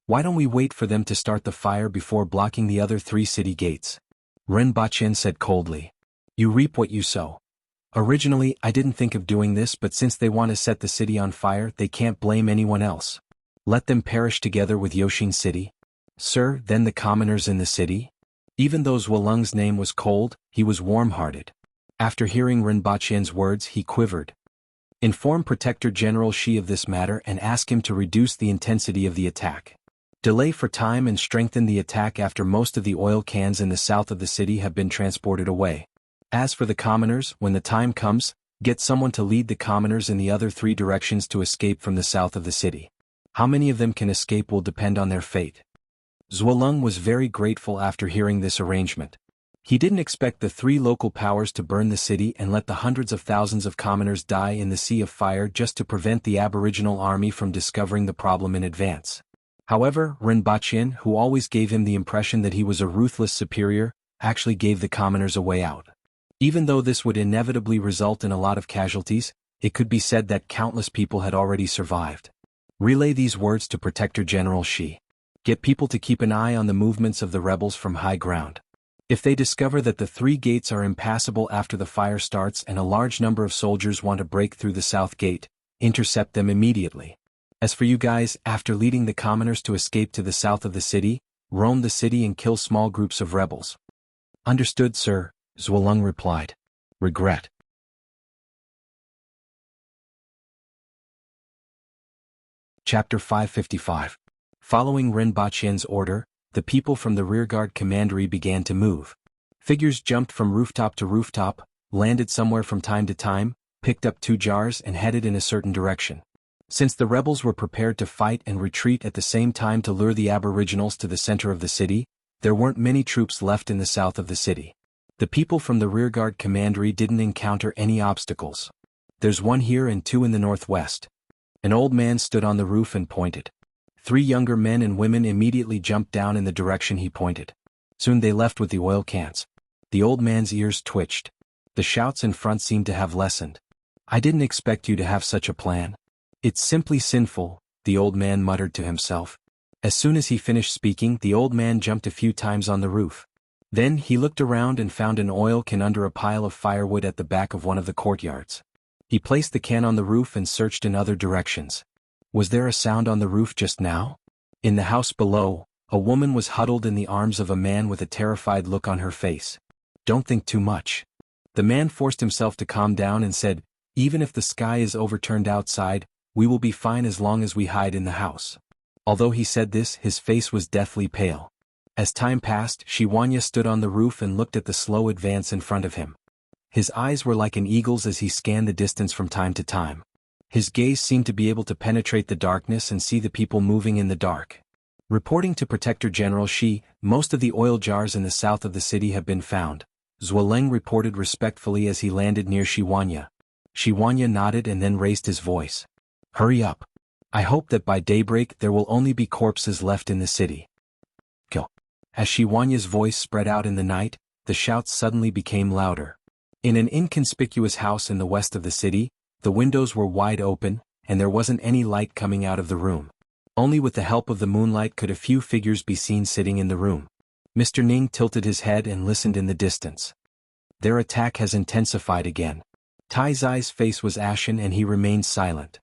Why don't we wait for them to start the fire before blocking the other 3 city gates? Ren Baqin said coldly. You reap what you sow. Originally, I didn't think of doing this, but since they want to set the city on fire, they can't blame anyone else. Let them perish together with Yoshin City. Sir, then the commoners in the city? Even though Zhuoleng's name was cold, he was warm-hearted. After hearing Ren Baqin's words, he quivered. Inform Protector General Shi of this matter and ask him to reduce the intensity of the attack. Delay for time and strengthen the attack after most of the oil cans in the south of the city have been transported away. As for the commoners, when the time comes, get someone to lead the commoners in the other 3 directions to escape from the south of the city. How many of them can escape will depend on their fate. Zhuoleng was very grateful after hearing this arrangement. He didn't expect the 3 local powers to burn the city and let the hundreds of thousands of commoners die in the sea of fire just to prevent the aboriginal army from discovering the problem in advance. However, Ren Baqin, who always gave him the impression that he was a ruthless superior, actually gave the commoners a way out. Even though this would inevitably result in a lot of casualties, it could be said that countless people had already survived. Relay these words to Protector General Shi. Get people to keep an eye on the movements of the rebels from high ground. If they discover that the 3 gates are impassable after the fire starts and a large number of soldiers want to break through the south gate, intercept them immediately. As for you guys, after leading the commoners to escape to the south of the city, roam the city and kill small groups of rebels. Understood, sir, Zhuoleng replied. Regret. Chapter 555. Following Ren Baqin's order, the people from the rearguard commandery began to move. Figures jumped from rooftop to rooftop, landed somewhere from time to time, picked up 2 jars and headed in a certain direction. Since the rebels were prepared to fight and retreat at the same time to lure the aboriginals to the center of the city, there weren't many troops left in the south of the city. The people from the rearguard commandery didn't encounter any obstacles. There's 1 here and 2 in the northwest. An old man stood on the roof and pointed. 3 younger men and women immediately jumped down in the direction he pointed. Soon they left with the oil cans. The old man's ears twitched. The shouts in front seemed to have lessened. I didn't expect you to have such a plan. It's simply sinful, the old man muttered to himself. As soon as he finished speaking, the old man jumped a few times on the roof. Then he looked around and found an oil can under a pile of firewood at the back of one of the courtyards. He placed the can on the roof and searched in other directions. Was there a sound on the roof just now? In the house below, a woman was huddled in the arms of a man with a terrified look on her face. Don't think too much. The man forced himself to calm down and said, even if the sky is overturned outside, we will be fine as long as we hide in the house. Although he said this, his face was deathly pale. As time passed, Shiwanya stood on the roof and looked at the slow advance in front of him. His eyes were like an eagle's as he scanned the distance from time to time. His gaze seemed to be able to penetrate the darkness and see the people moving in the dark. Reporting to Protector General Shi, most of the oil jars in the south of the city have been found. Zhuoleng reported respectfully as he landed near Shiwanya. Shiwanya nodded and then raised his voice. Hurry up. I hope that by daybreak there will only be corpses left in the city. Go. As Shiwanya's voice spread out in the night, the shouts suddenly became louder. In an inconspicuous house in the west of the city, the windows were wide open, and there wasn't any light coming out of the room. Only with the help of the moonlight could a few figures be seen sitting in the room. Mr. Ning tilted his head and listened in the distance. Their attack has intensified again. Tai Zai's face was ashen and he remained silent.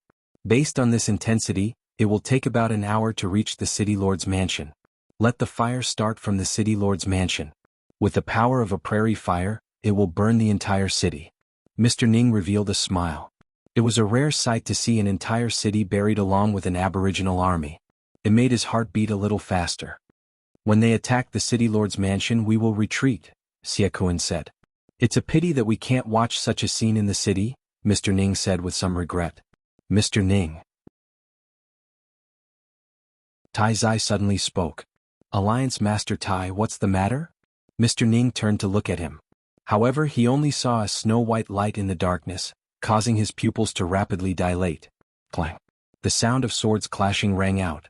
Based on this intensity, it will take about an hour to reach the city lord's mansion. Let the fire start from the city lord's mansion. With the power of a prairie fire, it will burn the entire city. Mr. Ning revealed a smile. It was a rare sight to see an entire city buried along with an aboriginal army. It made his heart beat a little faster. When they attack the city lord's mansion, we will retreat, Xiakuan said. It's a pity that we can't watch such a scene in the city, Mr. Ning said with some regret. Mr. Ning. Tai Zai suddenly spoke. Alliance Master Tai, what's the matter? Mr. Ning turned to look at him. However, he only saw a snow-white light in the darkness, causing his pupils to rapidly dilate. Clang. The sound of swords clashing rang out.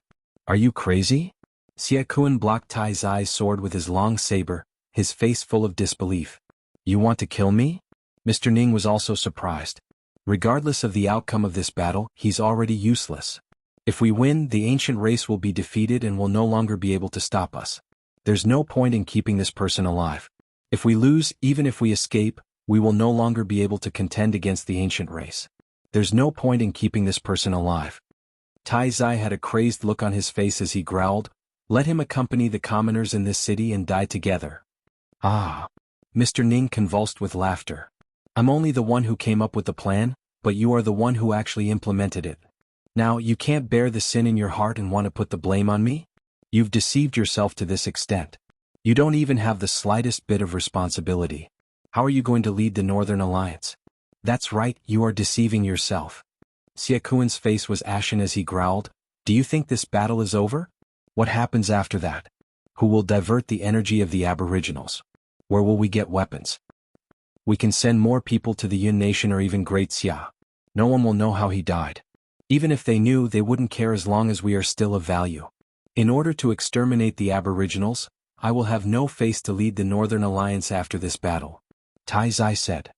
Are you crazy? Xie Kun blocked Tai Zai's sword with his long saber, his face full of disbelief. You want to kill me? Mr. Ning was also surprised. Regardless of the outcome of this battle, he's already useless. If we win, the ancient race will be defeated and will no longer be able to stop us. There's no point in keeping this person alive. If we lose, even if we escape, we will no longer be able to contend against the ancient race. There's no point in keeping this person alive. Tai Zai had a crazed look on his face as he growled, "Let him accompany the commoners in this city and die together." Ah! Mr. Ning convulsed with laughter. I'm only the one who came up with the plan, but you are the one who actually implemented it. Now you can't bear the sin in your heart and want to put the blame on me? You've deceived yourself to this extent. You don't even have the slightest bit of responsibility. How are you going to lead the Northern Alliance? That's right, you are deceiving yourself. Xie Kun's face was ashen as he growled, "Do you think this battle is over? What happens after that? Who will divert the energy of the aboriginals? Where will we get weapons? We can send more people to the Yun Nation or even Great Xia. No one will know how he died. Even if they knew, they wouldn't care as long as we are still of value. In order to exterminate the aboriginals, I will have no face to lead the Northern Alliance after this battle." Tai Zai said.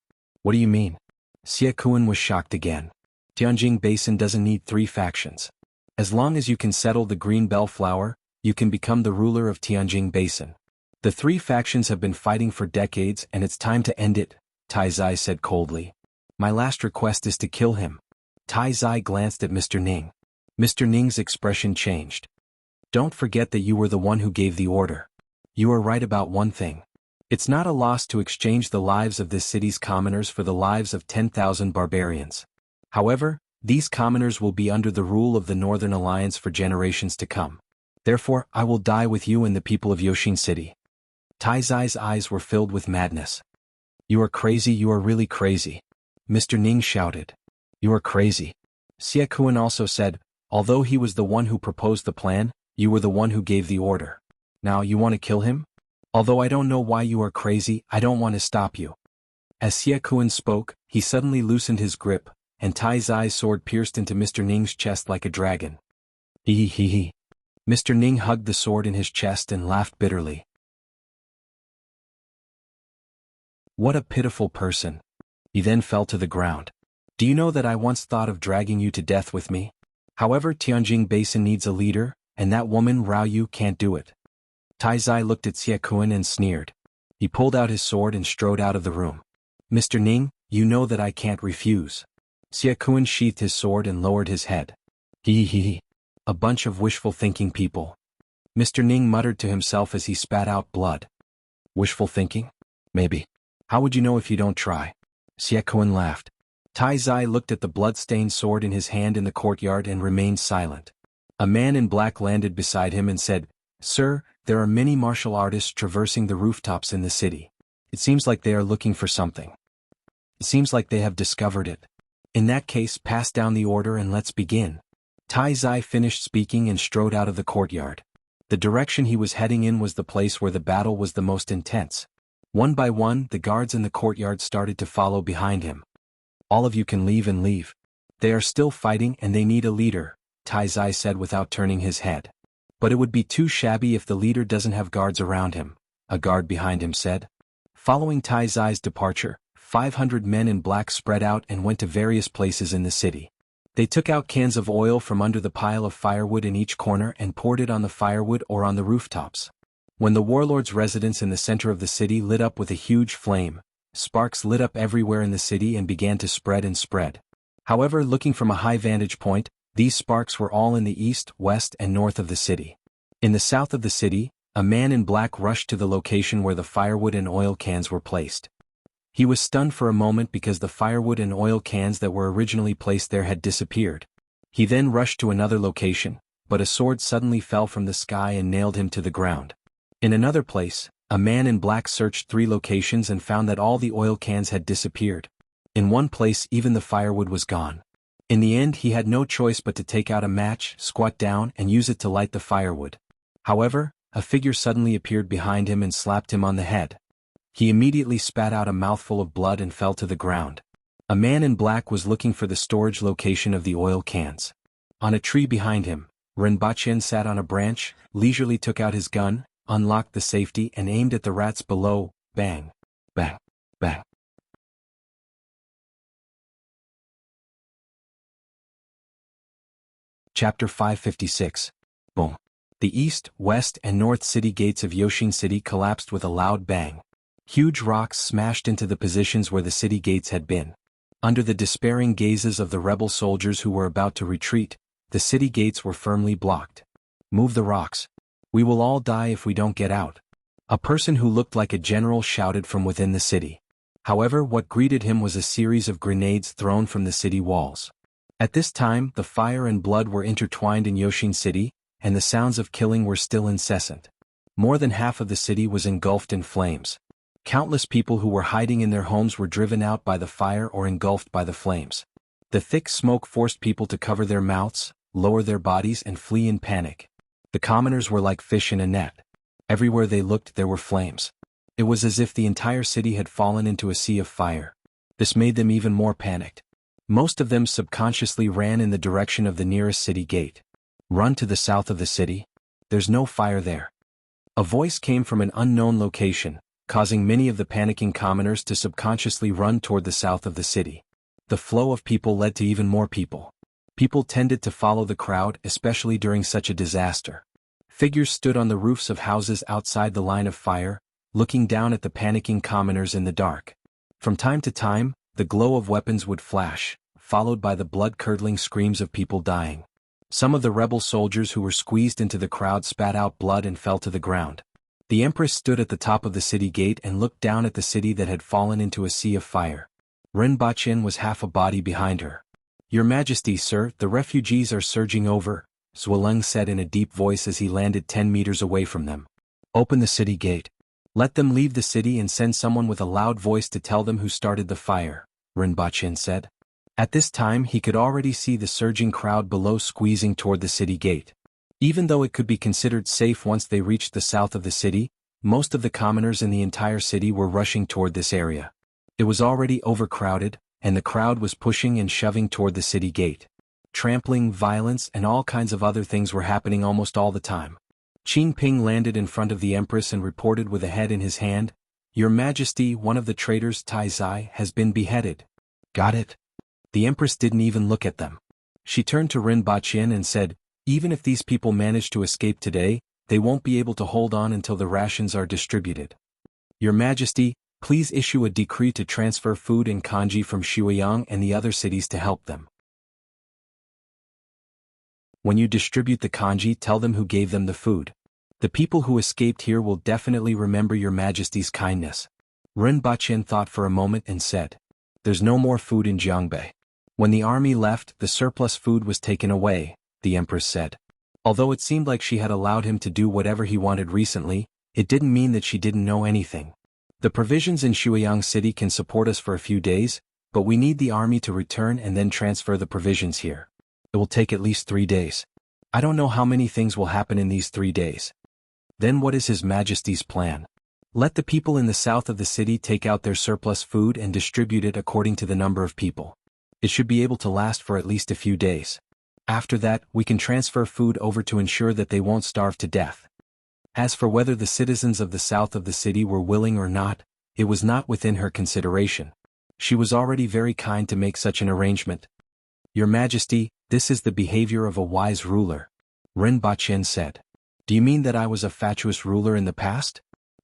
What do you mean? Xie Kun was shocked again. Tianjin Basin doesn't need 3 factions. As long as you can settle the Green Bell Flower, you can become the ruler of Tianjin Basin. The 3 factions have been fighting for decades and it's time to end it, Tai Zai said coldly. My last request is to kill him. Tai Zai glanced at Mr. Ning. Mr. Ning's expression changed. Don't forget that you were the one who gave the order. You are right about one thing. It's not a loss to exchange the lives of this city's commoners for the lives of 10,000 barbarians. However, these commoners will be under the rule of the Northern Alliance for generations to come. Therefore, I will die with you and the people of Yoshin City. Tai Zai's eyes were filled with madness. You are crazy, you are really crazy. Mr. Ning shouted. You are crazy. Xie Kun also said, although he was the one who proposed the plan, you were the one who gave the order. Now you want to kill him? Although I don't know why you are crazy, I don't want to stop you. As Xie Kun spoke, he suddenly loosened his grip, and Tai Zai's sword pierced into Mr. Ning's chest like a dragon. Hee hee hee. Mr. Ning hugged the sword in his chest and laughed bitterly. What a pitiful person. He then fell to the ground. Do you know that I once thought of dragging you to death with me? However, Tianjin Basin needs a leader, and that woman Rao Yu can't do it. Tai Zai looked at Xie Kun and sneered. He pulled out his sword and strode out of the room. Mr. Ning, you know that I can't refuse. Xie Kun sheathed his sword and lowered his head. Hee hee hee. A bunch of wishful thinking people. Mr. Ning muttered to himself as he spat out blood. Wishful thinking? Maybe. How would you know if you don't try? Xie Kun laughed. Tai Zai looked at the blood-stained sword in his hand in the courtyard and remained silent. A man in black landed beside him and said, Sir, there are many martial artists traversing the rooftops in the city. It seems like they are looking for something. It seems like they have discovered it. In that case, pass down the order and let's begin. Tai Zai finished speaking and strode out of the courtyard. The direction he was heading in was the place where the battle was the most intense. One by one, the guards in the courtyard started to follow behind him. All of you can leave and leave. They are still fighting and they need a leader, Tai Zai said without turning his head. But it would be too shabby if the leader doesn't have guards around him, a guard behind him said. Following Tai Zai's departure, 500 men in black spread out and went to various places in the city. They took out cans of oil from under the pile of firewood in each corner and poured it on the firewood or on the rooftops. When the warlord's residence in the center of the city lit up with a huge flame, sparks lit up everywhere in the city and began to spread and spread. However, looking from a high vantage point, these sparks were all in the east, west, and north of the city. In the south of the city, a man in black rushed to the location where the firewood and oil cans were placed. He was stunned for a moment because the firewood and oil cans that were originally placed there had disappeared. He then rushed to another location, but a sword suddenly fell from the sky and nailed him to the ground. In another place, a man in black searched 3 locations and found that all the oil cans had disappeared. In one place even the firewood was gone. In the end he had no choice but to take out a match, squat down and use it to light the firewood. However, a figure suddenly appeared behind him and slapped him on the head. He immediately spat out a mouthful of blood and fell to the ground. A man in black was looking for the storage location of the oil cans. On a tree behind him, Rinpoche sat on a branch, leisurely took out his gun, unlocked the safety and aimed at the rats below. Bang. Bang. Bang. Chapter 556. Boom. The east, west, and north city gates of Yoshin City collapsed with a loud bang. Huge rocks smashed into the positions where the city gates had been. Under the despairing gazes of the rebel soldiers who were about to retreat, the city gates were firmly blocked. Move the rocks. We will all die if we don't get out. A person who looked like a general shouted from within the city. However, what greeted him was a series of grenades thrown from the city walls. At this time, the fire and blood were intertwined in Yoshin City, and the sounds of killing were still incessant. More than half of the city was engulfed in flames. Countless people who were hiding in their homes were driven out by the fire or engulfed by the flames. The thick smoke forced people to cover their mouths, lower their bodies and flee in panic. The commoners were like fish in a net. Everywhere they looked there were flames. It was as if the entire city had fallen into a sea of fire. This made them even more panicked. Most of them subconsciously ran in the direction of the nearest city gate. Run to the south of the city. There's no fire there. A voice came from an unknown location, causing many of the panicking commoners to subconsciously run toward the south of the city. The flow of people led to even more people. People tended to follow the crowd, especially during such a disaster. Figures stood on the roofs of houses outside the line of fire, looking down at the panicking commoners in the dark. From time to time, the glow of weapons would flash, followed by the blood-curdling screams of people dying. Some of the rebel soldiers who were squeezed into the crowd spat out blood and fell to the ground. The Empress stood at the top of the city gate and looked down at the city that had fallen into a sea of fire. Rinpoche was half a body behind her. "Your Majesty, sir, the refugees are surging over," Zwelung said in a deep voice as he landed 10 meters away from them. "Open the city gate. Let them leave the city and send someone with a loud voice to tell them who started the fire," Rinpoche said. At this time he could already see the surging crowd below squeezing toward the city gate. Even though it could be considered safe once they reached the south of the city, most of the commoners in the entire city were rushing toward this area. It was already overcrowded, and the crowd was pushing and shoving toward the city gate. Trampling, violence, and all kinds of other things were happening almost all the time. Qin Ping landed in front of the Empress and reported with a head in his hand, "Your Majesty, one of the traitors, Tai Zai, has been beheaded." "Got it?" The Empress didn't even look at them. She turned to Rinpoche and said, "Even if these people manage to escape today, they won't be able to hold on until the rations are distributed. Your Majesty, please issue a decree to transfer food and kanji from Shuiyang and the other cities to help them. When you distribute the kanji, tell them who gave them the food. The people who escaped here will definitely remember your Majesty's kindness." Rinpoche thought for a moment and said, "There's no more food in Jianghu. When the army left, the surplus food was taken away," the Empress said. Although it seemed like she had allowed him to do whatever he wanted recently, it didn't mean that she didn't know anything. "The provisions in Shuiyang City can support us for a few days, but we need the army to return and then transfer the provisions here. It will take at least 3 days. I don't know how many things will happen in these 3 days." "Then what is His Majesty's plan?" "Let the people in the south of the city take out their surplus food and distribute it according to the number of people. It should be able to last for at least a few days. After that, we can transfer food over to ensure that they won't starve to death." As for whether the citizens of the south of the city were willing or not, it was not within her consideration. She was already very kind to make such an arrangement. "Your Majesty, this is the behavior of a wise ruler," Rinpoche said. "Do you mean that I was a fatuous ruler in the past?"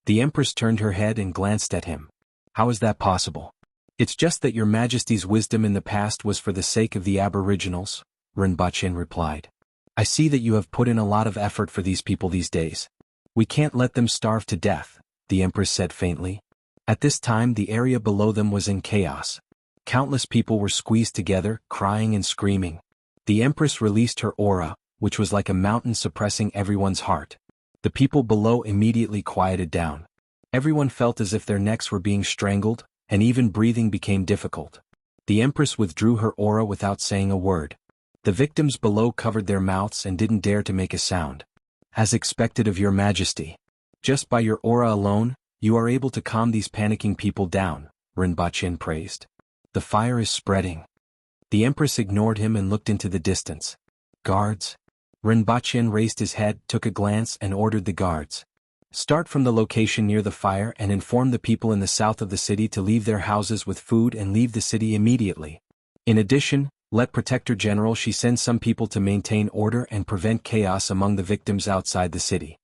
The Empress turned her head and glanced at him. "How is that possible?" "It's just that your Majesty's wisdom in the past was for the sake of the aboriginals," Rinpoche replied. "I see that you have put in a lot of effort for these people these days. We can't let them starve to death," the Empress said faintly. At this time the area below them was in chaos. Countless people were squeezed together, crying and screaming. The Empress released her aura, which was like a mountain suppressing everyone's heart. The people below immediately quieted down. Everyone felt as if their necks were being strangled, and even breathing became difficult. The Empress withdrew her aura without saying a word. The victims below covered their mouths and didn't dare to make a sound. "As expected of your Majesty. Just by your aura alone, you are able to calm these panicking people down," Rinpoche praised. "The fire is spreading." The Empress ignored him and looked into the distance. "Guards? Rinpoche raised his head, took a glance and ordered the guards. Start from the location near the fire and inform the people in the south of the city to leave their houses with food and leave the city immediately. In addition, let Protector General Shi send some people to maintain order and prevent chaos among the victims outside the city.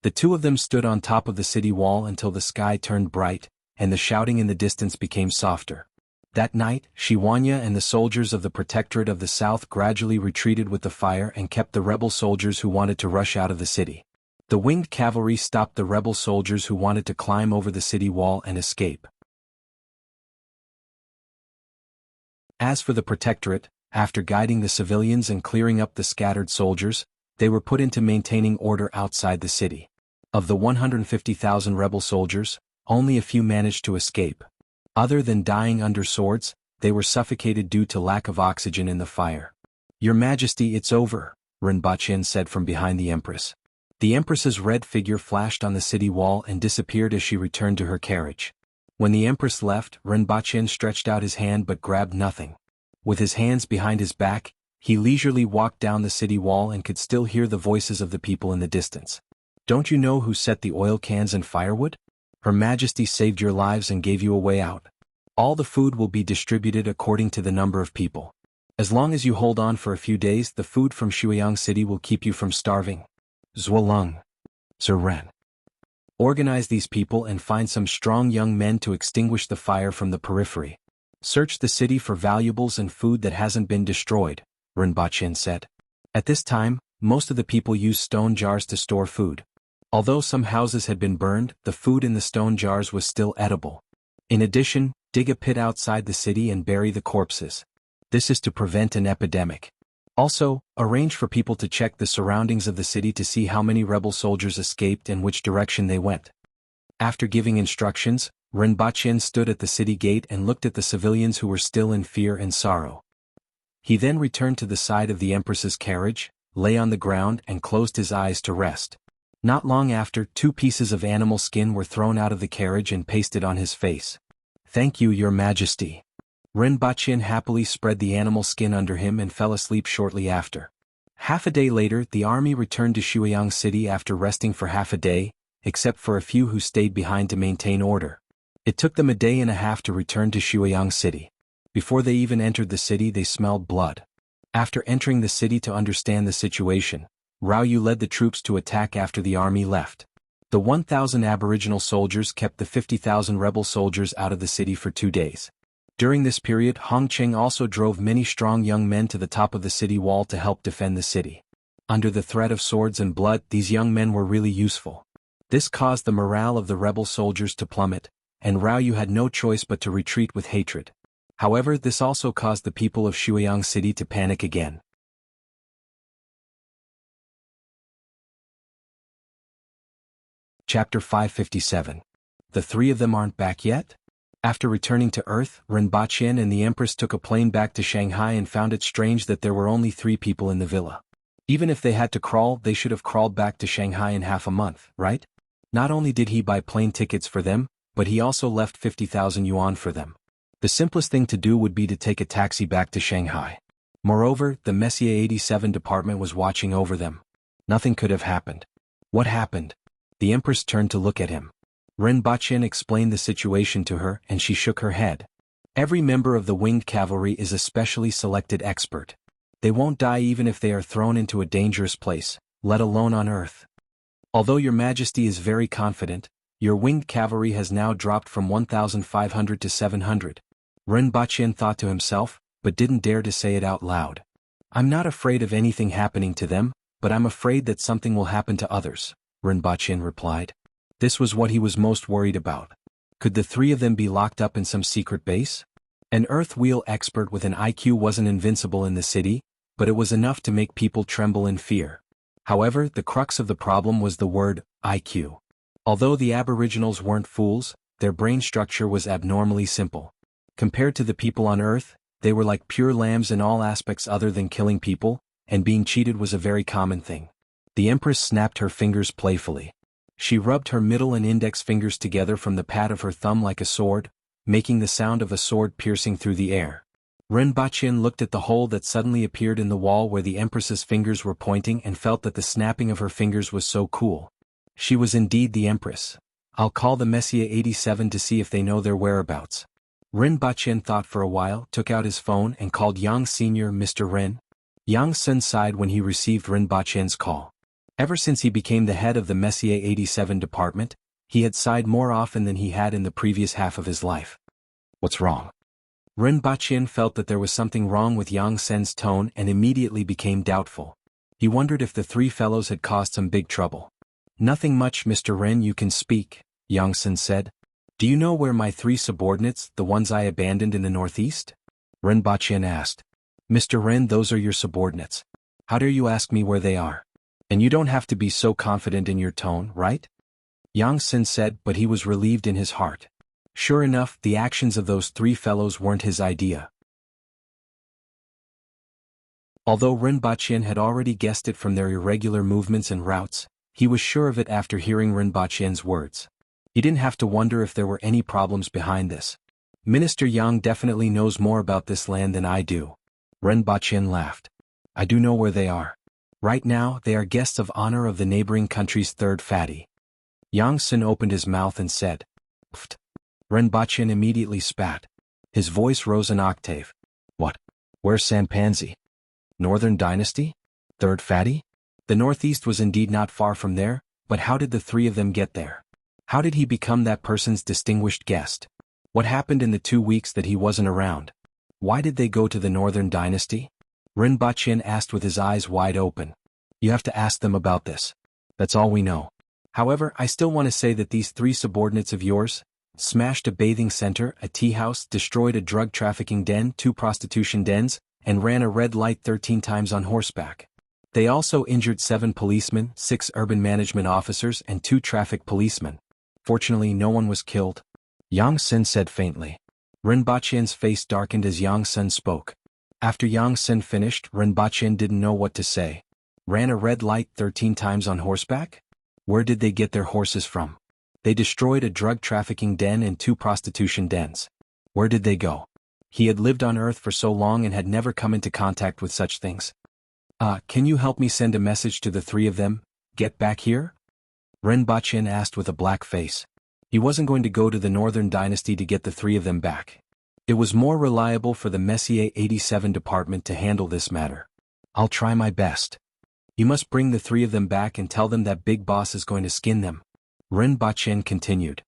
The two of them stood on top of the city wall until the sky turned bright, and the shouting in the distance became softer. That night, Shi Huanya and the soldiers of the Protectorate of the South gradually retreated with the fire and kept the rebel soldiers who wanted to rush out of the city. The winged cavalry stopped the rebel soldiers who wanted to climb over the city wall and escape. As for the Protectorate, after guiding the civilians and clearing up the scattered soldiers, they were put into maintaining order outside the city. Of the 150,000 rebel soldiers, only a few managed to escape. Other than dying under swords, they were suffocated due to lack of oxygen in the fire. "Your Majesty, it's over," Rinpoche said from behind the Empress. The Empress's red figure flashed on the city wall and disappeared as she returned to her carriage. When the Empress left, Rinpoche stretched out his hand but grabbed nothing. With his hands behind his back, he leisurely walked down the city wall and could still hear the voices of the people in the distance. "Don't you know who set the oil cans and firewood? Her Majesty saved your lives and gave you a way out. All the food will be distributed according to the number of people. As long as you hold on for a few days, the food from Shuiyang City will keep you from starving. Zhuolong. Zeren. Organize these people and find some strong young men to extinguish the fire from the periphery. Search the city for valuables and food that hasn't been destroyed," Rinpoche said. At this time, most of the people used stone jars to store food. Although some houses had been burned, the food in the stone jars was still edible. In addition, dig a pit outside the city and bury the corpses. This is to prevent an epidemic. Also, arrange for people to check the surroundings of the city to see how many rebel soldiers escaped and which direction they went. After giving instructions, Rinpoche stood at the city gate and looked at the civilians who were still in fear and sorrow. He then returned to the side of the Empress's carriage, lay on the ground and closed his eyes to rest. Not long after, 2 pieces of animal skin were thrown out of the carriage and pasted on his face. "Thank you, Your Majesty." Rinpoche happily spread the animal skin under him and fell asleep shortly after. Half a day later, the army returned to Shuiyang City after resting for half a day, except for a few who stayed behind to maintain order. It took them a day and a half to return to Shuiyang City. Before they even entered the city, they smelled blood. After entering the city to understand the situation, Rao Yu led the troops to attack after the army left. The 1,000 Aboriginal soldiers kept the 50,000 rebel soldiers out of the city for 2 days. During this period, Hong Cheng also drove many strong young men to the top of the city wall to help defend the city. Under the threat of swords and blood, these young men were really useful. This caused the morale of the rebel soldiers to plummet, and Rao Yu had no choice but to retreat with hatred. However, this also caused the people of Shuiyang City to panic again. Chapter 557. The 3 of them aren't back yet? After returning to Earth, Rinpoche and the Empress took a plane back to Shanghai and found it strange that there were only 3 people in the villa. Even if they had to crawl, they should have crawled back to Shanghai in half a month, right? Not only did he buy plane tickets for them, but he also left 50,000 yuan for them. The simplest thing to do would be to take a taxi back to Shanghai. Moreover, the Messier 87 department was watching over them. Nothing could have happened. What happened? The Empress turned to look at him. Rinpoche explained the situation to her and she shook her head. Every member of the winged cavalry is a specially selected expert. They won't die even if they are thrown into a dangerous place, let alone on Earth. Although Your Majesty is very confident, your winged cavalry has now dropped from 1,500 to 700. Rinpoche thought to himself, but didn't dare to say it out loud. I'm not afraid of anything happening to them, but I'm afraid that something will happen to others, Rinpoche replied. This was what he was most worried about. Could the 3 of them be locked up in some secret base? An earth wheel expert with an IQ wasn't invincible in the city, but it was enough to make people tremble in fear. However, the crux of the problem was the word, IQ. Although the Aboriginals weren't fools, their brain structure was abnormally simple. Compared to the people on Earth, they were like pure lambs in all aspects other than killing people, and being cheated was a very common thing. The Empress snapped her fingers playfully. She rubbed her middle and index fingers together from the pad of her thumb like a sword, making the sound of a sword piercing through the air. Ren Baqin looked at the hole that suddenly appeared in the wall where the Empress's fingers were pointing and felt that the snapping of her fingers was so cool. She was indeed the Empress. I'll call the Messier 87 to see if they know their whereabouts. Ren Baqin thought for a while, took out his phone and called Yang Sr. Mr. Ren. Yang Sun sighed when he received Ren Baqin's call. Ever since he became the head of the Messier 87 department, he had sighed more often than he had in the previous half of his life. What's wrong? Ren Baqin felt that there was something wrong with Yang Sen's tone and immediately became doubtful. He wondered if the three fellows had caused some big trouble. Nothing much, Mr. Ren, you can speak, Yang Sen said. Do you know where my three subordinates, the ones I abandoned in the northeast? Ren Baqin asked. Mr. Ren, those are your subordinates. How dare you ask me where they are? And you don't have to be so confident in your tone, right? Yang Sen said, but he was relieved in his heart. Sure enough, the actions of those three fellows weren't his idea. Although Ren Baqin had already guessed it from their irregular movements and routes, he was sure of it after hearing Ren Baqin's words. He didn't have to wonder if there were any problems behind this. Minister Yang definitely knows more about this land than I do. Ren Baqin laughed. I do know where they are. Right now, they are guests of honor of the neighboring country's third fatty. Yang Sen opened his mouth and said, Pfft. Ren Baqin immediately spat. His voice rose an octave. What? Where's Sampanzi? Northern Dynasty? Third fatty? The northeast was indeed not far from there, but how did the three of them get there? How did he become that person's distinguished guest? What happened in the 2 weeks that he wasn't around? Why did they go to the Northern Dynasty? Ren Baqin asked with his eyes wide open. You have to ask them about this. That's all we know. However, I still want to say that these three subordinates of yours smashed a bathing center, a tea house, destroyed a drug trafficking den, 2 prostitution dens, and ran a red light 13 times on horseback. They also injured 7 policemen, 6 urban management officers, and 2 traffic policemen. Fortunately, no one was killed. Yang Sen said faintly. Ren Baqin's face darkened as Yang Sen spoke. After Yang Sen finished, Ren Baqin didn't know what to say. Ran a red light 13 times on horseback? Where did they get their horses from? They destroyed a drug trafficking den and 2 prostitution dens. Where did they go? He had lived on Earth for so long and had never come into contact with such things. Can you help me send a message to the three of them? Get back here? Ren Baqin asked with a black face. He wasn't going to go to the Northern Dynasty to get the three of them back. It was more reliable for the Messier 87 department to handle this matter. I'll try my best. You must bring the three of them back and tell them that Big Boss is going to skin them. Ren Baqin continued.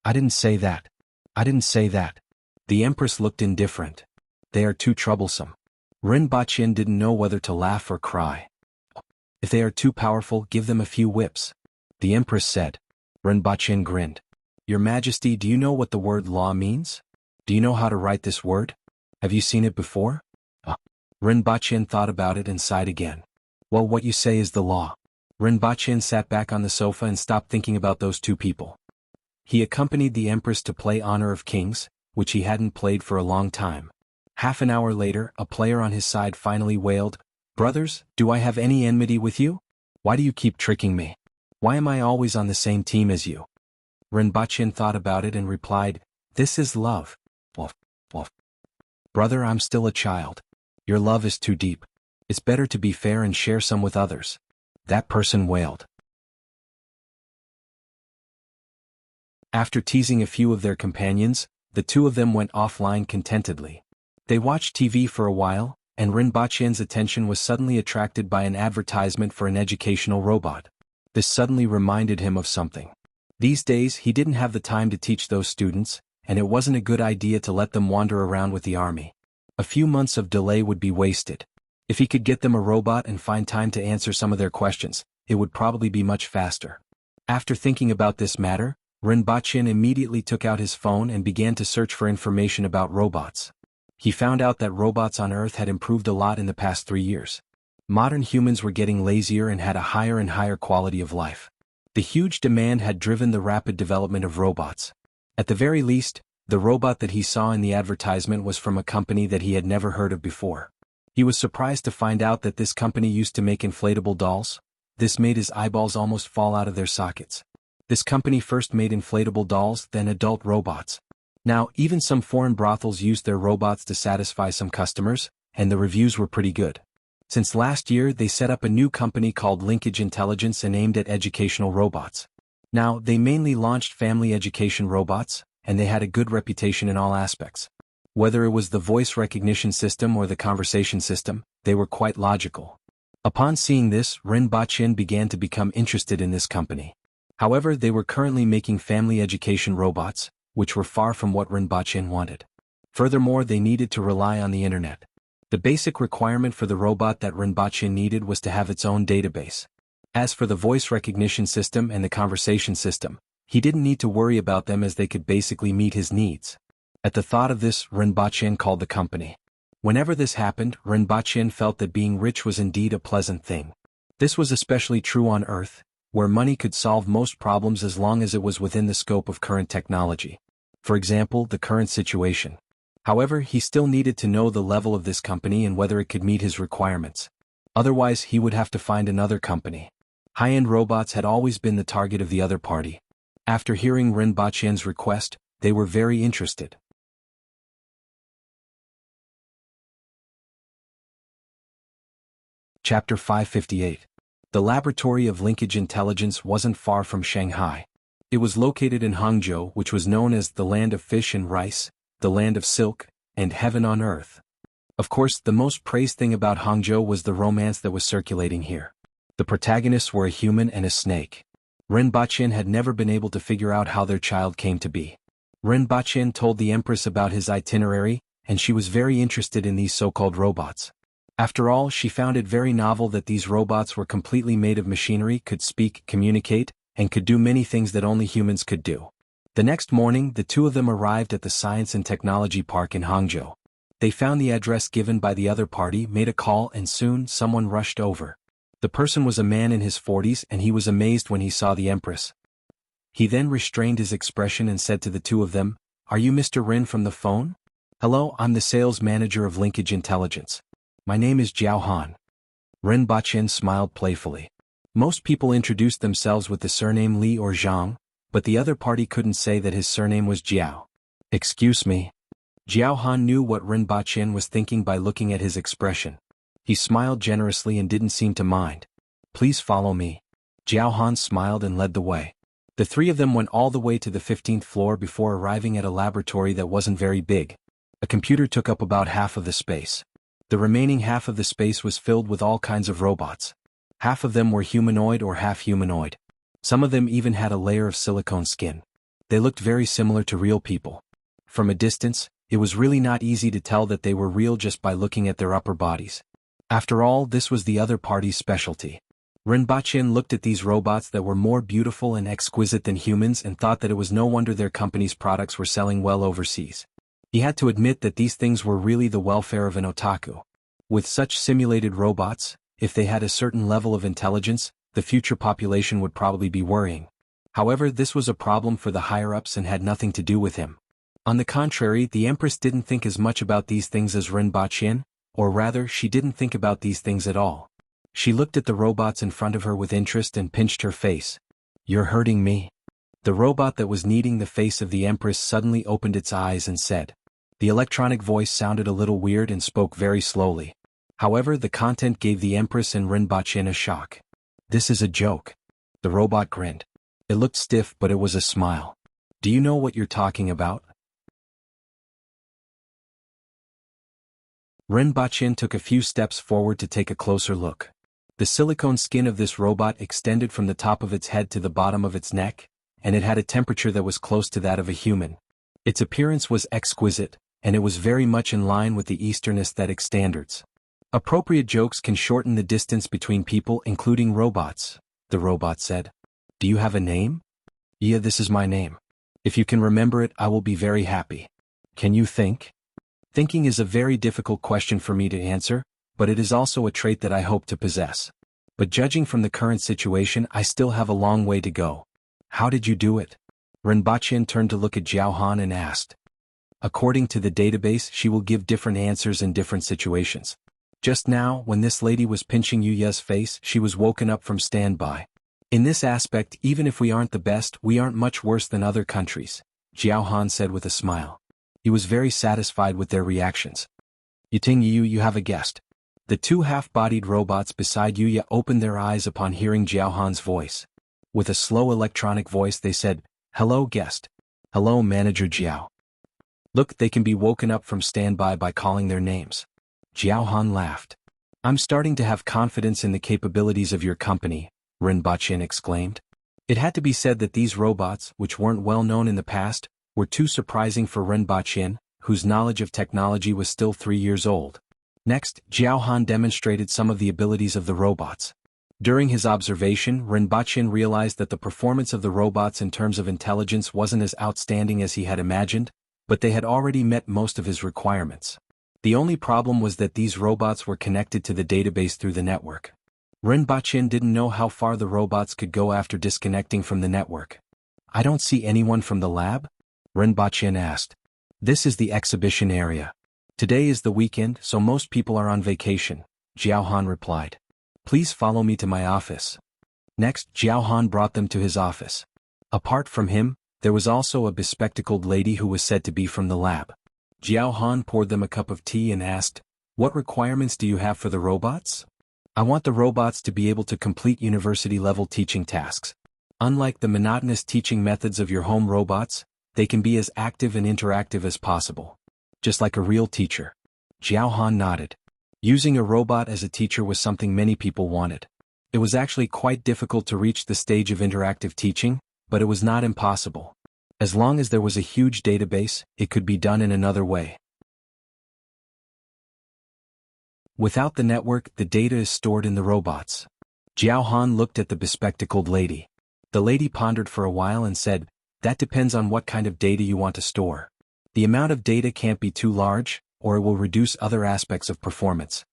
I didn't say that. I didn't say that. The Empress looked indifferent. They are too troublesome. Ren Baqin didn't know whether to laugh or cry. If they are too powerful, give them a few whips. The Empress said. Ren Baqin grinned. Your Majesty, do you know what the word law means? Do you know how to write this word? Have you seen it before? Ren Baqin thought about it and sighed again. Well, what you say is the law. Ren Baqin sat back on the sofa and stopped thinking about those 2 people. He accompanied the Empress to play Honor of Kings, which he hadn't played for a long time. Half an hour later, a player on his side finally wailed, Brothers, do I have any enmity with you? Why do you keep tricking me? Why am I always on the same team as you? Ren Baqin thought about it and replied, This is love. Wolf. Brother, I'm still a child. Your love is too deep. It's better to be fair and share some with others. That person wailed. After teasing a few of their companions, the 2 of them went offline contentedly. They watched TV for a while, and Ren Baqin's attention was suddenly attracted by an advertisement for an educational robot. This suddenly reminded him of something. These days, he didn't have the time to teach those students, and it wasn't a good idea to let them wander around with the army. A few months of delay would be wasted. If he could get them a robot and find time to answer some of their questions, it would probably be much faster. After thinking about this matter, Ren Baqin immediately took out his phone and began to search for information about robots. He found out that robots on Earth had improved a lot in the past 3 years. Modern humans were getting lazier and had a higher and higher quality of life. The huge demand had driven the rapid development of robots. At the very least, the robot that he saw in the advertisement was from a company that he had never heard of before. He was surprised to find out that this company used to make inflatable dolls. This made his eyeballs almost fall out of their sockets. This company first made inflatable dolls, then adult robots. Now, even some foreign brothels used their robots to satisfy some customers, and the reviews were pretty good. Since last year they set up a new company called Linkage Intelligence and aimed at educational robots. Now, they mainly launched family education robots, and they had a good reputation in all aspects. Whether it was the voice recognition system or the conversation system, they were quite logical. Upon seeing this, Ren Baqin began to become interested in this company. However, they were currently making family education robots, which were far from what Ren Baqin wanted. Furthermore, they needed to rely on the internet. The basic requirement for the robot that Ren Baqin needed was to have its own database. As for the voice recognition system and the conversation system, he didn't need to worry about them as they could basically meet his needs. At the thought of this, Ren Baqin called the company. Whenever this happened, Ren Baqin felt that being rich was indeed a pleasant thing. This was especially true on Earth, where money could solve most problems as long as it was within the scope of current technology. For example, the current situation. However, he still needed to know the level of this company and whether it could meet his requirements. Otherwise, he would have to find another company. High-end robots had always been the target of the other party. After hearing Ren Baqin's request, they were very interested. Chapter 558. The laboratory of linkage intelligence wasn't far from Shanghai. It was located in Hangzhou, which was known as the land of fish and rice, the land of silk, and heaven on earth. Of course, the most praised thing about Hangzhou was the romance that was circulating here. The protagonists were a human and a snake. Ren Baqin had never been able to figure out how their child came to be. Ren Baqin told the Empress about his itinerary, and she was very interested in these so-called robots. After all, she found it very novel that these robots were completely made of machinery, could speak, communicate, and could do many things that only humans could do. The next morning, the two of them arrived at the Science and Technology Park in Hangzhou. They found the address given by the other party, made a call, and soon someone rushed over. The person was a man in his 40s, and he was amazed when he saw the Empress. He then restrained his expression and said to the two of them, "Are you Mr. Ren from the phone?" "Hello, I'm the sales manager of Linkage Intelligence. My name is Jiao Han." Ren Baqin smiled playfully. Most people introduced themselves with the surname Li or Zhang, but the other party couldn't say that his surname was Jiao. "Excuse me." Jiao Han knew what Ren Baqin was thinking by looking at his expression. He smiled generously and didn't seem to mind. "Please follow me." Jiao Han smiled and led the way. The three of them went all the way to the 15th floor before arriving at a laboratory that wasn't very big. A computer took up about half of the space. The remaining half of the space was filled with all kinds of robots. Half of them were humanoid or half-humanoid. Some of them even had a layer of silicone skin. They looked very similar to real people. From a distance, it was really not easy to tell that they were real just by looking at their upper bodies. After all, this was the other party's specialty. Ren Baqin looked at these robots that were more beautiful and exquisite than humans and thought that it was no wonder their company's products were selling well overseas. He had to admit that these things were really the welfare of an otaku. With such simulated robots, if they had a certain level of intelligence, the future population would probably be worrying. However, this was a problem for the higher-ups and had nothing to do with him. On the contrary, the Empress didn't think as much about these things as Ren Baqin, or rather, she didn't think about these things at all. She looked at the robots in front of her with interest and pinched her face. "You're hurting me." The robot that was kneading the face of the Empress suddenly opened its eyes and said. The electronic voice sounded a little weird and spoke very slowly. However, the content gave the Empress and Ren Baqin a shock. "This is a joke." The robot grinned. It looked stiff, but it was a smile. "Do you know what you're talking about?" Ren Baqin took a few steps forward to take a closer look. The silicone skin of this robot extended from the top of its head to the bottom of its neck, and it had a temperature that was close to that of a human. Its appearance was exquisite, and it was very much in line with the Eastern aesthetic standards. "Appropriate jokes can shorten the distance between people, including robots," the robot said. "Do you have a name?" "Yeah, this is my name. If you can remember it, I will be very happy." "Can you think?" Thinking is a very difficult question for me to answer, but it is also a trait that I hope to possess. But judging from the current situation, I still have a long way to go. "How did you do it?" Ren Baqin turned to look at Jiao Han and asked. "According to the database, she will give different answers in different situations. Just now, when this lady was pinching Yuya's face, she was woken up from standby. In this aspect, even if we aren't the best, we aren't much worse than other countries. Jiao Han said with a smile. He was very satisfied with their reactions. Yiting you have a guest. The two half-bodied robots beside Yuya opened their eyes upon hearing Jiao Han's voice. With a slow electronic voice they said, "Hello guest." "Hello Manager Jiao." "Look, they can be woken up from standby by calling their names." Jiao Han laughed. "I'm starting to have confidence in the capabilities of your company," Ren Baqin exclaimed. It had to be said that these robots, which weren't well known in the past, were too surprising for Ren Baqin, whose knowledge of technology was still 3 years old. Next, Jiao Han demonstrated some of the abilities of the robots. During his observation, Ren Baqin realized that the performance of the robots in terms of intelligence wasn't as outstanding as he had imagined, but they had already met most of his requirements. The only problem was that these robots were connected to the database through the network. Ren Baqin didn't know how far the robots could go after disconnecting from the network. "I don't see anyone from the lab?" Ren Baqin asked. "This is the exhibition area. Today is the weekend, so most people are on vacation," Jiao Han replied. "Please follow me to my office." Next, Jiao Han brought them to his office. Apart from him, there was also a bespectacled lady who was said to be from the lab. Jiao Han poured them a cup of tea and asked, "What requirements do you have for the robots?" "I want the robots to be able to complete university-level teaching tasks. Unlike the monotonous teaching methods of your home robots, they can be as active and interactive as possible. Just like a real teacher." Jiao Han nodded. Using a robot as a teacher was something many people wanted. It was actually quite difficult to reach the stage of interactive teaching, but it was not impossible. As long as there was a huge database, it could be done in another way. Without the network, the data is stored in the robots. Jiao Han looked at the bespectacled lady. The lady pondered for a while and said, "That depends on what kind of data you want to store. The amount of data can't be too large, or it will reduce other aspects of performance."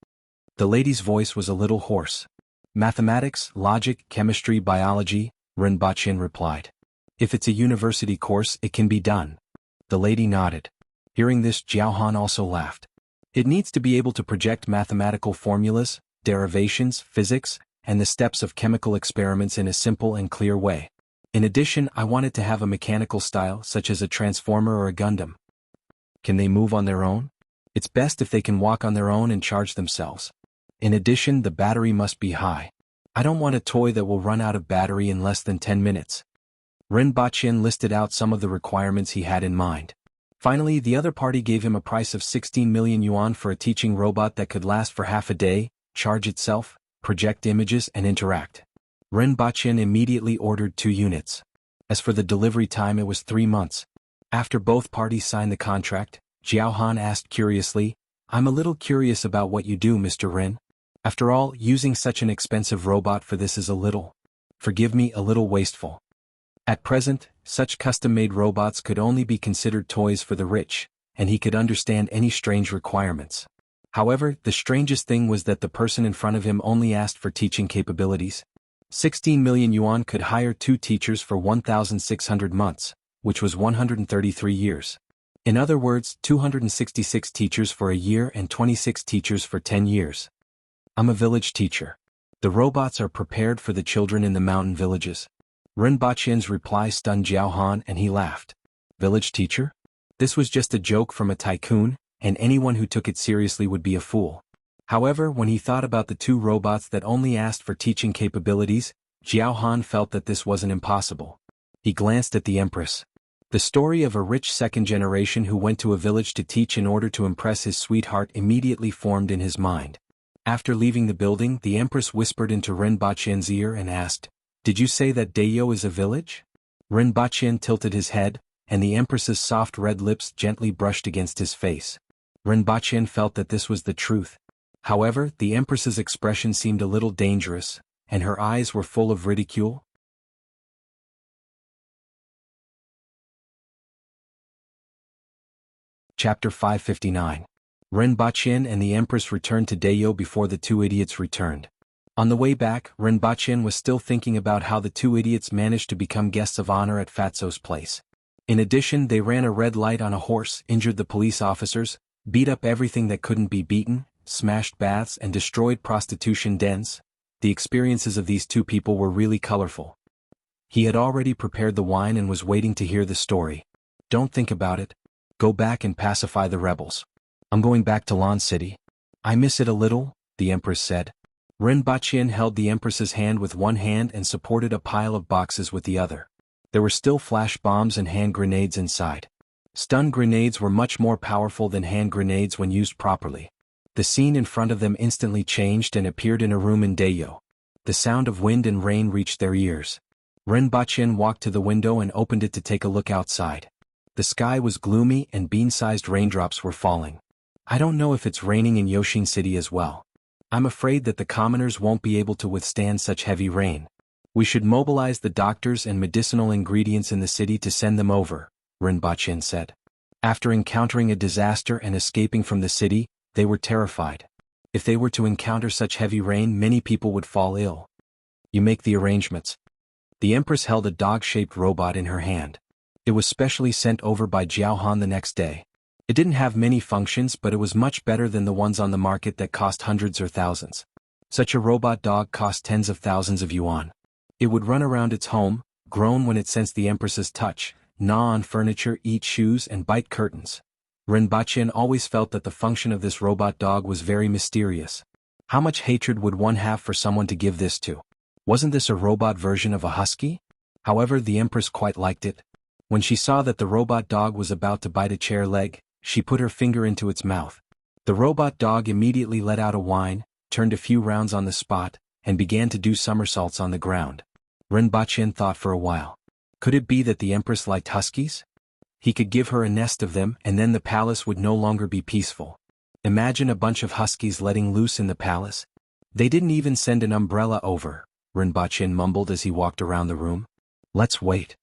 The lady's voice was a little hoarse. "Mathematics, logic, chemistry, biology," Ren Baqin replied. "If it's a university course, it can be done." The lady nodded. Hearing this, Jiao Han also laughed. "It needs to be able to project mathematical formulas, derivations, physics, and the steps of chemical experiments in a simple and clear way. In addition, I want it to have a mechanical style such as a transformer or a Gundam." "Can they move on their own?" "It's best if they can walk on their own and charge themselves. In addition, the battery must be high. I don't want a toy that will run out of battery in less than 10 minutes. Ren Baqin listed out some of the requirements he had in mind. Finally, the other party gave him a price of 16 million yuan for a teaching robot that could last for half a day, charge itself, project images and interact. Ren Baqin immediately ordered 2 units. As for the delivery time, it was 3 months. After both parties signed the contract, Jiao Han asked curiously, "I'm a little curious about what you do, Mr. Ren. After all, using such an expensive robot for this is forgive me, a little wasteful. At present, such custom-made robots could only be considered toys for the rich, and he could understand any strange requirements. However, the strangest thing was that the person in front of him only asked for teaching capabilities. 16 million yuan could hire 2 teachers for 1,600 months, which was 133 years. In other words, 266 teachers for a year and 26 teachers for 10 years. I'm a village teacher. The robots are prepared for the children in the mountain villages." Ren Baqin's reply stunned Jiao Han and he laughed. Village teacher? This was just a joke from a tycoon, and anyone who took it seriously would be a fool. However, when he thought about the 2 robots that only asked for teaching capabilities, Jiao Han felt that this wasn't impossible. He glanced at the Empress. The story of a rich second generation who went to a village to teach in order to impress his sweetheart immediately formed in his mind. After leaving the building, the Empress whispered into Ren Baqin's ear and asked, "Did you say that Dayo is a village?" Ren Baqin tilted his head, and the Empress's soft red lips gently brushed against his face. Ren Baqin felt that this was the truth. However, the Empress's expression seemed a little dangerous, and her eyes were full of ridicule. Chapter 559. Ren Baqin and the Empress returned to Dayo before the 2 idiots returned. On the way back, Ren Baqin was still thinking about how the 2 idiots managed to become guests of honor at Fatso's place. In addition, they ran a red light on a horse, injured the police officers, beat up everything that couldn't be beaten, smashed baths and destroyed prostitution dens. The experiences of these 2 people were really colorful. He had already prepared the wine and was waiting to hear the story. Don't think about it. Go back and pacify the rebels. I'm going back to Lan City. I miss it a little, the Empress said. Rinpoche held the Empress's hand with one hand and supported a pile of boxes with the other. There were still flash bombs and hand grenades inside. Stun grenades were much more powerful than hand grenades when used properly. The scene in front of them instantly changed and appeared in a room in Dayo. The sound of wind and rain reached their ears. Rinpoche walked to the window and opened it to take a look outside. The sky was gloomy and bean-sized raindrops were falling. I don't know if it's raining in Yoshin City as well. I'm afraid that the commoners won't be able to withstand such heavy rain. We should mobilize the doctors and medicinal ingredients in the city to send them over, Rinpoche said. After encountering a disaster and escaping from the city, they were terrified. If they were to encounter such heavy rain, many people would fall ill. You make the arrangements. The Empress held a dog-shaped robot in her hand. It was specially sent over by Jianghu the next day. It didn't have many functions, but it was much better than the ones on the market that cost hundreds or thousands. Such a robot dog cost tens of thousands of yuan. It would run around its home, groan when it sensed the Empress's touch, gnaw on furniture, eat shoes, and bite curtains. Rinpoche always felt that the function of this robot dog was very mysterious. How much hatred would one have for someone to give this to? Wasn't this a robot version of a husky? However, the Empress quite liked it. When she saw that the robot dog was about to bite a chair leg, she put her finger into its mouth. The robot dog immediately let out a whine, turned a few rounds on the spot, and began to do somersaults on the ground. Rinpoche thought for a while. Could it be that the Empress liked huskies? He could give her a nest of them and then the palace would no longer be peaceful. Imagine a bunch of huskies letting loose in the palace. They didn't even send an umbrella over, Rinpoche mumbled as he walked around the room. Let's wait.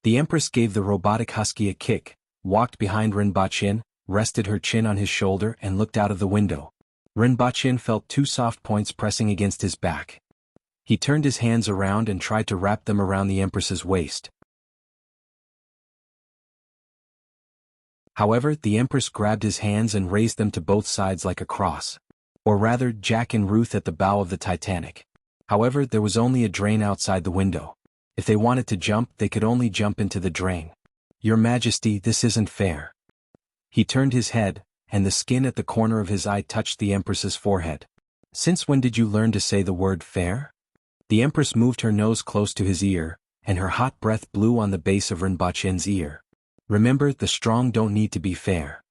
The Empress gave the robotic husky a kick, walked behind Rinpoche, rested her chin on his shoulder and looked out of the window. Rinpoche felt two soft points pressing against his back. He turned his hands around and tried to wrap them around the Empress's waist. However, the Empress grabbed his hands and raised them to both sides like a cross. Or rather, Jack and Ruth at the bow of the Titanic. However, there was only a drain outside the window. If they wanted to jump, they could only jump into the drain. Your Majesty, this isn't fair. He turned his head, and the skin at the corner of his eye touched the Empress's forehead. Since when did you learn to say the word fair? The Empress moved her nose close to his ear, and her hot breath blew on the base of Rinpoche's ear. Remember, the strong don't need to be fair.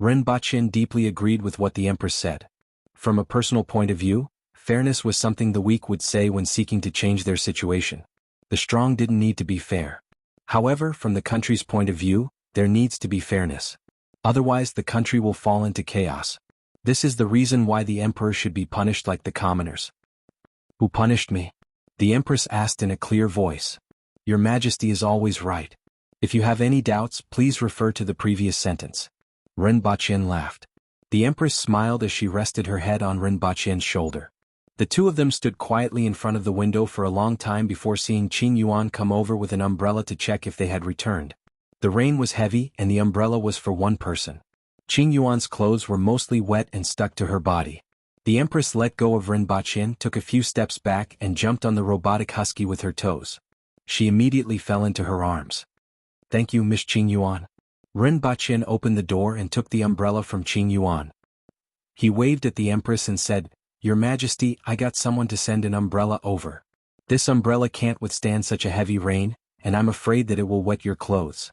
Rinpoche deeply agreed with what the Empress said. From a personal point of view, fairness was something the weak would say when seeking to change their situation. The strong didn't need to be fair. However, from the country's point of view, there needs to be fairness. Otherwise, the country will fall into chaos. This is the reason why the emperor should be punished like the commoners. Who punished me? The Empress asked in a clear voice. Your Majesty is always right. If you have any doubts, please refer to the previous sentence. Rinpoche laughed. The Empress smiled as she rested her head on Rinpoche's shoulder. The two of them stood quietly in front of the window for a long time before seeing Qing Yuan come over with an umbrella to check if they had returned. The rain was heavy and the umbrella was for one person. Qing Yuan's clothes were mostly wet and stuck to her body. The Empress let go of Rinpoche, took a few steps back and jumped on the robotic husky with her toes. She immediately fell into her arms. Thank you, Miss Qing Yuan. Rinpoche opened the door and took the umbrella from Qing Yuan. He waved at the Empress and said, Your Majesty, I got someone to send an umbrella over. This umbrella can't withstand such a heavy rain, and I'm afraid that it will wet your clothes.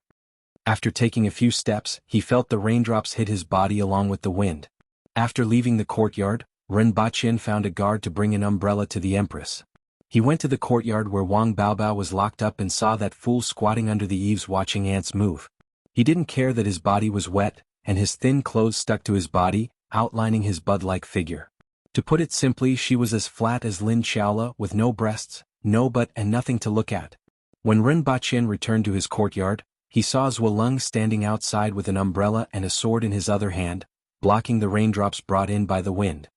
After taking a few steps, he felt the raindrops hit his body along with the wind. After leaving the courtyard, Rinpoche found a guard to bring an umbrella to the Empress. He went to the courtyard where Wang Baobao was locked up and saw that fool squatting under the eaves watching ants move. He didn't care that his body was wet, and his thin clothes stuck to his body, outlining his bud-like figure. To put it simply, she was as flat as Lin Xiaola, with no breasts, no butt and nothing to look at. When Rinpoche returned to his courtyard, he saw Zuoleng standing outside with an umbrella and a sword in his other hand, blocking the raindrops brought in by the wind.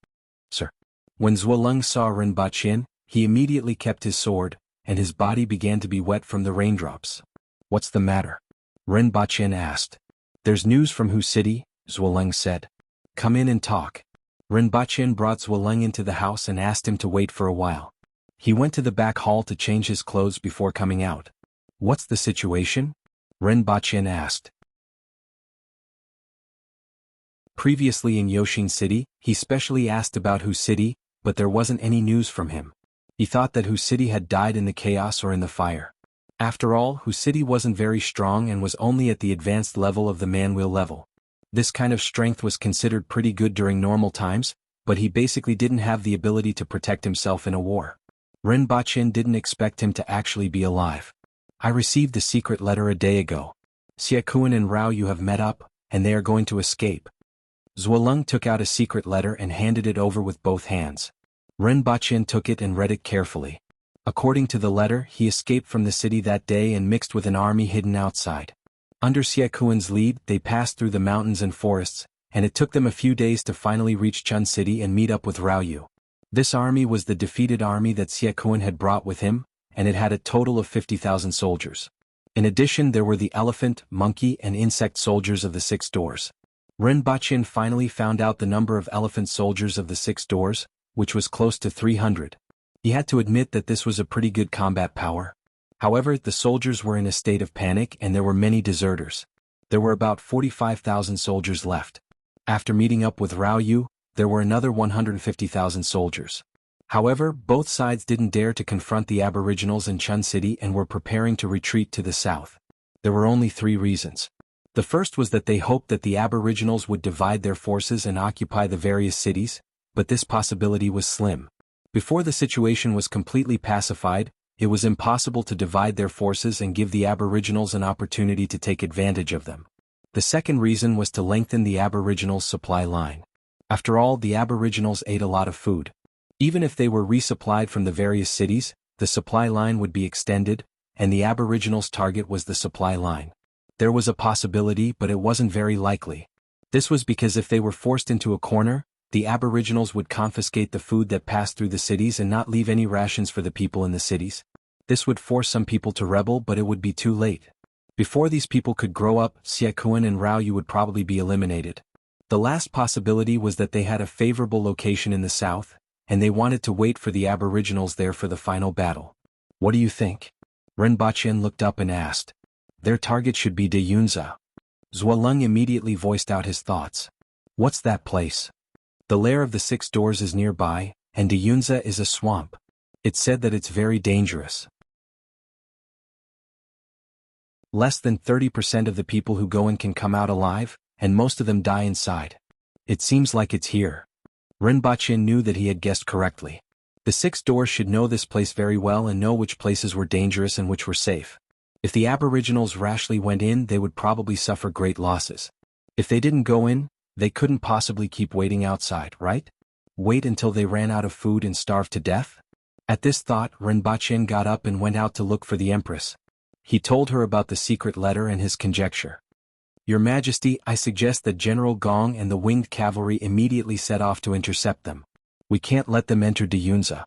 Sir. When Zuoleng saw Rinpoche, he immediately kept his sword, and his body began to be wet from the raindrops. What's the matter? Rinpoche asked. There's news from Hu City, Zuoleng said. Come in and talk. Rinpoche brought Zuoleng into the house and asked him to wait for a while. He went to the back hall to change his clothes before coming out. What's the situation? Rinpoche asked. Previously in Yoshin City, he specially asked about Hu City, but there wasn't any news from him. He thought that Hu City had died in the chaos or in the fire. After all, Hu City wasn't very strong and was only at the advanced level of the man-wheel level. This kind of strength was considered pretty good during normal times, but he basically didn't have the ability to protect himself in a war. Ren Bachin didn't expect him to actually be alive. I received a secret letter a day ago. Xiakuan and Rao Yu have met up, and they are going to escape. Zuoleng took out a secret letter and handed it over with both hands. Ren Bachin took it and read it carefully. According to the letter, he escaped from the city that day and mixed with an army hidden outside. Under Xiakuan's lead, they passed through the mountains and forests, and it took them a few days to finally reach Chun City and meet up with Rao Yu. This army was the defeated army that Xiakuan had brought with him, and it had a total of 50,000 soldiers. In addition, there were the elephant, monkey, and insect soldiers of the 6 doors. Ren Bachin finally found out the number of elephant soldiers of the 6 doors, which was close to 300. He had to admit that this was a pretty good combat power. However, the soldiers were in a state of panic and there were many deserters. There were about 45,000 soldiers left. After meeting up with Rao Yu, there were another 150,000 soldiers. However, both sides didn't dare to confront the aboriginals in Chun City and were preparing to retreat to the south. There were only 3 reasons. The first was that they hoped that the aboriginals would divide their forces and occupy the various cities, but this possibility was slim. Before the situation was completely pacified, it was impossible to divide their forces and give the aboriginals an opportunity to take advantage of them. The second reason was to lengthen the aboriginals' supply line. After all, the aboriginals ate a lot of food. Even if they were resupplied from the various cities, the supply line would be extended, and the aboriginals' target was the supply line. There was a possibility, but it wasn't very likely. This was because if they were forced into a corner, the aboriginals would confiscate the food that passed through the cities and not leave any rations for the people in the cities. This would force some people to rebel, but it would be too late. Before these people could grow up, Xiakuan and Rao Yu would probably be eliminated. The last possibility was that they had a favorable location in the south, and they wanted to wait for the aboriginals there for the final battle. What do you think? Ren Bachin looked up and asked. Their target should be De Yunza. Zuoleng immediately voiced out his thoughts. What's that place? The lair of the 6 doors is nearby, and De Yunza is a swamp. It's said that it's very dangerous. Less than 30% of the people who go in can come out alive, and most of them die inside. It seems like it's here. Ren Bachin knew that he had guessed correctly. The 6 doors should know this place very well and know which places were dangerous and which were safe. If the aboriginals rashly went in, they would probably suffer great losses. If they didn't go in, they couldn't possibly keep waiting outside, right? Wait until they ran out of food and starved to death? At this thought, Ren Bachin got up and went out to look for the Empress. He told her about the secret letter and his conjecture. Your Majesty, I suggest that General Gong and the winged cavalry immediately set off to intercept them. We can't let them enter De Yunza.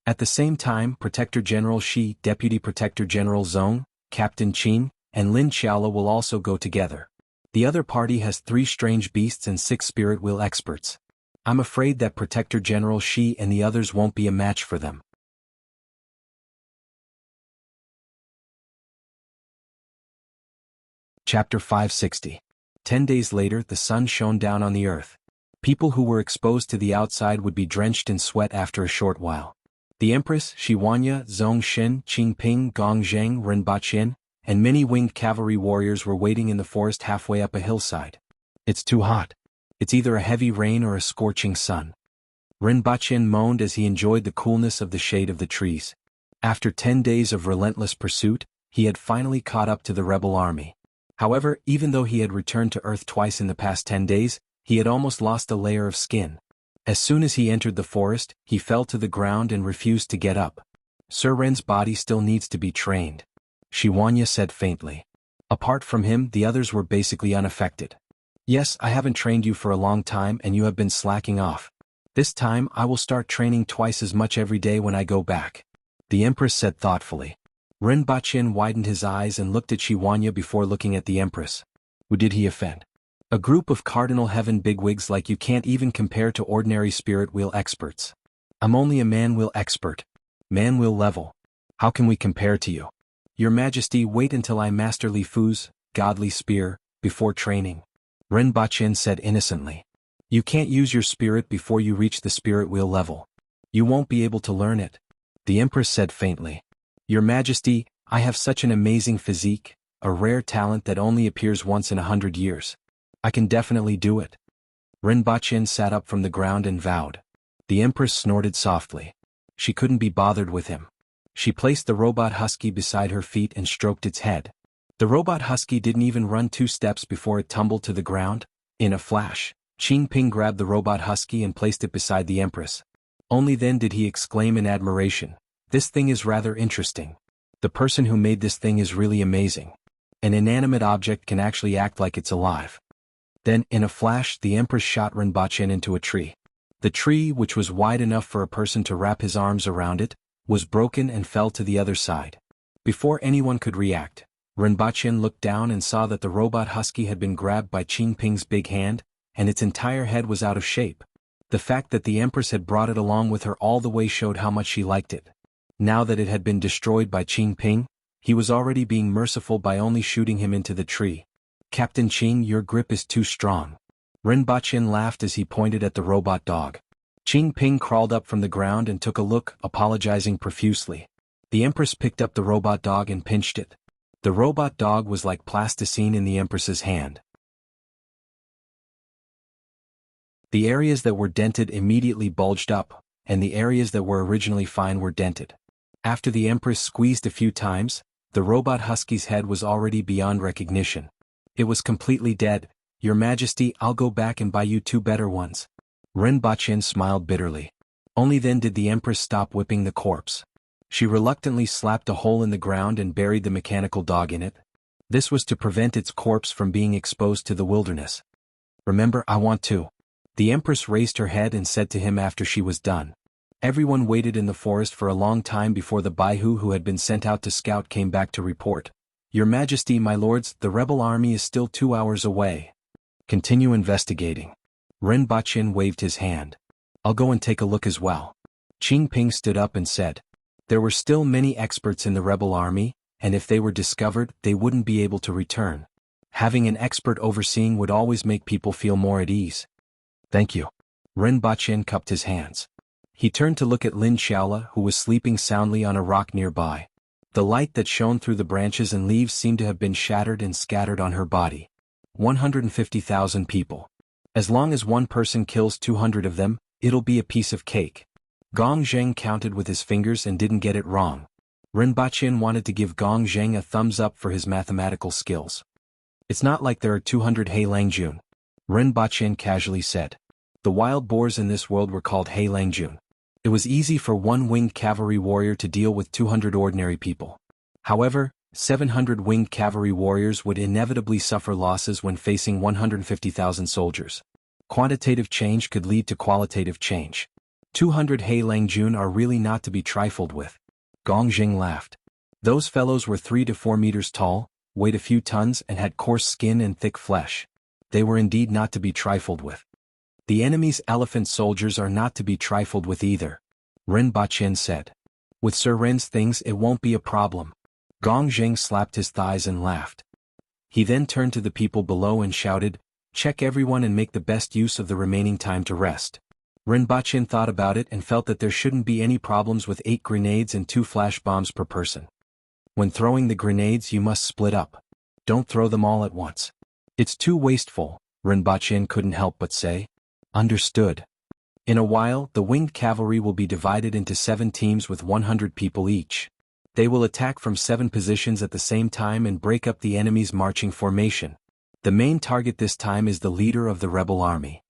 At the same time, Protector General Shi, Deputy Protector General Zong, Captain Qin, and Lin Xiaola will also go together. The other party has 3 strange beasts and 6 spirit wheel experts. I'm afraid that Protector General Shi and the others won't be a match for them. Chapter 560. 10 days later, the sun shone down on the earth. People who were exposed to the outside would be drenched in sweat after a short while. The Empress, Shi Wanya, Zong Shen, Qing Ping, Gong Zheng, Ren Bachin, and many winged cavalry warriors were waiting in the forest halfway up a hillside. It's too hot. It's either a heavy rain or a scorching sun. Ren Bachin moaned as he enjoyed the coolness of the shade of the trees. After 10 days of relentless pursuit, he had finally caught up to the rebel army. However, even though he had returned to Earth twice in the past 10 days, he had almost lost a layer of skin. As soon as he entered the forest, he fell to the ground and refused to get up. Sir Ren's body still needs to be trained. Shi Wanya said faintly. Apart from him, the others were basically unaffected. Yes, I haven't trained you for a long time and you have been slacking off. This time, I will start training twice as much every day when I go back. The Empress said thoughtfully. Ren Bachin widened his eyes and looked at Shi Wanya before looking at the Empress. Who did he offend? A group of Cardinal Heaven bigwigs like you can't even compare to ordinary spirit wheel experts. I'm only a man-wheel expert. Man-wheel level. How can we compare to you? Your Majesty, wait until I master Li Fu's godly spear before training. Ren Bachin said innocently. You can't use your spirit before you reach the spirit wheel level. You won't be able to learn it. The Empress said faintly. Your Majesty, I have such an amazing physique, a rare talent that only appears once in 100 years. I can definitely do it. Rinpoche sat up from the ground and vowed. The Empress snorted softly. She couldn't be bothered with him. She placed the robot husky beside her feet and stroked its head. The robot husky didn't even run 2 steps before it tumbled to the ground. In a flash, Qing Ping grabbed the robot husky and placed it beside the Empress. Only then did he exclaim in admiration, "This thing is rather interesting. The person who made this thing is really amazing. An inanimate object can actually act like it's alive." Then, in a flash, the Empress shot Rinpoche into a tree. The tree, which was wide enough for a person to wrap his arms around it, was broken and fell to the other side. Before anyone could react, Rinpoche looked down and saw that the robot husky had been grabbed by Qing Ping's big hand, and its entire head was out of shape. The fact that the Empress had brought it along with her all the way showed how much she liked it. Now that it had been destroyed by Qing Ping, he was already being merciful by only shooting him into the tree. "Captain Qing, your grip is too strong." Rinpoche laughed as he pointed at the robot dog. Qing Ping crawled up from the ground and took a look, apologizing profusely. The Empress picked up the robot dog and pinched it. The robot dog was like plasticine in the Empress's hand. The areas that were dented immediately bulged up, and the areas that were originally fine were dented. After the Empress squeezed a few times, the robot husky's head was already beyond recognition. It was completely dead. "Your Majesty, I'll go back and buy you 2 better ones." Rinpoche smiled bitterly. Only then did the Empress stop whipping the corpse. She reluctantly slapped a hole in the ground and buried the mechanical dog in it. This was to prevent its corpse from being exposed to the wilderness. "Remember, I want to." The Empress raised her head and said to him after she was done. Everyone waited in the forest for a long time before the Baihu who had been sent out to scout came back to report. "Your Majesty, my lords, the rebel army is still 2 hours away. Continue investigating." Rinpoche waved his hand. "I'll go and take a look as well." Qing Ping stood up and said. There were still many experts in the rebel army, and if they were discovered, they wouldn't be able to return. Having an expert overseeing would always make people feel more at ease. "Thank you." Rinpoche cupped his hands. He turned to look at Lin Xiaola, who was sleeping soundly on a rock nearby. The light that shone through the branches and leaves seemed to have been shattered and scattered on her body. 150,000 people. As long as one person kills 200 of them, it'll be a piece of cake. Gong Zheng counted with his fingers and didn't get it wrong. Rinpoche wanted to give Gong Zheng a thumbs up for his mathematical skills. "It's not like there are 200 He Langjun," Rinpoche casually said. The wild boars in this world were called He Langjun. It was easy for one winged cavalry warrior to deal with 200 ordinary people. However, 700 winged cavalry warriors would inevitably suffer losses when facing 150,000 soldiers. Quantitative change could lead to qualitative change. 200 He Langjun are really not to be trifled with. Gong Jing laughed. Those fellows were 3 to 4 meters tall, weighed a few tons and had coarse skin and thick flesh. They were indeed not to be trifled with. The enemy's elephant soldiers are not to be trifled with either, Rinpoche said. With Sir Ren's things it won't be a problem. Gong Jing slapped his thighs and laughed. He then turned to the people below and shouted, "Check everyone and make the best use of the remaining time to rest." Rinpoche thought about it and felt that there shouldn't be any problems with 8 grenades and 2 flash bombs per person. When throwing the grenades you must split up. Don't throw them all at once. It's too wasteful, Rinpoche couldn't help but say. Understood. In a while, the winged cavalry will be divided into 7 teams with 100 people each. They will attack from 7 positions at the same time and break up the enemy's marching formation. The main target this time is the leader of the rebel army.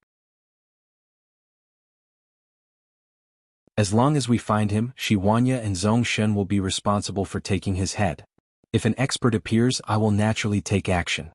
As long as we find him, Shiwanya and Zongshen will be responsible for taking his head. If an expert appears, I will naturally take action.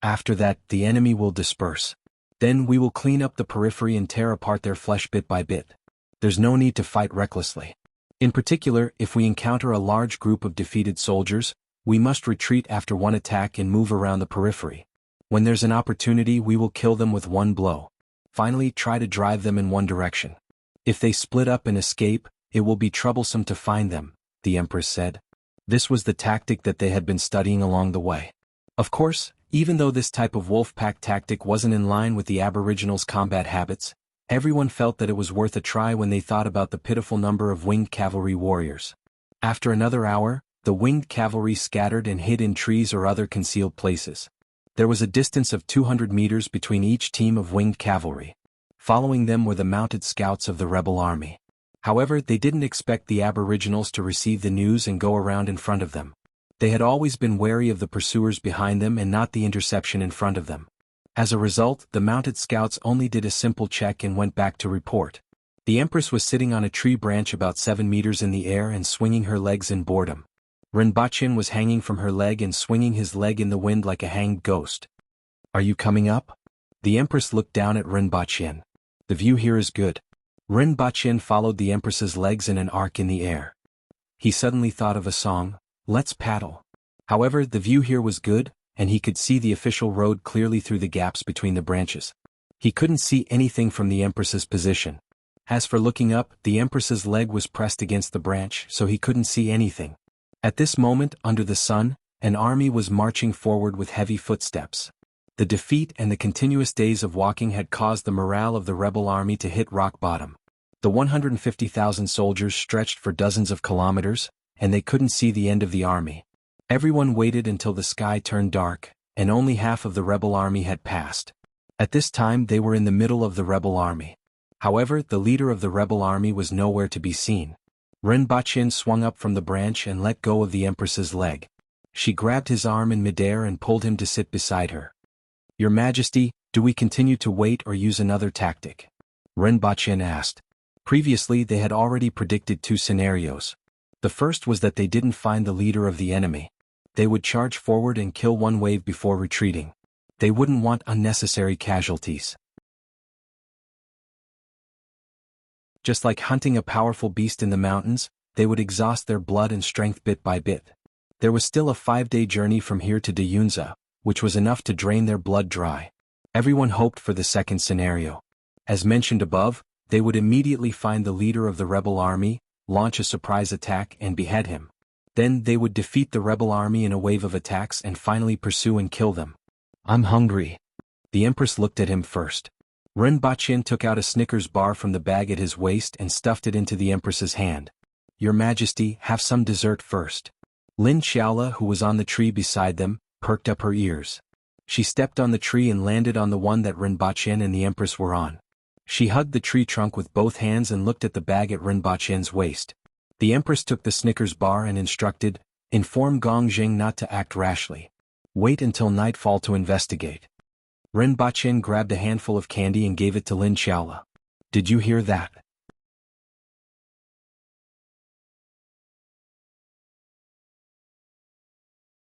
After that, the enemy will disperse. Then we will clean up the periphery and tear apart their flesh bit by bit. There's no need to fight recklessly. In particular, if we encounter a large group of defeated soldiers, we must retreat after one attack and move around the periphery. When there's an opportunity, we will kill them with one blow. Finally, try to drive them in one direction. If they split up and escape, it will be troublesome to find them, the Empress said. This was the tactic that they had been studying along the way. Of course, Even though this type of wolf pack tactic wasn't in line with the Aboriginals' combat habits, everyone felt that it was worth a try when they thought about the pitiful number of winged cavalry warriors. After another hour, the winged cavalry scattered and hid in trees or other concealed places. There was a distance of 200 meters between each team of winged cavalry. Following them were the mounted scouts of the rebel army. However, they didn't expect the Aboriginals to receive the news and go around in front of them. They had always been wary of the pursuers behind them and not the interception in front of them. As a result, the mounted scouts only did a simple check and went back to report. The Empress was sitting on a tree branch about 7 meters in the air and swinging her legs in boredom. Rinpoche was hanging from her leg and swinging his leg in the wind like a hanged ghost. "Are you coming up?" The Empress looked down at Rinpoche. "The view here is good." Rinpoche followed the Empress's legs in an arc in the air. He suddenly thought of a song, "Let's paddle." However, the view here was good, and he could see the official road clearly through the gaps between the branches. He couldn't see anything from the Empress's position. As for looking up, the Empress's leg was pressed against the branch, so he couldn't see anything. At this moment, under the sun, an army was marching forward with heavy footsteps. The defeat and the continuous days of walking had caused the morale of the rebel army to hit rock bottom. The 150,000 soldiers stretched for dozens of kilometers, and they couldn't see the end of the army. Everyone waited until the sky turned dark, and only half of the rebel army had passed. At this time they were in the middle of the rebel army. However, the leader of the rebel army was nowhere to be seen. Rinpoche swung up from the branch and let go of the Empress's leg. She grabbed his arm in midair and pulled him to sit beside her. "Your Majesty, do we continue to wait or use another tactic?" Rinpoche asked. Previously they had already predicted 2 scenarios. The first was that they didn't find the leader of the enemy. They would charge forward and kill one wave before retreating. They wouldn't want unnecessary casualties. Just like hunting a powerful beast in the mountains, they would exhaust their blood and strength bit by bit. There was still a 5-day journey from here to Jianghu, which was enough to drain their blood dry. Everyone hoped for the second scenario. As mentioned above, they would immediately find the leader of the rebel army, launch a surprise attack and behead him. Then they would defeat the rebel army in a wave of attacks and finally pursue and kill them. "I'm hungry." The Empress looked at him first. Rinpoche took out a Snickers bar from the bag at his waist and stuffed it into the Empress's hand. "Your Majesty, have some dessert first." Lin Xiaola, who was on the tree beside them, perked up her ears. She stepped on the tree and landed on the one that Rinpoche and the Empress were on. She hugged the tree trunk with both hands and looked at the bag at Rinpoche's waist. The Empress took the Snickers bar and instructed, "Inform Gong Jing not to act rashly. Wait until nightfall to investigate." Rinpoche grabbed a handful of candy and gave it to Lin Xiaola. "Did you hear that?"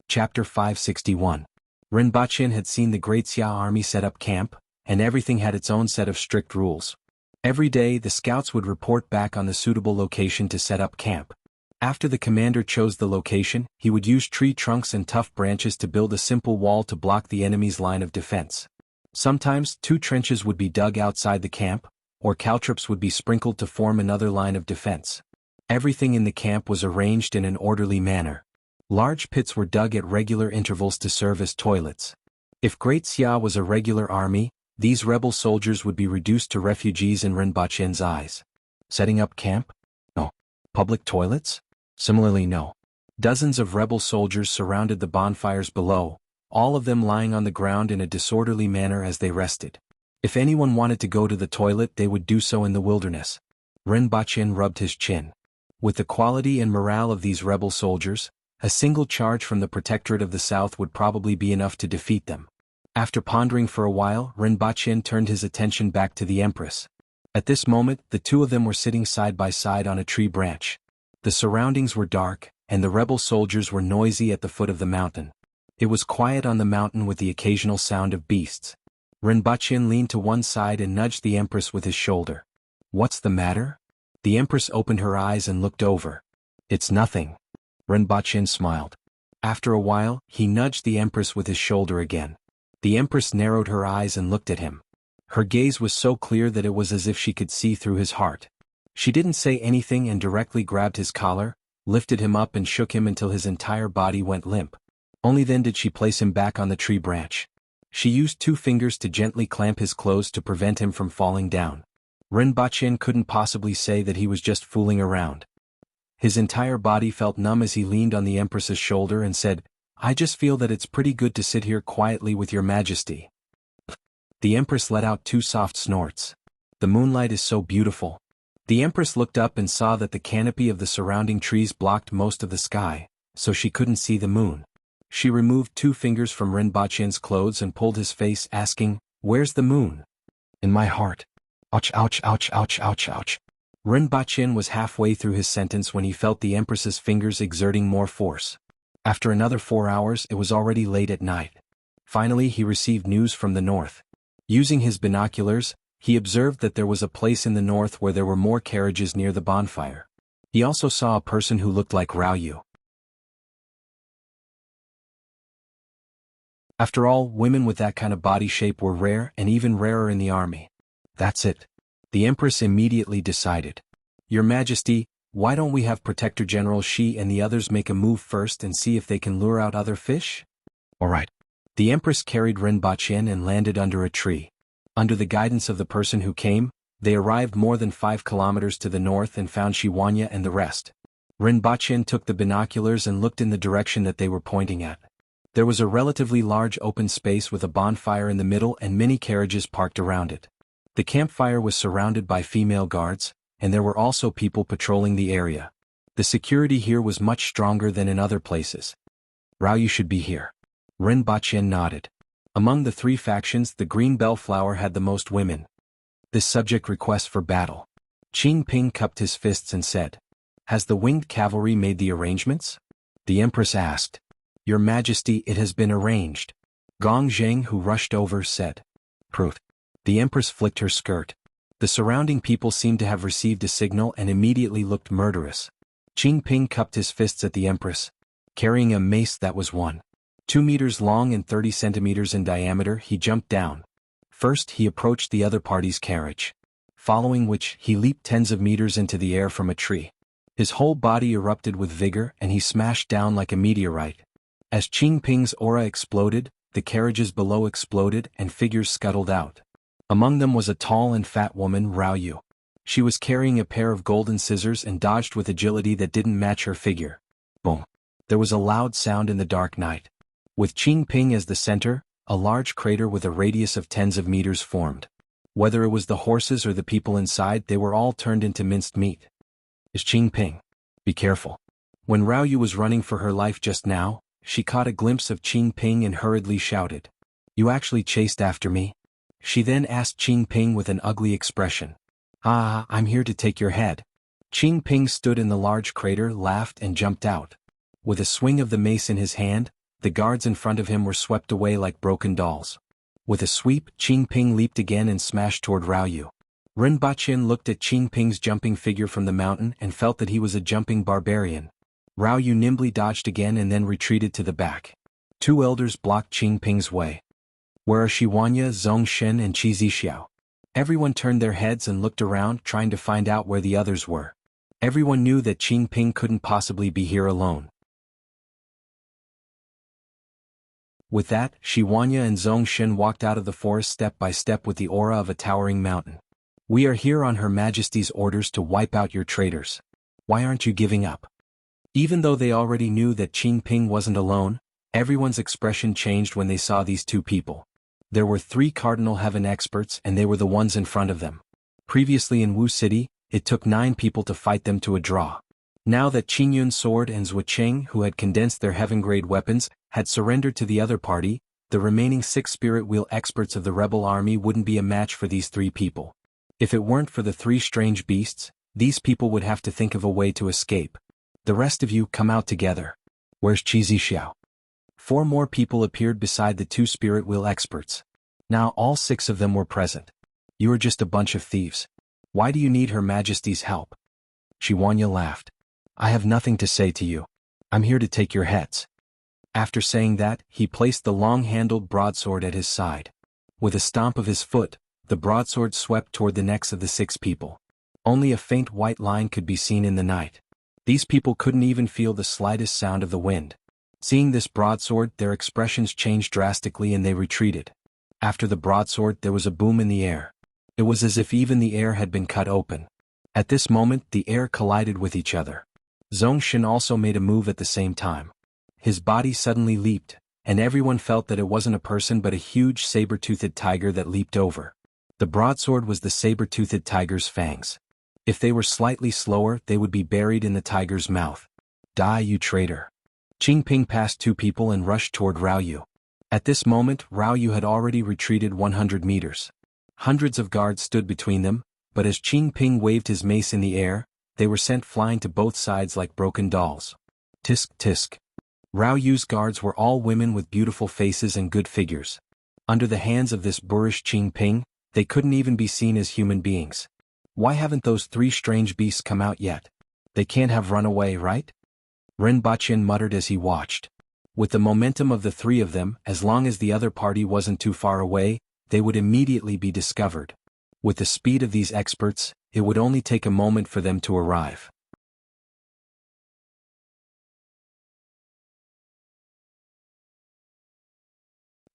Chapter 561. Rinpoche had seen the Great Xia army set up camp, and everything had its own set of strict rules. Every day the scouts would report back on the suitable location to set up camp. After the commander chose the location, he would use tree trunks and tough branches to build a simple wall to block the enemy's line of defense. Sometimes 2 trenches would be dug outside the camp, or caltrops would be sprinkled to form another line of defense. Everything in the camp was arranged in an orderly manner. Large pits were dug at regular intervals to serve as toilets. If Great Xia was a regular army, these rebel soldiers would be reduced to refugees in Rinpoche's eyes. Setting up camp? No. Public toilets? Similarly no. Dozens of rebel soldiers surrounded the bonfires below, all of them lying on the ground in a disorderly manner as they rested. If anyone wanted to go to the toilet they would do so in the wilderness. Rinpoche rubbed his chin. With the quality and morale of these rebel soldiers, a single charge from the Protectorate of the South would probably be enough to defeat them. After pondering for a while, Rinpoche turned his attention back to the Empress. At this moment, the 2 of them were sitting side by side on a tree branch. The surroundings were dark, and the rebel soldiers were noisy at the foot of the mountain. It was quiet on the mountain with the occasional sound of beasts. Rinpoche leaned to one side and nudged the Empress with his shoulder. "What's the matter?" The Empress opened her eyes and looked over. "It's nothing." Rinpoche smiled. After a while, he nudged the Empress with his shoulder again. The Empress narrowed her eyes and looked at him. Her gaze was so clear that it was as if she could see through his heart. She didn't say anything and directly grabbed his collar, lifted him up and shook him until his entire body went limp. Only then did she place him back on the tree branch. She used 2 fingers to gently clamp his clothes to prevent him from falling down. Rinpoche couldn't possibly say that he was just fooling around. His entire body felt numb as he leaned on the Empress's shoulder and said, "I just feel that it's pretty good to sit here quietly with your majesty." The Empress let out 2 soft snorts. "The moonlight is so beautiful." The Empress looked up and saw that the canopy of the surrounding trees blocked most of the sky, so she couldn't see the moon. She removed 2 fingers from Rinpoche's clothes and pulled his face, asking, "Where's the moon?" "In my heart." Ouch, ouch, ouch, ouch, ouch, ouch. Rinpoche was halfway through his sentence when he felt the Empress's fingers exerting more force. After another 4 hours, it was already late at night. Finally, he received news from the north. Using his binoculars, he observed that there was a place in the north where there were more carriages near the bonfire. He also saw a person who looked like Raoyu. After all, women with that kind of body shape were rare and even rarer in the army. That's it. The Empress immediately decided. "Your Majesty, why don't we have Protector General Shi and the others make a move first and see if they can lure out other fish?" "All right." The Empress carried Rinpoche and landed under a tree. Under the guidance of the person who came, they arrived more than 5 kilometers to the north and found Shiwanya and the rest. Rinpoche took the binoculars and looked in the direction that they were pointing at. There was a relatively large open space with a bonfire in the middle and many carriages parked around it. The campfire was surrounded by female guards, and there were also people patrolling the area. The security here was much stronger than in other places. "Raoyu should be here." Rinpoche nodded. Among the 3 factions, the Green Bellflower had the most women. This subject request for battle. Qing Ping cupped his fists and said, "Has the winged cavalry made the arrangements?" The Empress asked. "Your Majesty, it has been arranged." Gong Zheng, who rushed over, said, "Prut." The Empress flicked her skirt. The surrounding people seemed to have received a signal and immediately looked murderous. Qing Ping cupped his fists at the Empress. Carrying a mace that was 1.2 meters long and 30 centimeters in diameter, he jumped down. First, he approached the other party's carriage. Following which, he leaped tens of meters into the air from a tree. His whole body erupted with vigor and he smashed down like a meteorite. As Qing Ping's aura exploded, the carriages below exploded and figures scuttled out. Among them was a tall and fat woman, Raoyu. She was carrying a pair of golden scissors and dodged with agility that didn't match her figure. Boom. There was a loud sound in the dark night. With Qing Ping as the center, a large crater with a radius of tens of meters formed. Whether it was the horses or the people inside, they were all turned into minced meat. "Is Qing Ping? Be careful." When Raoyu was running for her life just now, she caught a glimpse of Qing Ping and hurriedly shouted, "You actually chased after me?" She then asked Qing Ping with an ugly expression. "Ah, I'm here to take your head." Qing Ping stood in the large crater, laughed and jumped out. With a swing of the mace in his hand, the guards in front of him were swept away like broken dolls. With a sweep, Qing Ping leaped again and smashed toward Raoyu. Rinpoche looked at Qing Ping's jumping figure from the mountain and felt that he was a jumping barbarian. Raoyu nimbly dodged again and then retreated to the back. 2 elders blocked Qing Ping's way. "Where are Shiwanya, Zongshen and Qi Zixiao?" Everyone turned their heads and looked around, trying to find out where the others were. Everyone knew that Qing Ping couldn't possibly be here alone. With that, Shiwanya and Zongshen walked out of the forest step by step with the aura of a towering mountain. "We are here on Her Majesty's orders to wipe out your traitors. Why aren't you giving up?" Even though they already knew that Qing Ping wasn't alone, everyone's expression changed when they saw these 2 people. There were 3 Cardinal Heaven experts and they were the ones in front of them. Previously in Wu City, it took 9 people to fight them to a draw. Now that Qingyun's sword and Zhucheng, who had condensed their heaven-grade weapons, had surrendered to the other party, the remaining 6 spirit wheel experts of the rebel army wouldn't be a match for these 3 people. If it weren't for the 3 strange beasts, these people would have to think of a way to escape. "The rest of you, come out together." "Where's Qi Zixiao?" 4 more people appeared beside the 2 spirit wheel experts. Now all 6 of them were present. "You are just a bunch of thieves. Why do you need Her Majesty's help?" Shiwanya laughed. "I have nothing to say to you. I'm here to take your heads." After saying that, he placed the long-handled broadsword at his side. With a stomp of his foot, the broadsword swept toward the necks of the 6 people. Only a faint white line could be seen in the night. These people couldn't even feel the slightest sound of the wind. Seeing this broadsword, their expressions changed drastically and they retreated. After the broadsword, there was a boom in the air. It was as if even the air had been cut open. At this moment, the air collided with each other. Zongshin also made a move at the same time. His body suddenly leaped, and everyone felt that it wasn't a person but a huge saber-toothed tiger that leaped over. The broadsword was the saber-toothed tiger's fangs. If they were slightly slower, they would be buried in the tiger's mouth. Die, you traitor. Qingping passed two people and rushed toward Raoyu. At this moment, Raoyu had already retreated 100 meters. Hundreds of guards stood between them, but as Qingping waved his mace in the air, they were sent flying to both sides like broken dolls. Tisk tisk. Raoyu's guards were all women with beautiful faces and good figures. Under the hands of this boorish Qingping, they couldn't even be seen as human beings. Why haven't those three strange beasts come out yet? They can't have run away, right? Rinpochen muttered as he watched. With the momentum of the three of them, as long as the other party wasn't too far away, they would immediately be discovered. With the speed of these experts, it would only take a moment for them to arrive.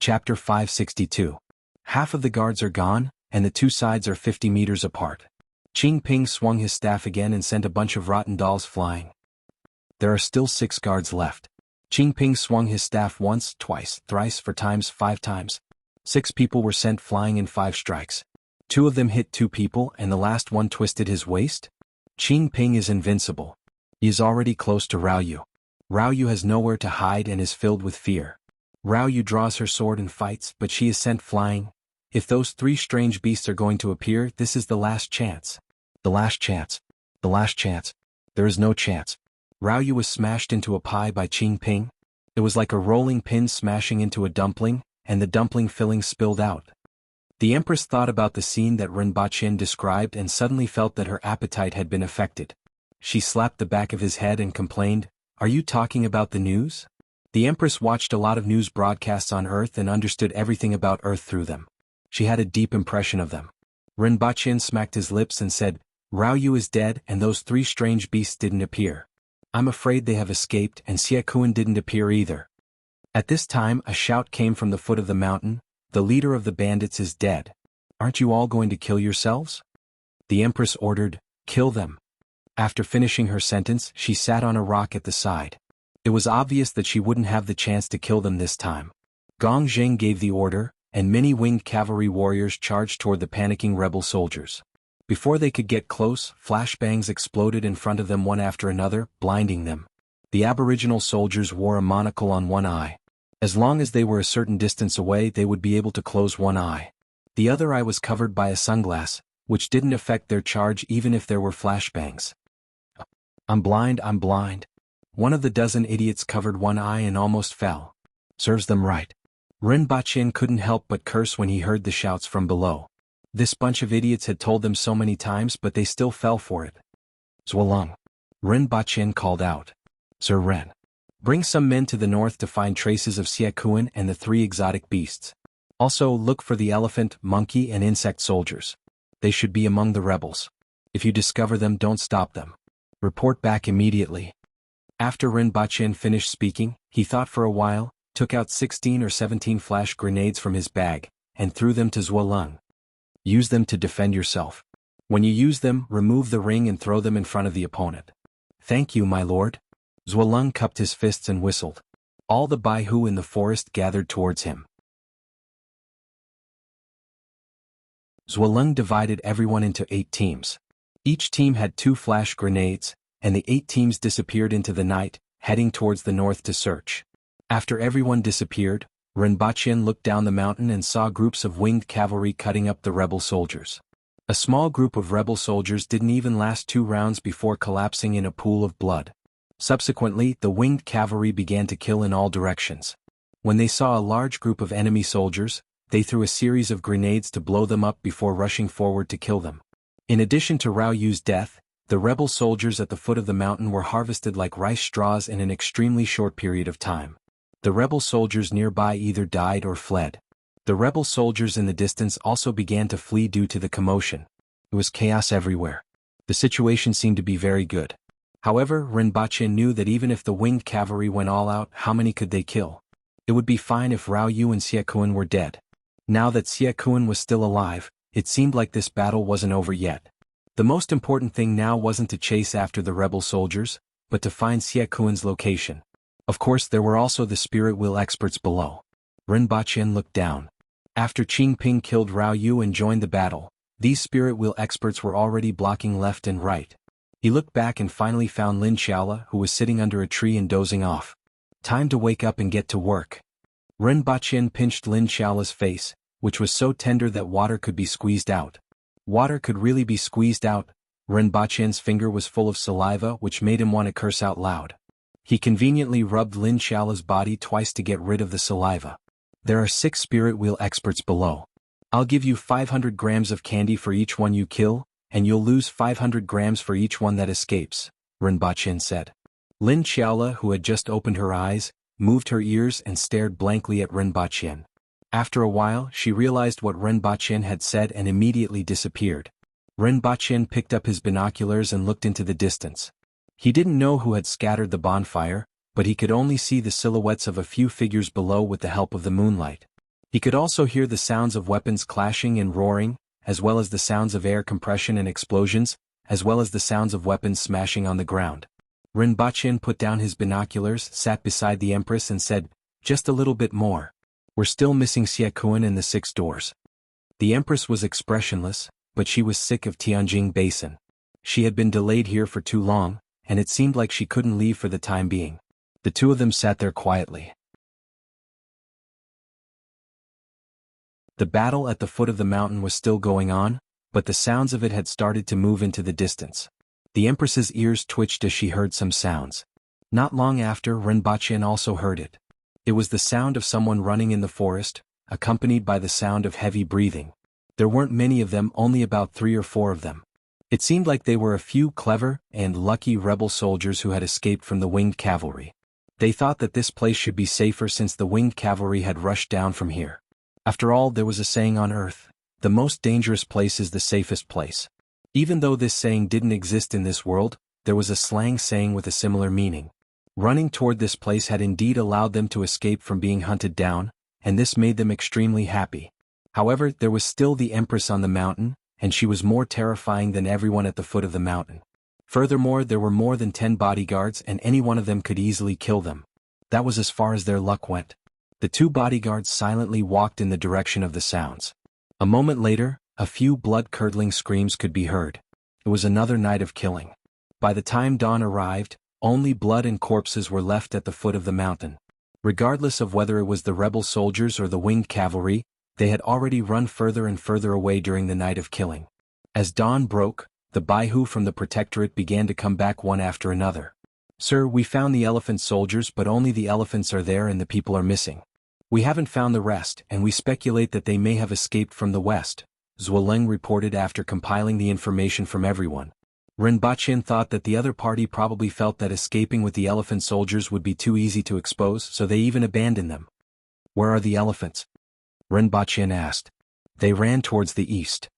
Chapter 562. Half of the guards are gone, and the two sides are 50 meters apart. Qingping swung his staff again and sent a bunch of rotten dolls flying. There are still 6 guards left. Qingping swung his staff once, twice, thrice, 4 times, 5 times. 6 people were sent flying in 5 strikes. 2 of them hit 2 people and the last one twisted his waist? Qingping is invincible. He is already close to Raoyu. Raoyu has nowhere to hide and is filled with fear. Raoyu draws her sword and fights, but she is sent flying. If those 3 strange beasts are going to appear, this is the last chance. The last chance. The last chance. There is no chance. Raoyu was smashed into a pie by Qingping. It was like a rolling pin smashing into a dumpling, and the dumpling filling spilled out. The Empress thought about the scene that Rinpochen described and suddenly felt that her appetite had been affected. She slapped the back of his head and complained, "Are you talking about the news?" The Empress watched a lot of news broadcasts on Earth and understood everything about Earth through them. She had a deep impression of them. Rinpochen smacked his lips and said, "Raoyu is dead and those 3 strange beasts didn't appear. I'm afraid they have escaped and Xiakuan didn't appear either." At this time a shout came from the foot of the mountain, "The leader of the bandits is dead. Aren't you all going to kill yourselves?" The Empress ordered, "Kill them." After finishing her sentence, she sat on a rock at the side. It was obvious that she wouldn't have the chance to kill them this time. Gong Zheng gave the order, and many winged cavalry warriors charged toward the panicking rebel soldiers. Before they could get close, flashbangs exploded in front of them one after another, blinding them. The aboriginal soldiers wore a monocle on one eye. As long as they were a certain distance away, they would be able to close one eye. The other eye was covered by a sunglass, which didn't affect their charge even if there were flashbangs. I'm blind. One of the dozen idiots covered one eye and almost fell. Serves them right. Rinpochen couldn't help but curse when he heard the shouts from below. This bunch of idiots had told them so many times, but they still fell for it. Zhuolong. Rinpochen called out. Sir Ren. Bring some men to the north to find traces of Xiakuan and the 3 exotic beasts. Also look for the elephant, monkey and insect soldiers. They should be among the rebels. If you discover them, don't stop them. Report back immediately. After Rinpochen finished speaking, he thought for a while, took out 16 or 17 flash grenades from his bag, and threw them to Zhuolong. Use them to defend yourself. When you use them, remove the ring and throw them in front of the opponent. Thank you, my lord. Zhuolong cupped his fists and whistled. All the Baihu in the forest gathered towards him. Zhuolong divided everyone into 8 teams. Each team had 2 flash grenades, and the 8 teams disappeared into the night, heading towards the north to search. After everyone disappeared, Rinpochen looked down the mountain and saw groups of winged cavalry cutting up the rebel soldiers. A small group of rebel soldiers didn't even last 2 rounds before collapsing in a pool of blood. Subsequently, the winged cavalry began to kill in all directions. When they saw a large group of enemy soldiers, they threw a series of grenades to blow them up before rushing forward to kill them. In addition to Raoyu's death, the rebel soldiers at the foot of the mountain were harvested like rice straws in an extremely short period of time. The rebel soldiers nearby either died or fled. The rebel soldiers in the distance also began to flee due to the commotion. It was chaos everywhere. The situation seemed to be very good. However, Rinpoche knew that even if the winged cavalry went all out, how many could they kill? It would be fine if Rao Yu and Xie Kuan were dead. Now that Xie Kuan was still alive, it seemed like this battle wasn't over yet. The most important thing now wasn't to chase after the rebel soldiers, but to find Xie Kuan's location. Of course, there were also the spirit wheel experts below. Rinpoche looked down. After Qing Ping killed Rao Yu and joined the battle, these spirit wheel experts were already blocking left and right. He looked back and finally found Lin Xiaola, who was sitting under a tree and dozing off. Time to wake up and get to work. Rinpoche pinched Lin Xiaola's face, which was so tender that water could be squeezed out. Water could really be squeezed out. Rinpoche's finger was full of saliva, which made him want to curse out loud. He conveniently rubbed Lin Xiaola's body twice to get rid of the saliva. There are 6 spirit wheel experts below. I'll give you 500 grams of candy for each one you kill, and you'll lose 500 grams for each one that escapes, Rinpoche said. Lin Xiaola, who had just opened her eyes, moved her ears and stared blankly at Rinpoche. After a while, she realized what Rinpoche had said and immediately disappeared. Rinpoche picked up his binoculars and looked into the distance. He didn't know who had scattered the bonfire, but he could only see the silhouettes of a few figures below with the help of the moonlight. He could also hear the sounds of weapons clashing and roaring, as well as the sounds of air compression and explosions, as well as the sounds of weapons smashing on the ground. Rinpoche put down his binoculars, sat beside the Empress and said, "Just a little bit more. We're still missing Xie Kuan and the 6 doors." The Empress was expressionless, but she was sick of Tianjin Basin. She had been delayed here for too long, and it seemed like she couldn't leave for the time being. The two of them sat there quietly. The battle at the foot of the mountain was still going on, but the sounds of it had started to move into the distance. The Empress's ears twitched as she heard some sounds. Not long after, Rinpoche also heard it. It was the sound of someone running in the forest, accompanied by the sound of heavy breathing. There weren't many of them, only about 3 or 4 of them. It seemed like they were a few clever and lucky rebel soldiers who had escaped from the winged cavalry. They thought that this place should be safer since the winged cavalry had rushed down from here. After all, there was a saying on Earth, the most dangerous place is the safest place. Even though this saying didn't exist in this world, there was a slang saying with a similar meaning. Running toward this place had indeed allowed them to escape from being hunted down, and this made them extremely happy. However, there was still the Empress on the mountain, and she was more terrifying than everyone at the foot of the mountain. Furthermore, there were more than 10 bodyguards and any one of them could easily kill them. That was as far as their luck went. The 2 bodyguards silently walked in the direction of the sounds. A moment later, a few blood-curdling screams could be heard. It was another night of killing. By the time dawn arrived, only blood and corpses were left at the foot of the mountain. Regardless of whether it was the rebel soldiers or the winged cavalry, they had already run further and further away during the night of killing. As dawn broke, the Baihu from the Protectorate began to come back one after another. "Sir, we found the elephant soldiers, but only the elephants are there and the people are missing. We haven't found the rest, and we speculate that they may have escaped from the west," Zuoleng reported after compiling the information from everyone. Rinpoche thought that the other party probably felt that escaping with the elephant soldiers would be too easy to expose, so they even abandoned them. "Where are the elephants?" Rinpoche asked. "They ran towards the east.